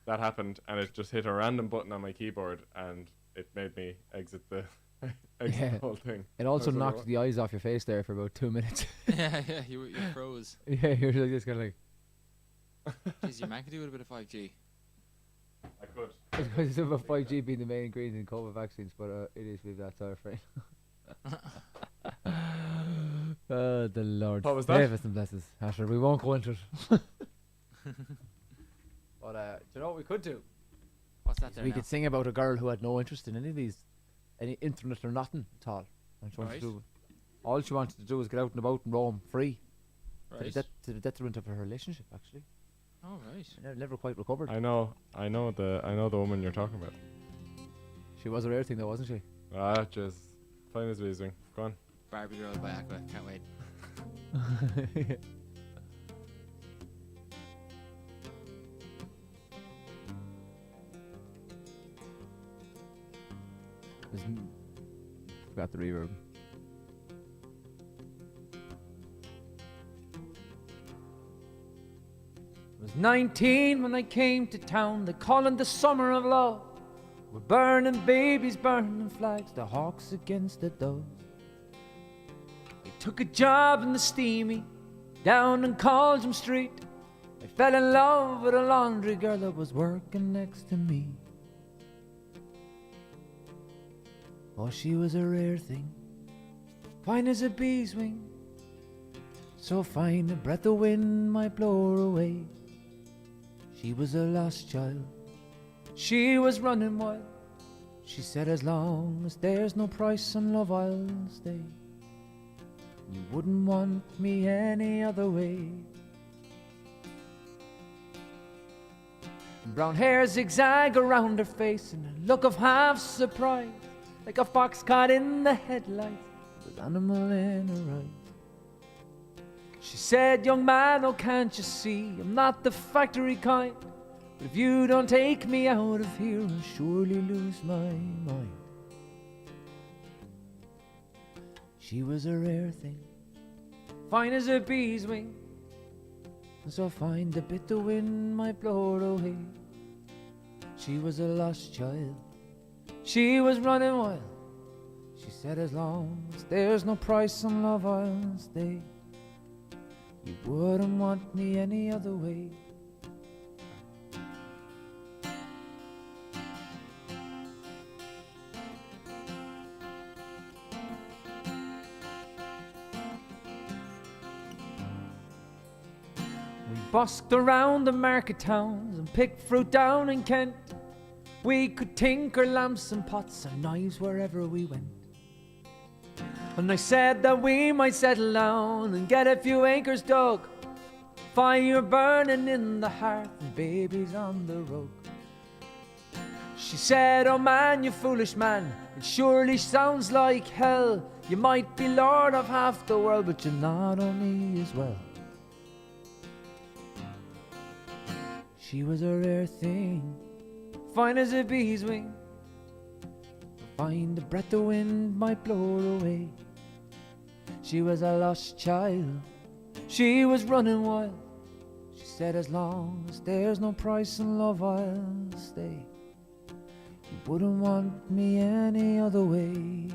That happened, and it just hit a random button on my keyboard, and it made me exit the whole thing. It also knocked the eyes off your face there for about 2 minutes. yeah, you froze. Yeah, you were like just kind of like. Jeez, your man could do with a bit of 5G. I could. It's about 5G being the main ingredient in COVID vaccines, but it is with that sort of frame. Oh, the Lord. What was that? Save us and bless us, Asher. We won't go into it. But do you know what we could do? What's that there We now? could sing about a girl who had no interest in any of these, any internet or nothing at all. And she wanted to do, all she wanted to do was get out and about and roam free. Right. To the detriment of her relationship, actually. Oh, right. She never quite recovered. I know the woman you're talking about. She was a rare thing though, wasn't she? Just fine as weasing. Go on. Barbie Girl by Aqua. Can't wait. Forgot the reverb. I was 19 when I came to town. They call it the summer of love. We're burning babies, burning flags, the hawks against the doves. I took a job in the steamy down in Colgem Street. I fell in love with a laundry girl that was working next to me. Oh, she was a rare thing, fine as a bee's wing, So fine a breath of wind might blow her away. She was a lost child, she was running wild. She said, as long as there's no price on love, I'll stay. You wouldn't want me any other way. Brown hair zigzag around her face, and a look of half surprise, like a fox caught in the headlights, with animal in her eyes. She said, young man, oh can't you see, I'm not the factory kind, but if you don't take me out of here, I'll surely lose my mind. She was a rare thing, fine as a bee's wing, and so fine the bit the wind might blow her away. She was a lost child, she was running wild. She said, as long as there's no price on love, I'll stay. You wouldn't want me any other way. We busked around the market towns and picked fruit down in Kent. We could tinker lamps and pots and knives wherever we went. And I said that we might settle down and get a few acres dug, fire burning in the hearth and babies on the rug. She said, oh man, you foolish man, it surely sounds like hell. You might be lord of half the world, but you're not on me as well. She was a rare thing, fine as a bee's wing. Fine the breath the wind might blow her away. She was a lost child, she was running wild. She said, as long as there's no price in love, I'll stay. You wouldn't want me any other way.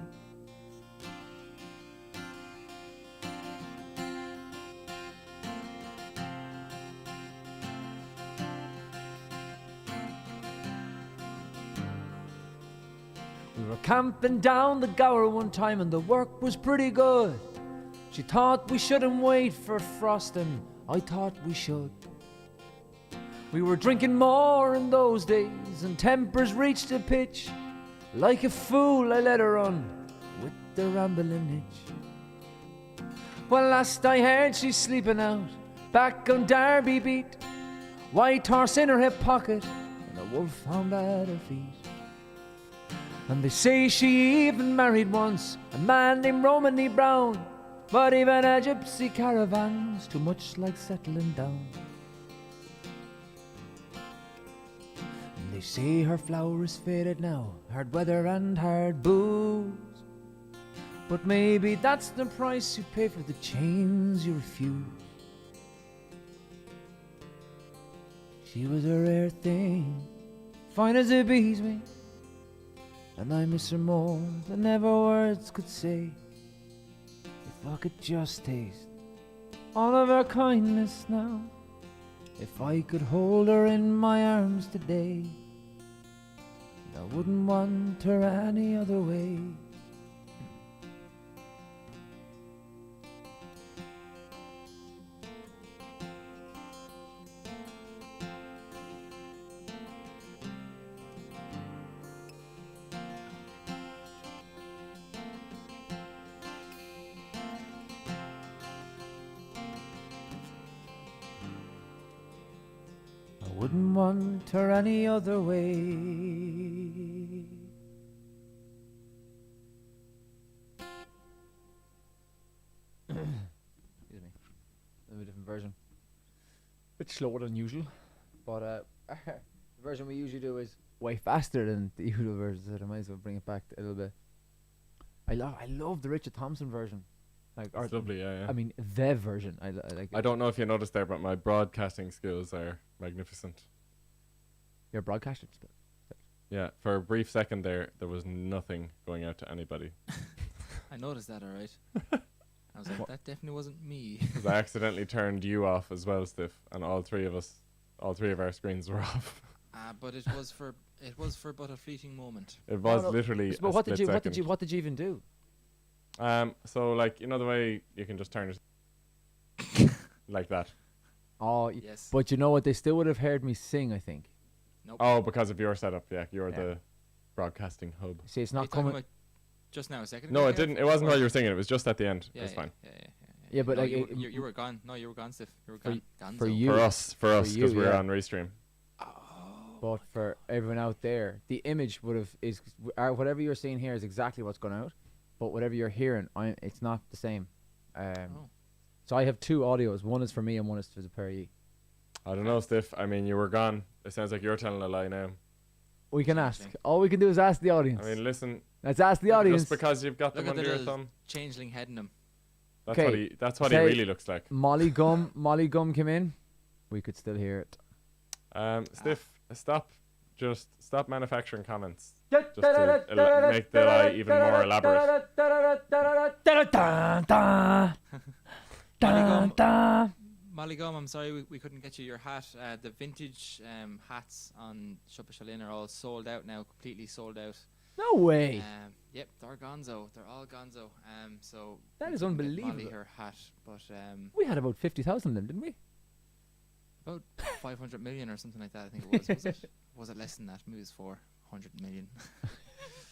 We were camping down the Gower one time and the work was pretty good. She thought we shouldn't wait for frosting, I thought we should. We were drinking more in those days and tempers reached a pitch. Like a fool I let her run with the rambling itch. Well, last I heard she's sleeping out back on Derby Beat, white horse in her hip pocket and a wolf hound at her feet. And they say she even married once a man named Romany Brown, but even a gypsy caravan's too much like settling down. And they say her flower is faded now, hard weather and hard booze, but maybe that's the price you pay for the chains you refuse. She was a rare thing, fine as a bee's wing, and I miss her more than ever words could say. If I could just taste all of her kindness now, if I could hold her in my arms today, I wouldn't want her any other way. Wouldn't want her any other way. Excuse me. A different version. Bit slower than usual, but the version we usually do is way faster than the usual version, so I might as well bring it back a little bit. I love the Richard Thompson version. Like, it's lovely, yeah. I mean, the version. I like. I don't know if you noticed there, but my broadcasting skills are magnificent. Your broadcasting skills. Yeah, for a brief second there was nothing going out to anybody. I noticed that, alright. I was like, that definitely wasn't me. Because I accidentally turned you off as well, Stiff, and all three of our screens were off. But it was for but a fleeting moment. It was literally. But what did you even do? So like, you know the way you can just turn it. like that. Oh, Yes. but you know what? They still would have heard me sing, I think. Nope. Oh, because of your setup. Yeah, you're Yeah. the broadcasting hub. See, it's Are you not talking coming. about just now a second No, ago, it Kev? didn't. It wasn't Or- while you were singing. It was just at the end. Yeah, it was yeah, fine. Yeah, but no, like, you were gone. No, you were gone, Stiff. You were For gone. for Gonzo. you. For us, you, because we're yeah. on Restream. But for everyone out there, the image would have whatever you're seeing here is exactly what's going out. But whatever you're hearing, it's not the same. Oh. So I have two audios. One is for me and one is for the pair of you. I don't know, Stiff. I mean, you were gone. It sounds like you're telling a lie now. We can Interesting. ask. All we can do is ask the audience. I mean, listen. Let's ask the audience. Just because you've got Look them at the under your little thumb. changeling head in him. That's Okay, what he. That's what he say- really looks like. Molly Gum came in. We could still hear it. Stiff, Just stop manufacturing comments. Just to make the lie even more elaborate. Molly Gum, I'm sorry we couldn't get you your hat. The vintage hats on Shoppa Shalin are all sold out now, completely sold out. No way. Yep, they're gonzo. They're all gonzo. So That we is couldn't get unbelievable. Molly her hat, but We had about 50,000 of them, didn't we? about 500 million or something like that. I think it was. Was it? Was it less than that? Maybe it was 400 million.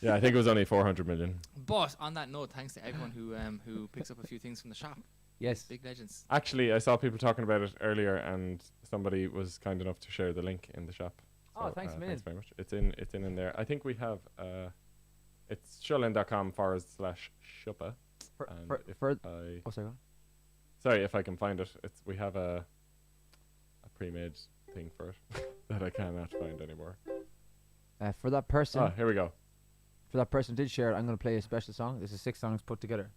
Yeah, I think it was only 400 million. But on that note, thanks to everyone who picks up a few things from the shop. Yes. Big legends. Actually, I saw people talking about it earlier, and somebody was kind enough to share the link in the shop. Oh, thanks a million. Thanks very much. It's in there. I think we have it's shulin.com/shuppa. Oh, sorry. Sorry if I can find it. We have a pre-made thing for it that I cannot find anymore. For that person, Ah, here we go. for that person who did share it, I'm going to play a special song. This is 6 songs put together.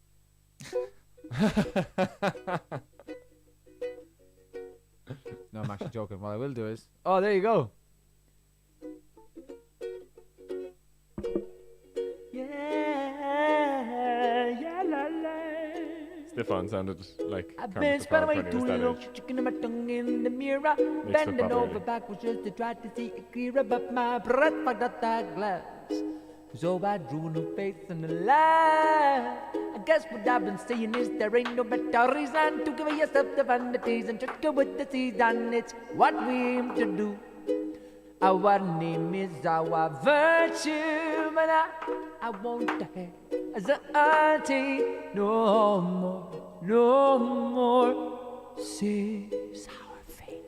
No, I'm actually joking. What I will do is, oh, there you go. Stefan sounded like I've Kermit been the spending Frog way when he too was that long, age. sticking my tongue in the mirror, with bending Bobby over Lee. backwards just to try to see it clearer, but my breath fogged up that glass. So I drew no face and a laugh. I guess what I've been saying is there ain't no better reason to give yourself the vanities and trick you with the season. It's what we aim to do. Our name is our virtue, but I won't have anxiety no more. Says our faith,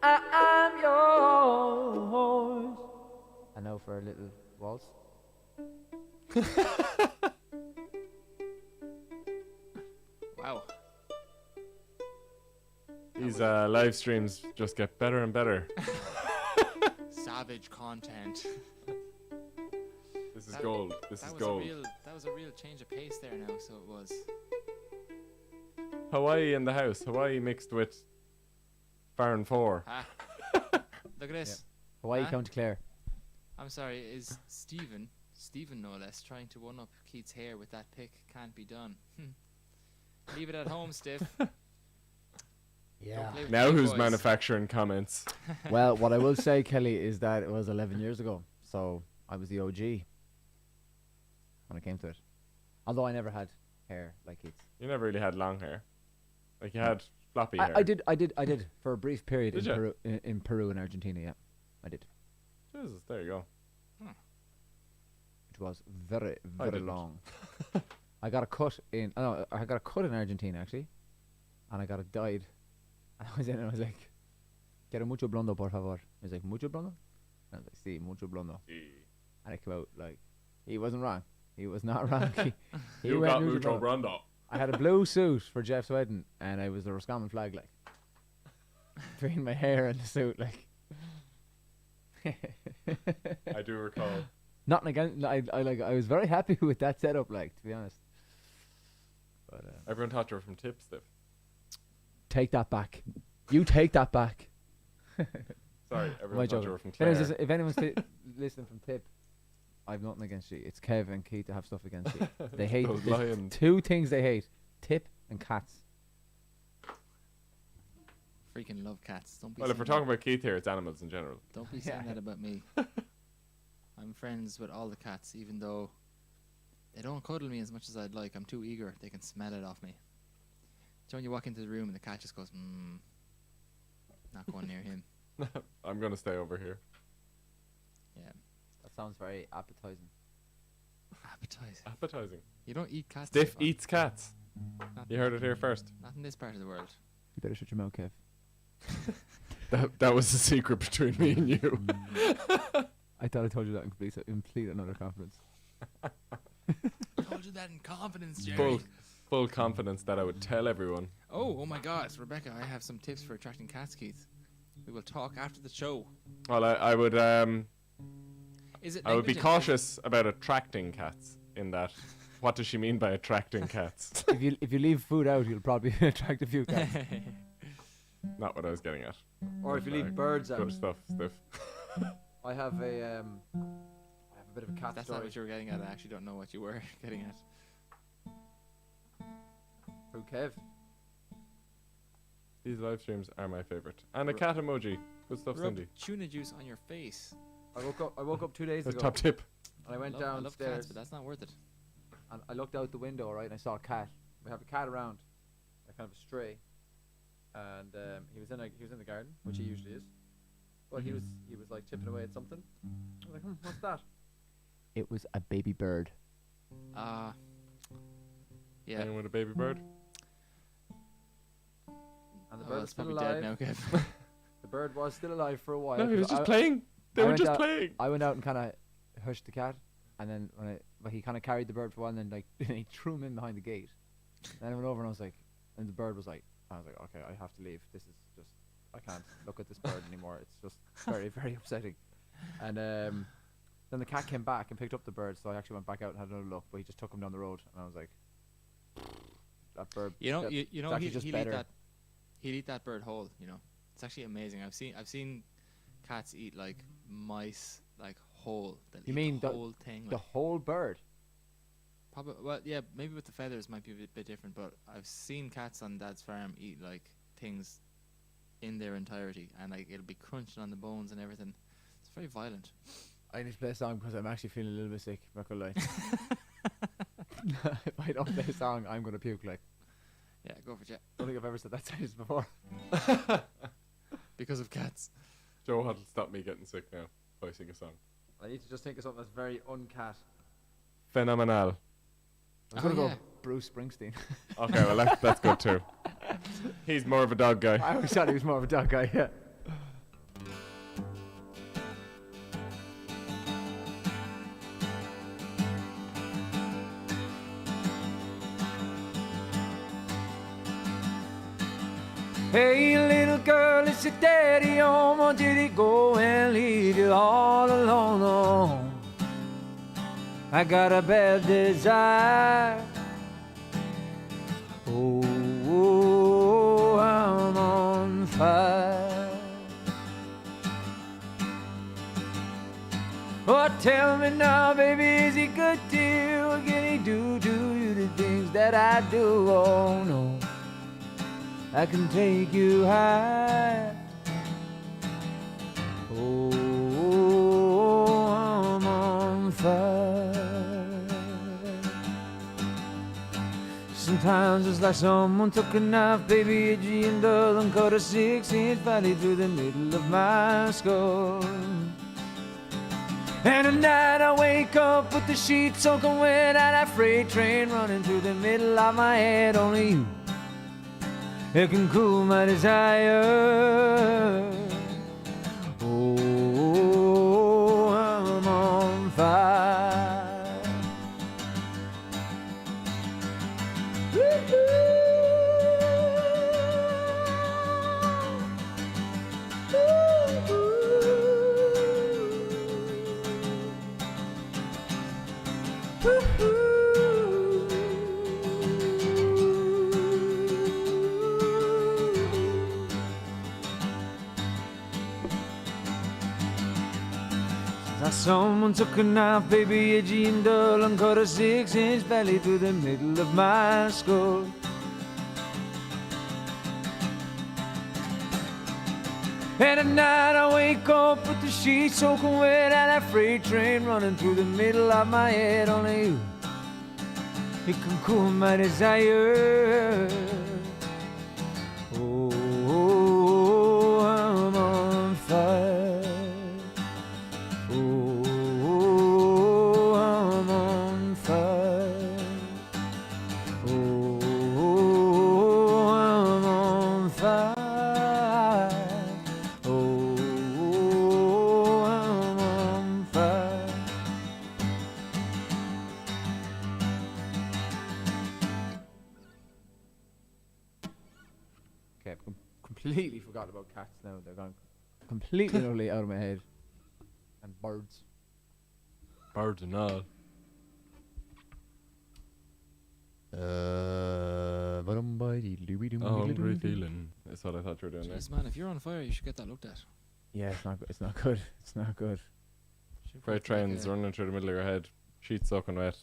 I'm yours. And now for a little waltz. Wow. These live streams just get better and better. Savage content. This is gold. This is gold. That was a real change of pace there now, so it was. Hawaii in the house. Hawaii mixed with Farron 4. Ah. Look at this. Hawaii, Huh? County Clare. I'm sorry, is Stephen no less, trying to one-up Keith's hair with that pick? Can't be done. Leave it at home, Stiff. Yeah. Don't play with Now big who's boys. manufacturing comments? Well, what I will say, Kelly, is that it was 11 years ago. So I was the OG when it came to it. Although I never had hair like Keith's. You never really had long hair. Like you had floppy hair. I did for a brief period Did in ya? Peru, in Peru and Argentina. Yeah, I did. Jesus, there you go. It was very I very didn't. long. I got a cut in. Oh, I got a cut in Argentina actually, and I got it dyed. And I was in and I was like, "Quiero mucho blondo, por favor." He was like, "Mucho blondo?" And I was like, "Sí, mucho blondo." And it came out like he wasn't wrong. He was not wrong. He You went got mucho mucho blondo. brando. I had a blue suit for Jeff's wedding, and I was the Roscommon flag, like between my hair and the suit, like. I do recall. Nothing against. I was very happy with that setup, like, to be honest. But Everyone thought you were from Tip Stiff. take that back. You take that back. Sorry, My everyone thought joke. you were from If anyone's, Clare. if anyone's listening from Tip, I've nothing against you. It's Kev and Keith that have stuff against you. They hate Those there's lions. two things they hate: Tip and cats. Freaking love cats. Don't be. Well, if we're saying talking about Keith here, it's animals in general. that. Don't be saying that about me. I'm friends with all the cats, even though they don't cuddle me as much as I'd like. I'm too eager. They can smell it off me. So when you walk into the room and the cat just goes, not going near him. I'm gonna stay over here. Yeah. That sounds very appetizing. Appetizing. You don't eat cats. Stiff Stefan. eats cats. Not, You heard it here first. not in this part of the world. You better shut your mouth, Kev. That was the secret between me and you. I thought I told you that in complete another confidence. I told you that in confidence, Jerry. Full confidence that I would tell everyone. Oh my God, Rebecca, I have some tips for attracting cats, Keith. We will talk after the show. Well, I would Is it I would be negligent? cautious about attracting cats. In that, what does she mean by attracting cats? if you leave food out, you'll probably attract a few cats. Not what I was getting at. Or if you leave birds out. Good stuff, Stiff. I have a bit of a cat That's story. not what you were getting at. I actually don't know what you were getting at. Who, Kev? These live streams are my favorite. And a cat emoji. Good stuff, Rub Cindy. tuna juice on your face. I woke up 2 days That's ago. top tip. And I went I love downstairs. cats, but that's not worth it. And I looked out the window, right, and I saw a cat. We have a cat around, a kind of a stray, and he was in the garden, which he usually is. But he was like chipping away at something. I was like, what's that? It was a baby bird. Yeah. Anyone with a baby bird? And the Oh, bird was it's still probably alive. dead now, Kev. The bird was still alive for a while. No, he was 'cause just playing. They were went just out- playing. I went out and kind of hushed the cat, and then he kind of carried the bird for a while, and then like he threw him in behind the gate. Then I went over and I was like, and the bird was like, okay, I have to leave. This is just, I can't look at this bird anymore. It's just very, very upsetting. And then the cat came back and picked up the bird, so I actually went back out and had another look. But he just took him down the road, and I was like, that bird. You know, that- you it's know, actually just he'll eat better. that. He'll eat that bird whole. You know, it's actually amazing. I've seen cats eat like mice, like whole. They'll You eat mean the the- whole thing? The Like, whole bird. probably. Well, yeah, maybe with the feathers might be a bit different, but I've seen cats on Dad's farm eat like things in their entirety, and like it'll be crunching on the bones and everything. It's very violent. I need to play a song because I'm actually feeling a little bit sick. Not gonna lie. If I don't play a song, I'm gonna puke. Like, Yeah, go for it. I don't think I've ever said that sentence before. Because of cats. Joe will stop me getting sick now if I sing a song. I need to just think of something that's very uncat. Phenomenal. I'm gonna go yeah. Bruce Springsteen. Okay, well that's good too. He's more of a dog guy. I always thought he was more of a dog guy. Yeah. Hey, little girl, it's your daddy home, or did he go and leave you all alone? Oh, I got a bad desire. Oh, I'm on fire. Oh, tell me now, baby, is he good to you? Or can he do to you the things that I do? Oh, no. I can take you high. Oh, I'm on fire. Sometimes it's like someone took a knife, baby, edgy and dull, and cut a 6-inch valley through the middle of my skull. And at night I wake up with the sheets soaking wet and a freight train running through the middle of my head. Only you, it can cool my desire. Oh, I'm on fire. Someone took a knife, baby, edgy and dull, and cut a 6-inch valley through the middle of my skull. And at night I wake up with the sheets soaking wet and a freight train running through the middle of my head. Only you, it can cool my desire. Okay, I've completely forgot about cats now. They're gone completely and utterly out of my head. And birds. Birds and all. Oh, hungry feeling. That's what I thought you were doing there. Jeez, man, if you're on fire, you should get that looked at. Yeah, it's not good. It's not good. It's not good. Freight trains running through the middle of your head. Sheets soaking wet.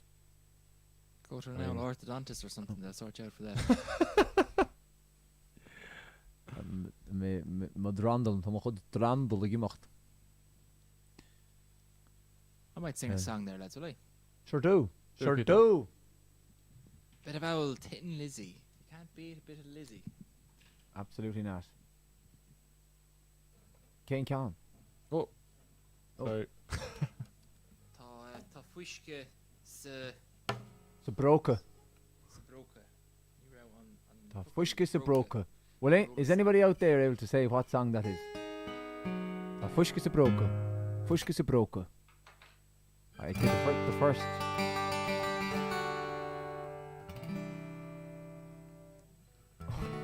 Go to an old orthodontist or something. They'll sort you out for that. Me drandel, tá mo chud drandel gemacht. I might sing a song there, lads, will I? Sure do. Sure Peter. do. Bit of old Tin Lizzie. You can't beat a bit of Lizzie. Absolutely not. Kane Khan. Oh. Oh. Sorry. Tá fuisce sa Sabroka. broca. You were out Tá fuisce Sabroka. Well, is anybody out there able to say what song that is? Tá fuisce Sabroka. Fuisce Sabroka. I take the first.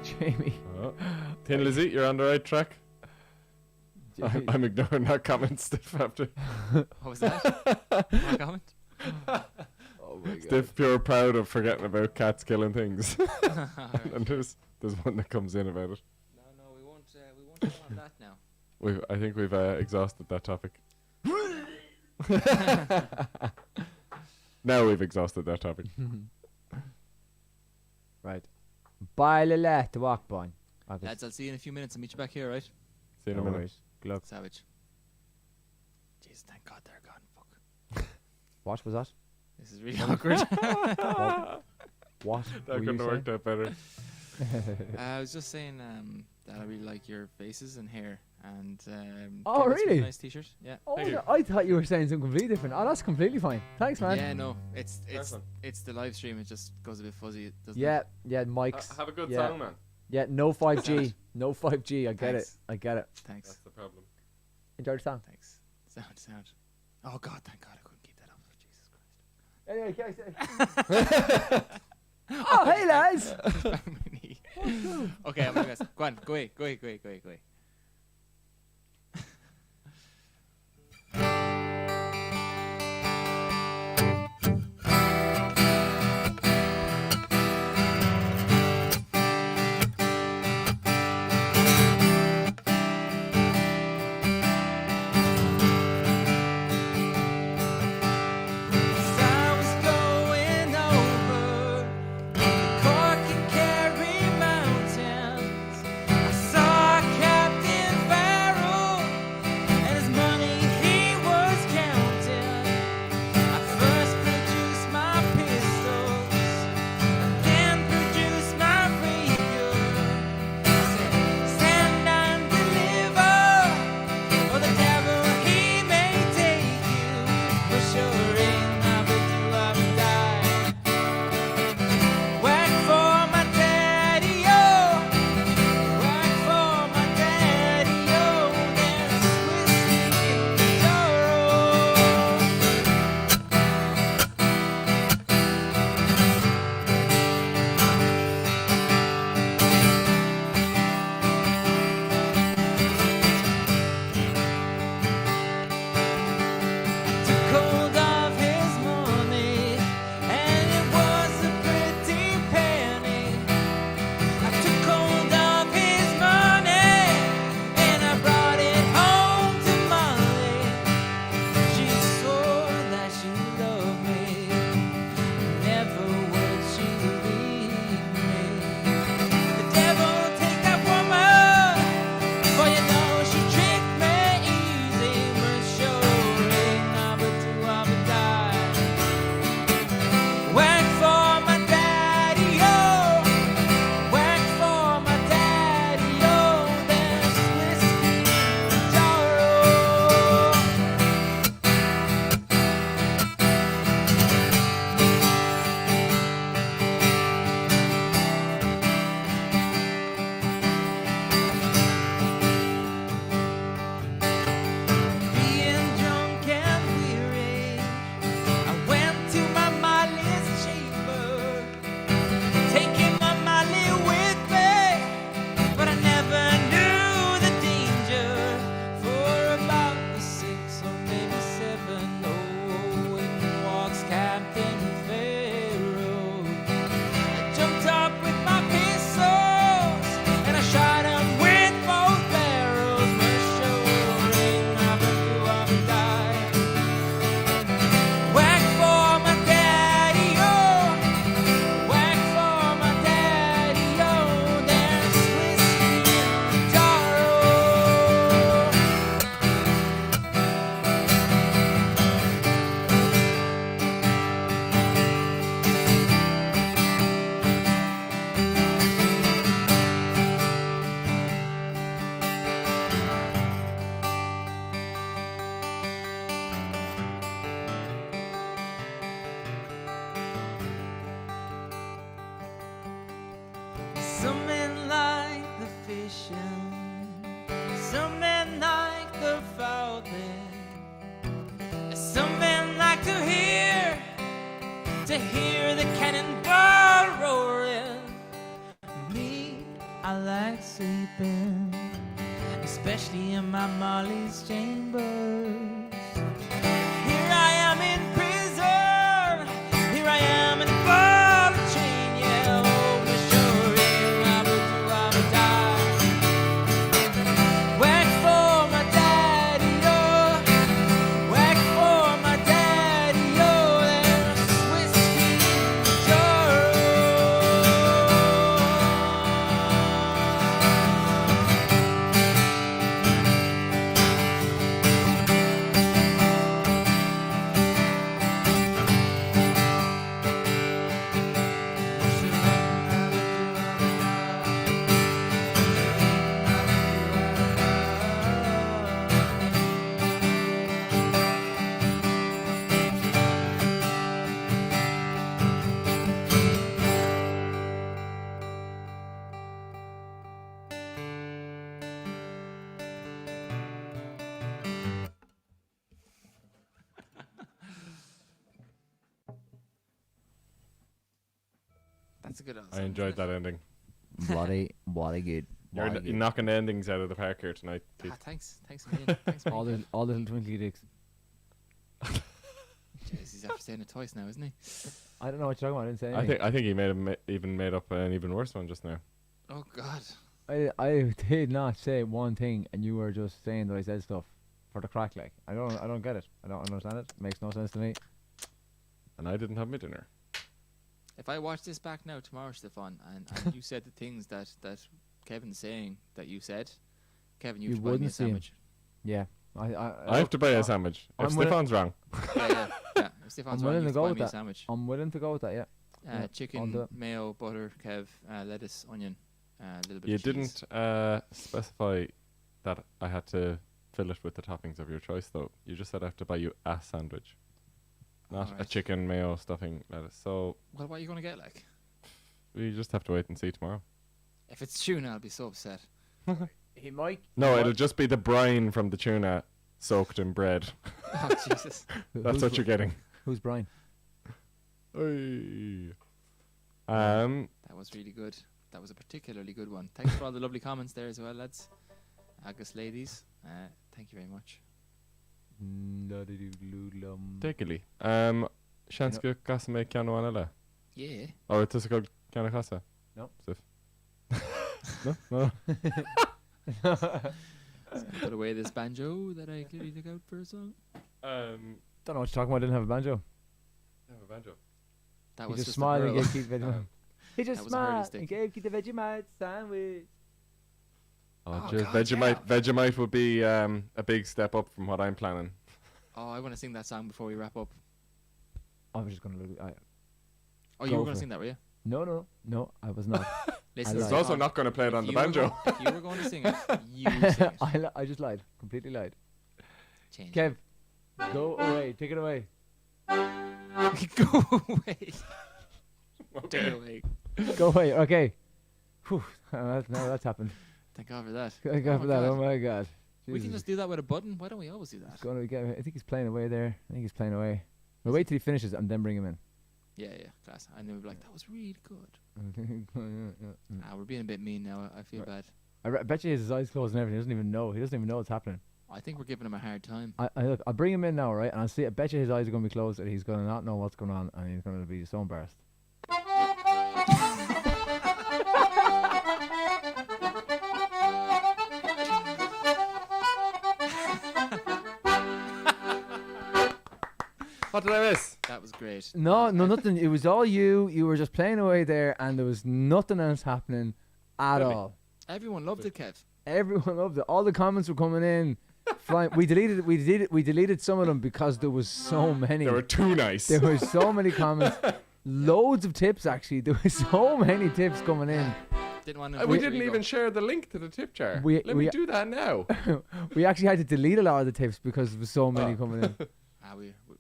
Jamie. Oh. Tin Lizzie, you're on the right track. I'm ignoring that comment, Stiff, after. What was that? What comment? Oh my god. Stiff, pure proud of forgetting about cats killing things. Alright. And there's one that comes in about it. No, we won't go on that now. I think we've exhausted that topic. Now we've exhausted that topic. Right. Bye, Lila, to walk by. Lads, I'll see you in a few minutes. I'll meet you back here, right? See you in a minute. Good luck. Savage. Jeez, thank God they're gone. Fuck. What was that? This is really awkward. What? That couldn't have worked out better. I was just saying that I really like your faces and hair. And Oh, Kevin's really? Nice t-shirt. Yeah. Oh, Thank you. I thought you were saying something completely different. Oh, that's completely fine. Thanks, man. Yeah, no, it's Awesome. it's the live stream. It just goes a bit fuzzy, doesn't Yeah, it? yeah, mics. Have a good Yeah. song, man. Yeah, no 5G. No 5G. I get it. Thanks. I get it. Thanks, That's the problem. Enjoy the song. thanks. Sound. Oh God, thank God I couldn't keep that up. Jesus Christ. Anyway, oh, hey, lads. Okay, I'm gonna guess. Go on, go away. Cork and Kerry mountains, I saw a cab to hear the cannonball roaring. Me, I like sleeping, especially in my Molly's chambers. Here I am in prison, here I am in a ball and chain, yeah, oh, the sure I will die. Whack for my daddy, oh, whack for my daddy, oh, there's whiskey in the jar. That's a good answer. I enjoyed that ending. Bloody good. You're Bloody good. knocking the endings out of the park here tonight, Keith. Thanks a million. Thanks, all the little twinkly dicks. Jeez, he's after saying it twice now, isn't he? I don't know what you're talking about. I didn't say anything. I think he even made up an even worse one just now. Oh God. I did not say one thing, and you were just saying that I said stuff for the crack. Like I don't get it. I don't understand it. Makes no sense to me. And I didn't have my dinner. If I watch this back now tomorrow, Stefan, and you said the things that Kevin's saying that you said, Kevin, you have to buy me a wouldn't see him. sandwich. Yeah, I have to buy a sandwich. If I'm willing- Stefan's wrong. Yeah. If Stefan's I'm wrong, willing you to have go buy with me a that. sandwich. I'm willing to go with that. Yeah. Yeah, I'll Chicken, do it. mayo, butter, Kev, lettuce, onion, a little bit You of cheese. didn't specify that I had to fill it with the toppings of your choice, though. You just said I have to buy you a sandwich, not a Alright. chicken, mayo, stuffing, lettuce. So Well, what are you going to get, like? we just have to wait and see tomorrow. If it's tuna, I'll be so upset. He might. No, it'll just be the brine from the tuna soaked in bread. Oh, Jesus. That's what you're getting. Who's Brian? Oy. That was really good. That was a particularly good one. Thanks for all the lovely comments there as well, lads. Agus ladies, thank you very much. Tegeli. Shanske kassa me kiano anele. Yeah. Oh, it is called kiano kassa. No. Sif. No. Put away this banjo that I clearly took out for a song. Don't know what you're talking about. I didn't have a banjo. have a banjo. That He was just just smiled a and girl. gave Keith Vegemite. He That just was a hurley smiled stick. and gave Keith the Vegemite sandwich. Oh, Oh, just God, Vegemite. yeah. Vegemite would be a big step up from what I'm planning. Oh, I want to sing that song before we wrap up. I was just gonna look. Oh, you Go were going for to it. sing that, were you? No, I was not. Listen, lied. He's also not going to play it on the banjo. If you were going to sing it, you sing it. I just lied. Completely lied. Change. Kev, go away. Take it away. Go away. Take it away. Go away. Okay. Whew. Now that's happened. Thank God for that. Thank God for that. God. Oh my God. We can Jesus. just do that with a button. Why don't we always do that? I think he's playing away there. I think he's playing away. We'll wait till he finishes and then bring him in. Yeah, class. And then we'll be like, that was really good. We're being a bit mean now. I feel bad. I bet you his eyes closed and everything. He doesn't even know. He doesn't even know what's happening. I think we're giving him a hard time. Look, I'll bring him in now, right? And I'll see. I bet you his eyes are going to be closed and he's going to not know what's going on and he's going to be so embarrassed. What did I miss? That was great. No, nothing. It was all you. You were just playing away there, and there was nothing else happening at Really? all. Everyone loved it, Kev. Everyone loved it. All the comments were coming in. Flying. We deleted some of them because there was so many. They were too nice. There were so many comments. Loads of tips actually. There were so many tips coming in. Didn't want to. We didn't even share the link to the tip jar. Let me do that now. We actually had to delete a lot of the tips because there was so many coming in.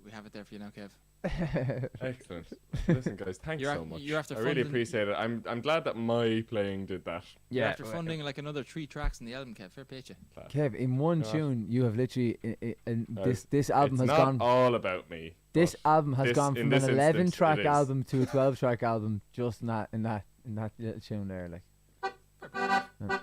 We have it there for you now, Kev. Excellent. Listen, guys, thanks You're so ac- much. you're after I really funding- appreciate it. I'm glad that my playing did that. You're after funding like another 3 tracks in the album, Kev. Fair play to you. Kev, in one Go on. tune, you have literally this album It's has not gone. all about me. This album has this- gone in from this an instance, 11-track it is. album to a 12-track album, just in that little tune there. Like, yeah.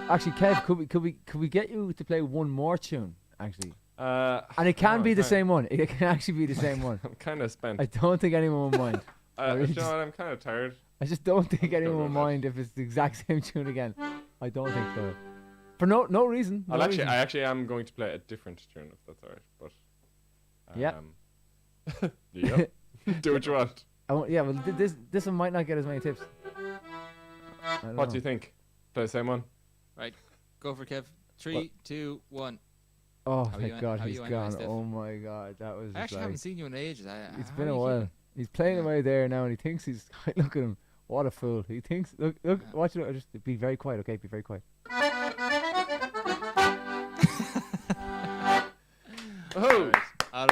Actually, Kev, could we get you to play one more tune? Actually, and it can be the same one. It can actually be the same one. I'm kind of spent. I don't think anyone will mind. You know what? I'm kind of tired. I just don't think anyone will go with mind if it's the exact same tune again. I don't think so. For no reason. No reason. I actually am going to play a different tune if that's alright. But Yeah. yeah. Do what you want. Yeah, well, this one might not get as many tips. I don't What know. do you think? Play the same one. Right, go for Kev. 3, 2, 1. Oh, How you thank an- God, how he's you gone. analyse, Steph? Oh my God, that was I just actually like, haven't seen you in ages. it's How been are a you while. keeping? He's playing Yeah. away there now, and he thinks he's look at him. What a fool! He thinks. Look, Yeah. watch it. Just be very quiet, okay? Be very quiet. Oh, All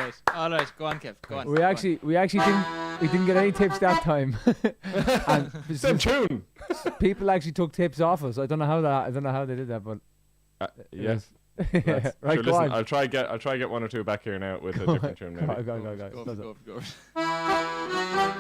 right. Go on, Kev. Go on. We go on. actually didn't get any tips that time, and same tune. people actually took tips off us. I don't know how they did that, but Yes. right. Sure, Go listen, on. I'll try get one or two back here now with a different tune maybe. Go. Go Close for up. it, go for it.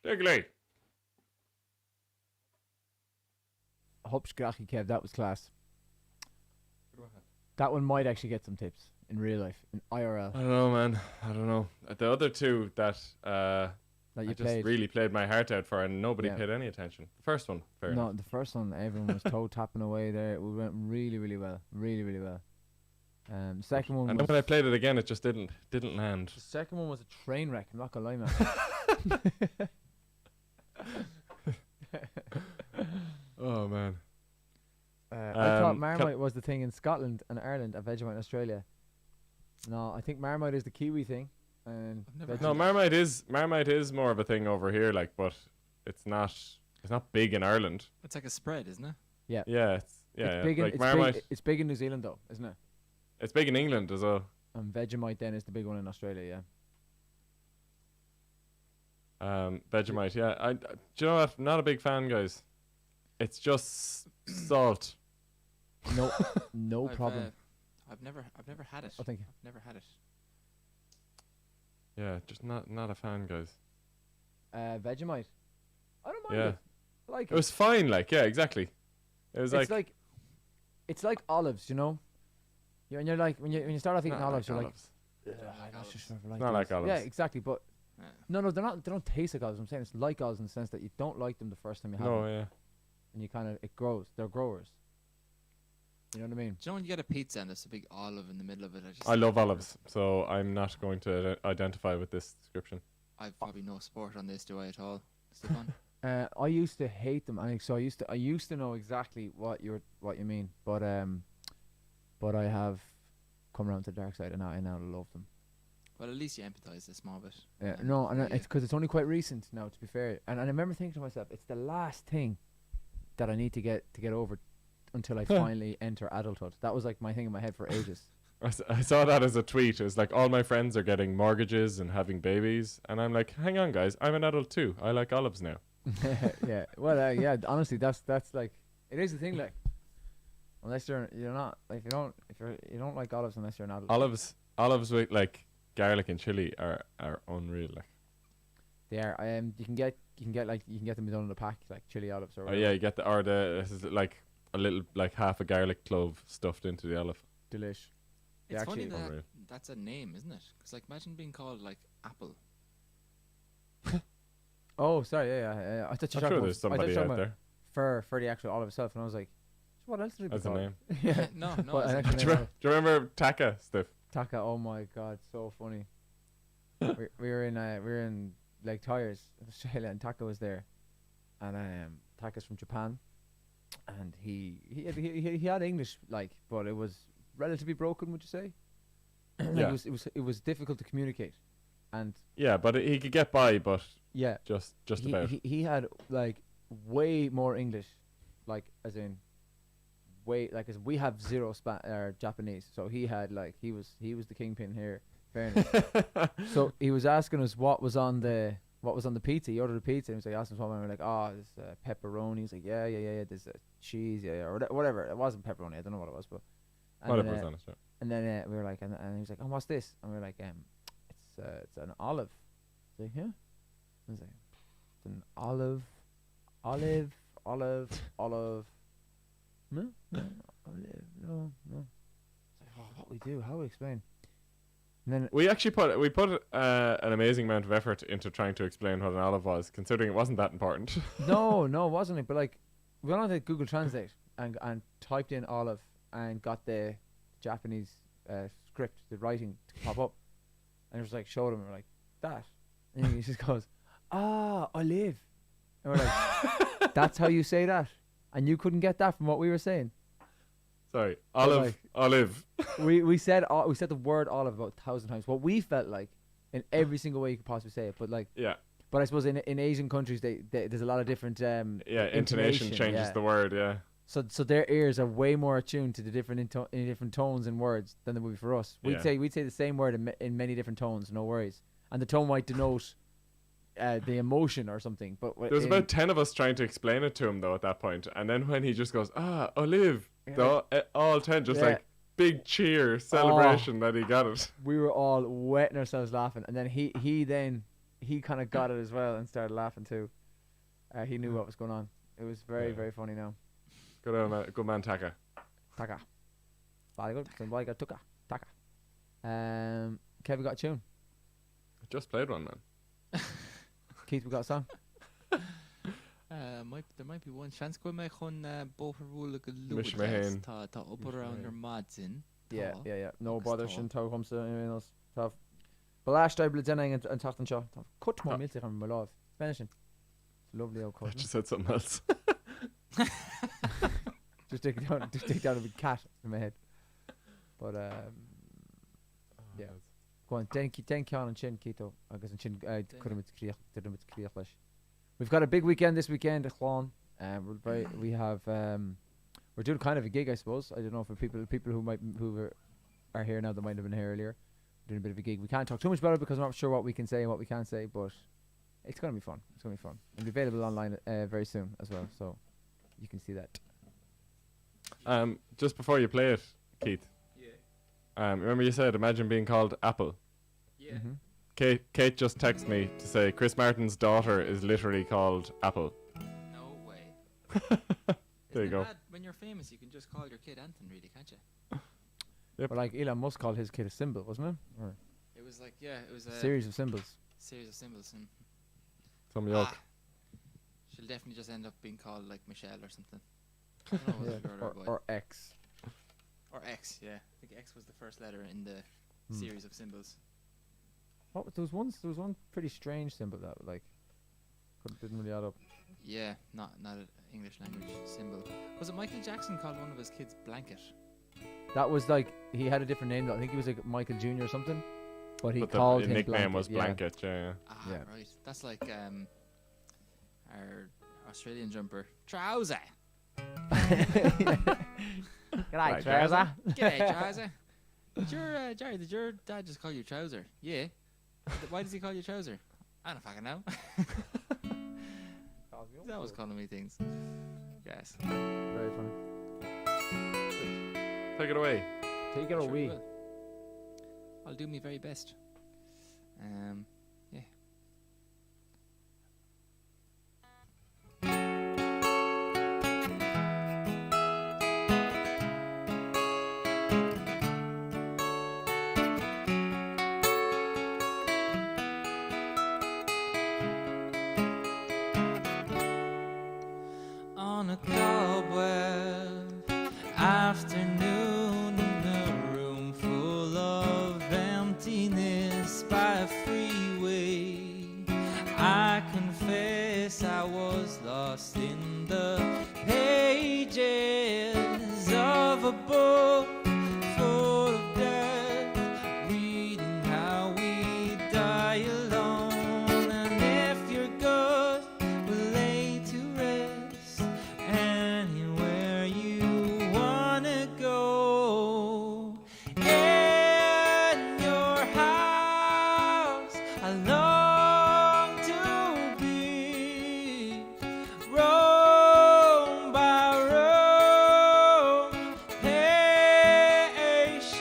Diggly. Hupsgrachi, Kev, that was class. That one might actually get some tips in real life, in IRL, I don't know, man. I don't know. The other two that that I you just played. really played my heart out for, and nobody Yeah. paid any attention. The first one, fair No, enough. the first one, everyone was toe tapping away there. We went really, really well. Really, really well. Second one And was then when I played it again, it just didn't land. the second one was a train wreck. I'm not gonna lie, man. Oh man. I thought can- Marmite was the thing in Scotland and Ireland, and Vegemite in Australia. No, I think Marmite is the Kiwi thing, and I've never No, Vegemite- Marmite is more of a thing over here, like, but it's not big in Ireland. It's like a spread, isn't it? Yeah, it's big in like it's Marmite. big, it's big in New Zealand though, isn't it? It's big in England as well. And Vegemite then is the big one in Australia. Vegemite, yeah. Do you know what? Not a big fan, guys. It's just salt. Yeah. No problem. I've never had it. Oh, thank you. I've never had it. Yeah, just not a fan, guys. Vegemite. I don't mind Yeah. it. I like It was fine, like, yeah, exactly. It was it's like olives, you know. Yeah, and you're like when you start off eating not olives, like you're olives. like, "Ugh, I'm not so sure if I like Not like these." olives. Yeah, exactly. But No, they're not. They don't taste like olives. I'm saying it's like olives in the sense that you don't like them the first time you have No, them, yeah. and you kind of it grows. They're growers. You know what I mean? Do you know when you get a pizza and there's a big olive in the middle of it? I love olives, so I'm not going to identify with this description. I've probably no support on this, do I at all, Stefan? I used to hate them, and so I used to know exactly what you mean, but I have come around to the dark side, and I now love them. Well, at least you empathise a small bit. Yeah, no, and it's because it's only quite recent now, to be fair. And I remember thinking to myself, it's the last thing that I need to get over until I finally enter adulthood. That was like my thing in my head for ages. I saw that as a tweet. It was like, all my friends are getting mortgages and having babies, and I'm like, hang on, guys, I'm an adult too. I like olives now. Yeah. Well, yeah. Honestly, that's like it is the thing. Like, unless you're not like you don't like olives unless you're an adult. Olives with like garlic and chili are unreal. Like. They are. You can get them done in a pack, like chili olives or. Oh yeah, you get this is like a little like half a garlic clove stuffed into the olive. Delish. It's funny that that's a name, isn't it? Because like imagine being called like apple. Oh, sorry. Yeah. I thought you I'm sure there's somebody out there for the actual olive itself, and I was like, what else did it be as a called? name. Yeah. No. Do you remember Taka, Steph? Taka. Oh my God, so funny. we were in Lake Tyres, Australia, and Taka was there, and Taka's from Japan, and he had English like, but it was relatively broken. Would you say? Yeah. It was difficult to communicate, and yeah, but he could get by, but yeah, just about. He had like way more English, like as in way like as we have zero Japanese, so he had like he was the kingpin here. Fairness. So he was asking us what was on the pizza. He ordered a pizza, and he was like asking us what, and we were like, oh, there's pepperoni. He's like, yeah. There's cheese, or whatever. It wasn't pepperoni. I don't know what it was, but Whatever was on it. Sure. and then we were like, and he was like, oh, what's this? And we were like, it's an olive. He's like, yeah. I was like, it's an olive. No, olive. No. It's like, oh, what we do? How we explain? And then We actually put an amazing amount of effort into trying to explain what an olive was, considering it wasn't that important. no, it wasn't. But like, we went on to Google Translate and typed in olive and got the Japanese script, the writing to pop up, and it was like showed him. We're like that, and he just goes, olive, and we're like, that's how you say that, and you couldn't get that from what we were saying. Sorry, Like, olive. we said the word olive about 1,000 times. What we felt like in every single way you could possibly say it, but like. Yeah. But I suppose in Asian countries, they there's a lot of different Intonation changes the word. Yeah. So their ears are way more attuned to the different different tones and words than they would be for us. We'd say the same word in many different tones, no worries, and the tone might denote the emotion or something. But There was about 10 of us trying to explain it to him though at that point, and then when he just goes, olive, all 10 just like big cheer celebration that he got it. We were all wetting ourselves laughing, and then he kind of got it as well and started laughing too. He knew what was going on. It was very very funny now. Good man, Taka. Very good. Taka. Kevin got a tune. I just played one, man. Keith, we got a song. There might be one chance go me chun boferúla go Mish Mahan. tá up around your madsin. Yeah. No bother sin tá chumsa anything else. Tá Bleaist I blidena an tatan seo. Tá cut more milk on my love. Finishing. It's lovely old I cut. just said something else. Just take down a big cat in my head. But yeah. Go on, ten Cian and chin Keto. I guess chin We've got a big weekend this weekend, Chlán. We're doing kind of a gig, I suppose. I don't know for people who are here now that might have been here earlier. We're doing a bit of a gig. We can't talk too much about it because I'm not sure what we can say and what we can't say, but it's gonna be fun. It'll be available online very soon as well, so you can see that. Just before you play it, Keith. Yeah. Remember you said, imagine being called Apple. Yeah. Mm-hmm. Kate just texted me to say Chris Martin's daughter is literally called Apple. No way. There you go. Mad? When you're famous, you can just call your kid Anton, really, can't you? Yep. But like Elon Musk called his kid a symbol, wasn't it? Or It was like, it was a series of symbols. series of symbols, and Some yoke. she'll definitely just end up being called like Michelle or something. I don't know whether Yeah. girl or boy. Or X. Or X, yeah. I think X was the first letter in the series of symbols. There was one pretty strange symbol that like didn't really add up. Yeah, not an English language symbol. Was it Michael Jackson called one of his kids Blanket? That was like he had a different name. I think he was like Michael Jr. or something. But he But called the him nickname Blanket. was Blanket. Yeah. Ah, Yeah. right. That's like our Australian jumper. Trouser! G'day, Right, trouser. G'day, Trouser. Jerry, did your dad just call you Trouser? Yeah. Why does he call you Trouser? I don't fucking know. He's always calling me things. Yes. Very funny. Take it away. Take it Sure away. will. I'll do my very best. Yeah. On a cobweb afternoon in a room full of emptiness by a freeway, I confess I was lost in the pages of a book full of death, reading how we die alone. And if you're good, we'll lay to rest anywhere you wanna go. In your house, I long to be. Roam by roam,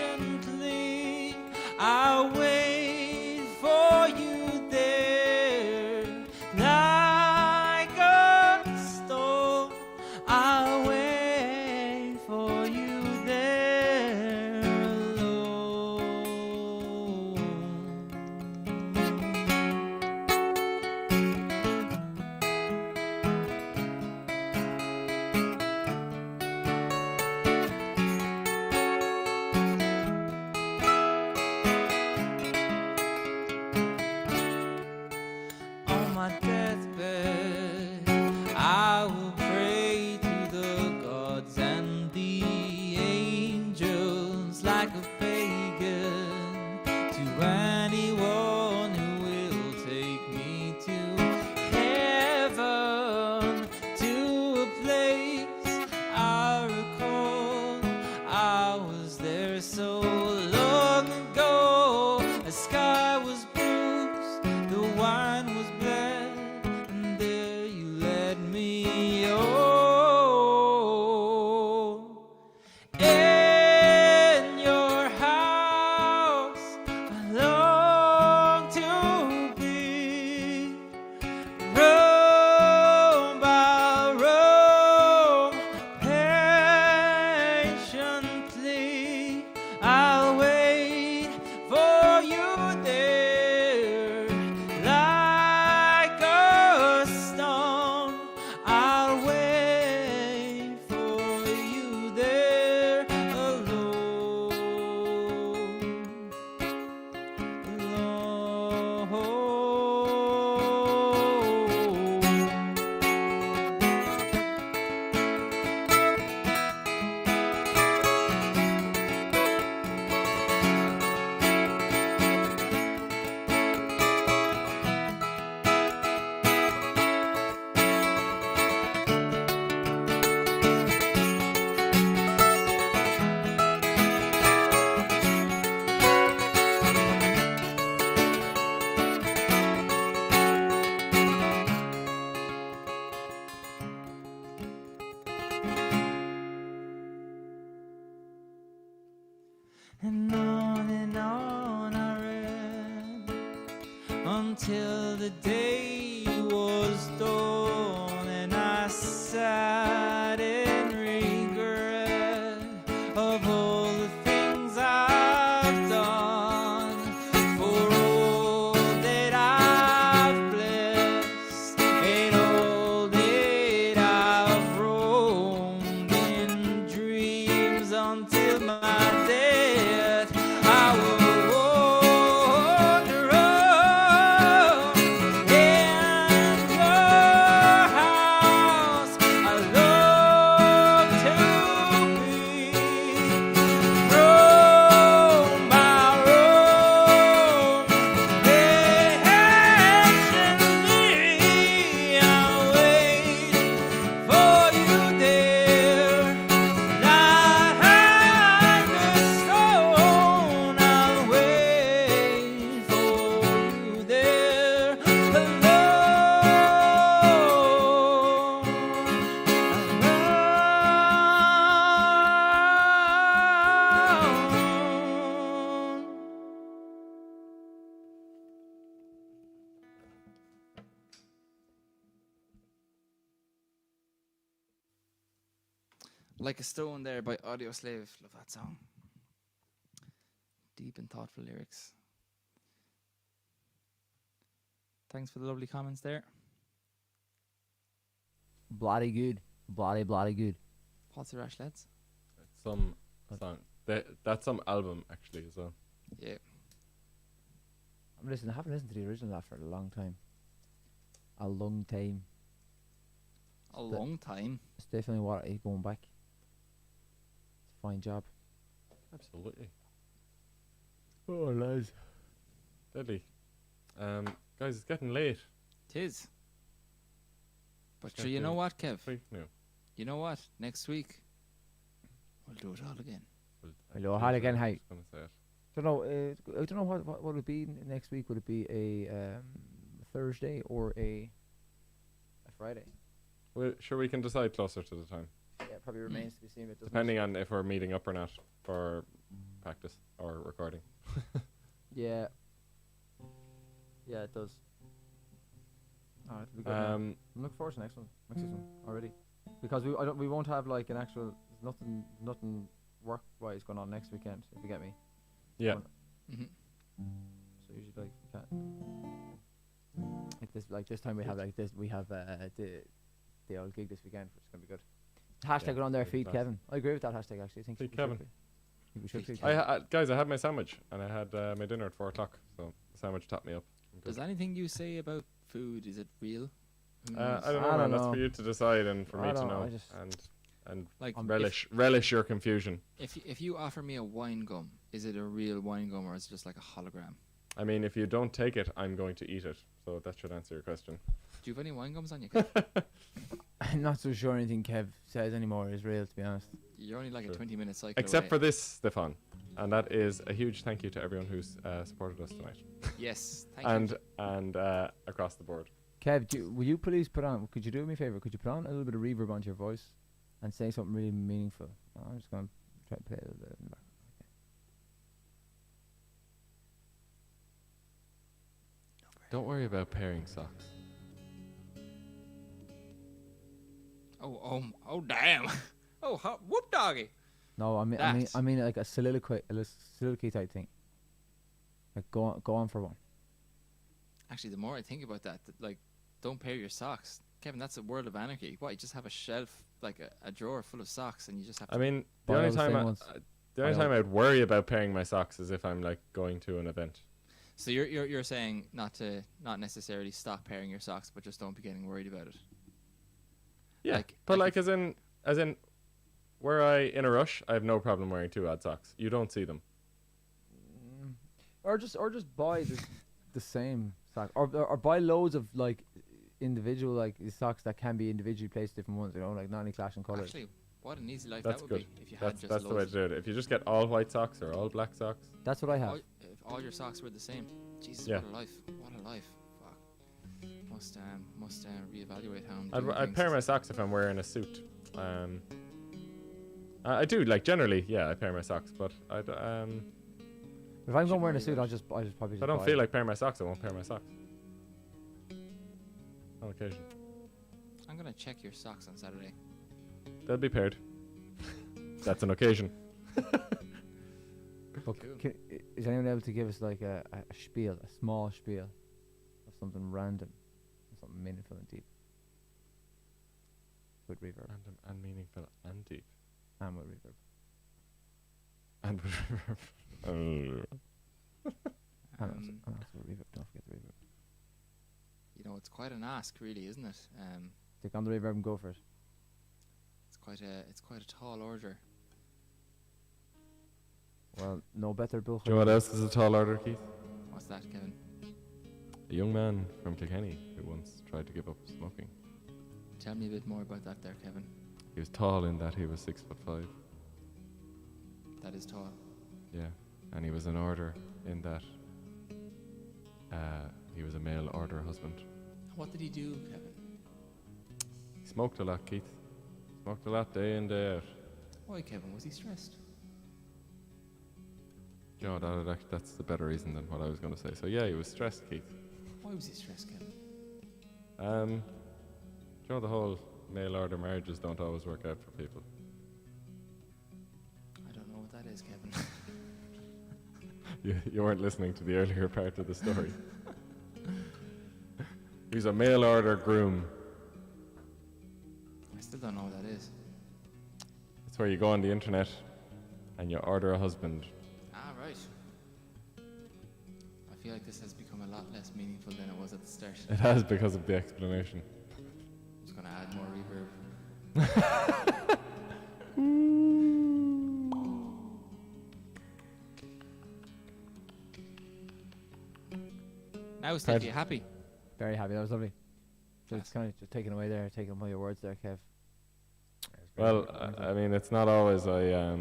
patiently I'll wait for you there. Like a storm, I'll wait for you there alone. On my deathbed, I will pray to the gods and the angels like a pagan, to anyone who will take me to heaven, to a place I recall. I was there so long ago. The sky was bruised, the wine was bled, and there you led me on. In your house, I long to be. Roam by roam, patiently I'll wait for you there. Like a stone, I'll wait for you there alone. Alone. And on I read until the day was dawn, and I sat in regret of all the things I've done, for all that I Like a Stone there by Audio Slave. Love that song. Deep and thoughtful lyrics. Thanks for the lovely comments there. Bloody good. Bloody good. What's the rash, lads? It's some song. That's some album actually as well. Yeah. I haven't listened to the original that for a long time. A long time. A long time. It's definitely what I going back. It's a fine job. Absolutely. Oh, lads. Deadly. Guys, it's getting late. Tis. But It's sure, you know getting what, Kev? Freak now. You know what? Next week, we'll do it all again. Hello, hi again, hi. I was gonna say it. Don't know. I don't know what would it be next week. Would it be a Thursday or a Friday? Well, sure, we can decide closer to the time, Yeah, probably remains to be seen. It doesn't. depending on if we're meeting up or not for practice or recording. Yeah. Yeah, it does. Alright, we good. Now. I'm looking forward to next season already, because we won't have like an actual nothing work wise going on next weekend, if you get me. Yeah. Mm-hmm. So usually like we can't like this time we have the old gig this weekend, which is gonna be good. Hashtag Yeah, it on their very feed, fast. Kevin. I agree with that hashtag actually. I think Feed we Kevin. should be. I think we should Feed feed Kevin. Guys, I had my sandwich and I had my dinner at 4 o'clock, so the sandwich topped me up. I'm good. Does anything you say about food, is it real? Who I knows? don't know, I man. don't That's know. for you to decide and for I me to don't- know, I just- and Like, relish your confusion. if you offer me a wine gum, is it a real wine gum or is it just like a hologram? I mean, if you don't take it, I'm going to eat it. So that should answer your question. Do you have any wine gums on you, Kev? I'm not so sure anything Kev says anymore is real, to be honest. You're only like Sure. a 20-minute cycle Except away. for this, Stefan. And that is a huge thank you to everyone who's supported us tonight. Yes, thank you. And across the board. Kev, will you please could you do me a favour? Could you put on a little bit of reverb onto your voice and say something really meaningful? I'm just going to try to play a little bit in the back. Don't worry about pairing socks. Oh, damn. Whoop doggy. No, I mean like a soliloquy type thing. Like go on for one. Actually, the more I think about that, like, don't pair your socks. Kevin, that's a world of anarchy. What, you just have a shelf, like a drawer full of socks, and you just have to... I mean, the Buy only all the time same ones. I'd worry about pairing my socks is if I'm like going to an event. So you're saying not necessarily stop pairing your socks, but just don't be getting worried about it. Yeah, Like, but like like as in, were I in a rush, I have no problem wearing 2 odd socks. You don't see them. Or just buy the same sock, or buy loads of like individual like socks that can be individually placed different ones. You know, like not any clashing colours. Actually, what an easy life That's that would good. be if you had That's just the way to loads. do it. If you just get all white socks or all black socks. That's what I have. If all your socks were the same. Jesus, Yeah. what a life. What a life. Fuck. Must reevaluate how I'm I'd doing I'd pair things. my socks if I'm wearing a suit. I do, like, generally, yeah, I pair my socks, but If I'm Should going wearing a worry suit, about I'll probably if just I don't buy feel it. like pairing my socks, I won't pair my socks. On occasion. I'm gonna check your socks on Saturday. They'll be paired. That's an occasion. But Cool. is anyone able to give us like a spiel, a small spiel of something random, something meaningful and deep? With reverb. Random and meaningful and deep. And with reverb. And with reverb. And also with reverb. Don't forget the reverb. You know, it's quite an ask, really, isn't it? Stick on the reverb and go for it. It's quite a tall order. Well, no better Bill. Do you know what else is a tall order, Keith? What's that, Kevin? A young man from Kilkenny who once tried to give up smoking. Tell me a bit more about that there, Kevin. He was tall in that he was 6'5". That is tall. Yeah, and he was an order in that he was a mail order husband. What did he do, Kevin? He smoked a lot, Keith. Smoked a lot day in, day out. Why, Kevin? Was he stressed? You know, that's the better reason than what I was going to say. So yeah, he was stressed, Keith. Why was he stressed, Kevin? You know, the whole mail order marriages don't always work out for people. You weren't listening to the earlier part of the story. He's a mail order groom. I still don't know what that is. It's where you go on the internet and you order a husband. Ah, right. I feel like this has become a lot less meaningful than it was at the start. It has because of the explanation. I'm just going to add more reverb. Now, Steve, you happy? Very happy. That was lovely. So it's kind of just taken away there, taking away your words there, Kev. Well, I mean, it's not always I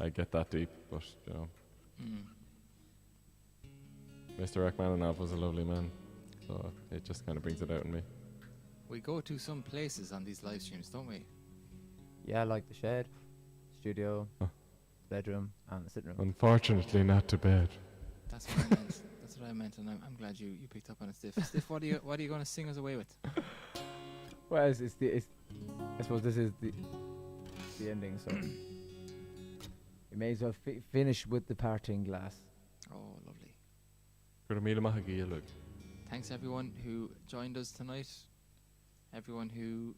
get that deep, but you know, Mr. Rachmaninoff was a lovely man, so it just kind of brings it out in me. We go to some places on these live streams, don't we? Yeah, like the shed, studio, bedroom, and the sitting room. Unfortunately, not to bed. That's what I meant. That's what I meant, and I'm glad you picked up on it, Stiff. Stiff, what are you going to sing us away with? Well, I suppose this is the ending, so we may as well finish with the parting glass. Oh, lovely. Thanks everyone who joined us tonight, everyone who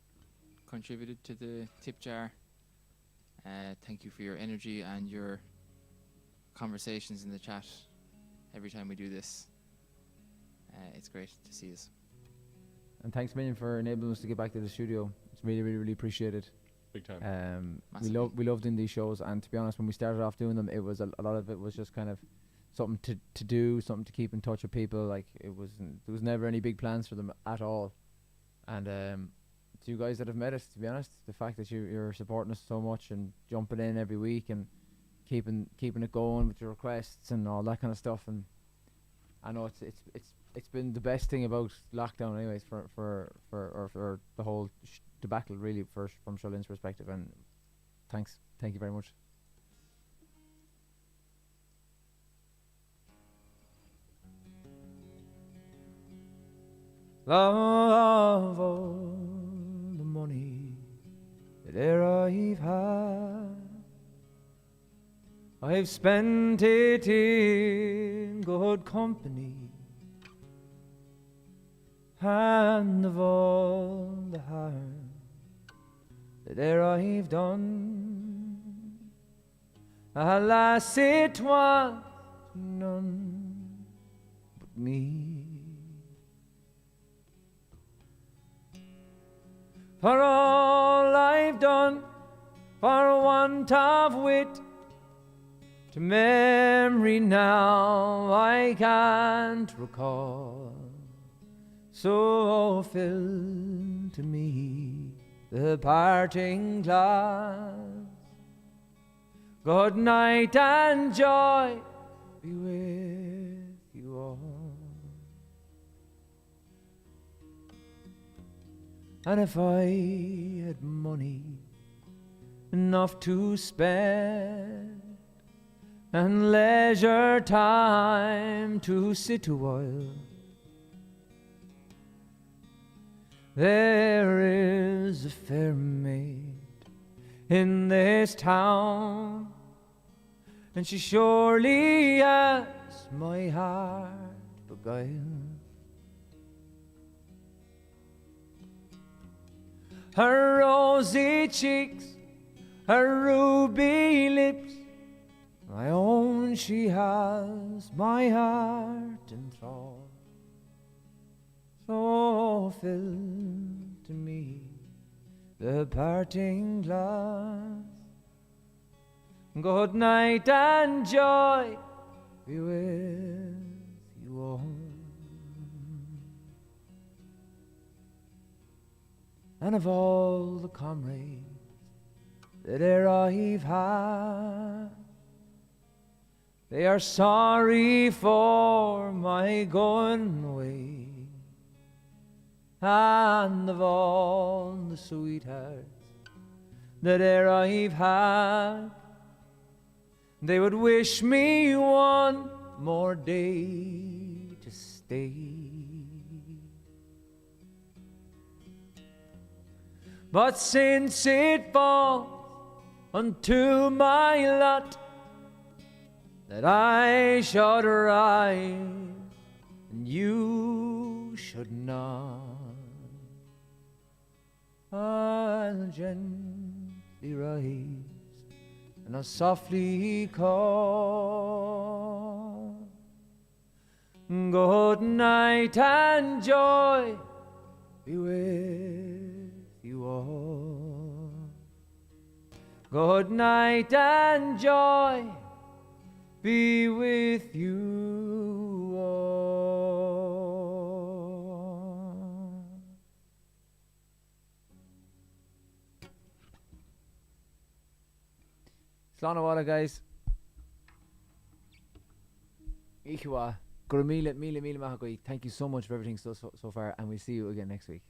contributed to the tip jar. Thank you for your energy and your conversations in the chat every time we do this. It's great to see us. And thanks a million for enabling us to get back to the studio. It's really, really, really appreciated. Big time. We love doing these shows, and to be honest, when we started off doing them, it was a lot of it was just kind of something to do, something to keep in touch with people. Like there was never any big plans for them at all. And to you guys that have met us, to be honest, the fact that you're supporting us so much and jumping in every week and keeping it going with your requests and all that kind of stuff, and I know it's been the best thing about lockdown, anyways, for the whole debacle, really, from Shirley's perspective. And thank you very much. Love all the money that e'er I've had, I've spent it in good company, and of all the harm that e'er I've done, alas, it was none but me. For all I've done for want of wit, to memory now I can't recall. So fill to me the parting glass. Good night and joy be with you all. And if I had money enough to spend, and leisure time to sit a while, there is a fair maid in this town, and she surely has my heart beguiled. Her rosy cheeks, her ruby lips, I own she has my heart enthralled. So fill to me the parting glass. Good night and joy be with you all. And of all the comrades that e'er I've had, they are sorry for my going away. And of all the sweethearts that e'er I've had, they would wish me one more day to stay. But since it falls unto my lot that I should rise and you should not. I'll gently rise and I'll softly call. Good night and joy be with you all. Good night and joy be with you all. Slán bhla, guys. Ichwa. Thank you so much for everything so far, and we'll see you again next week.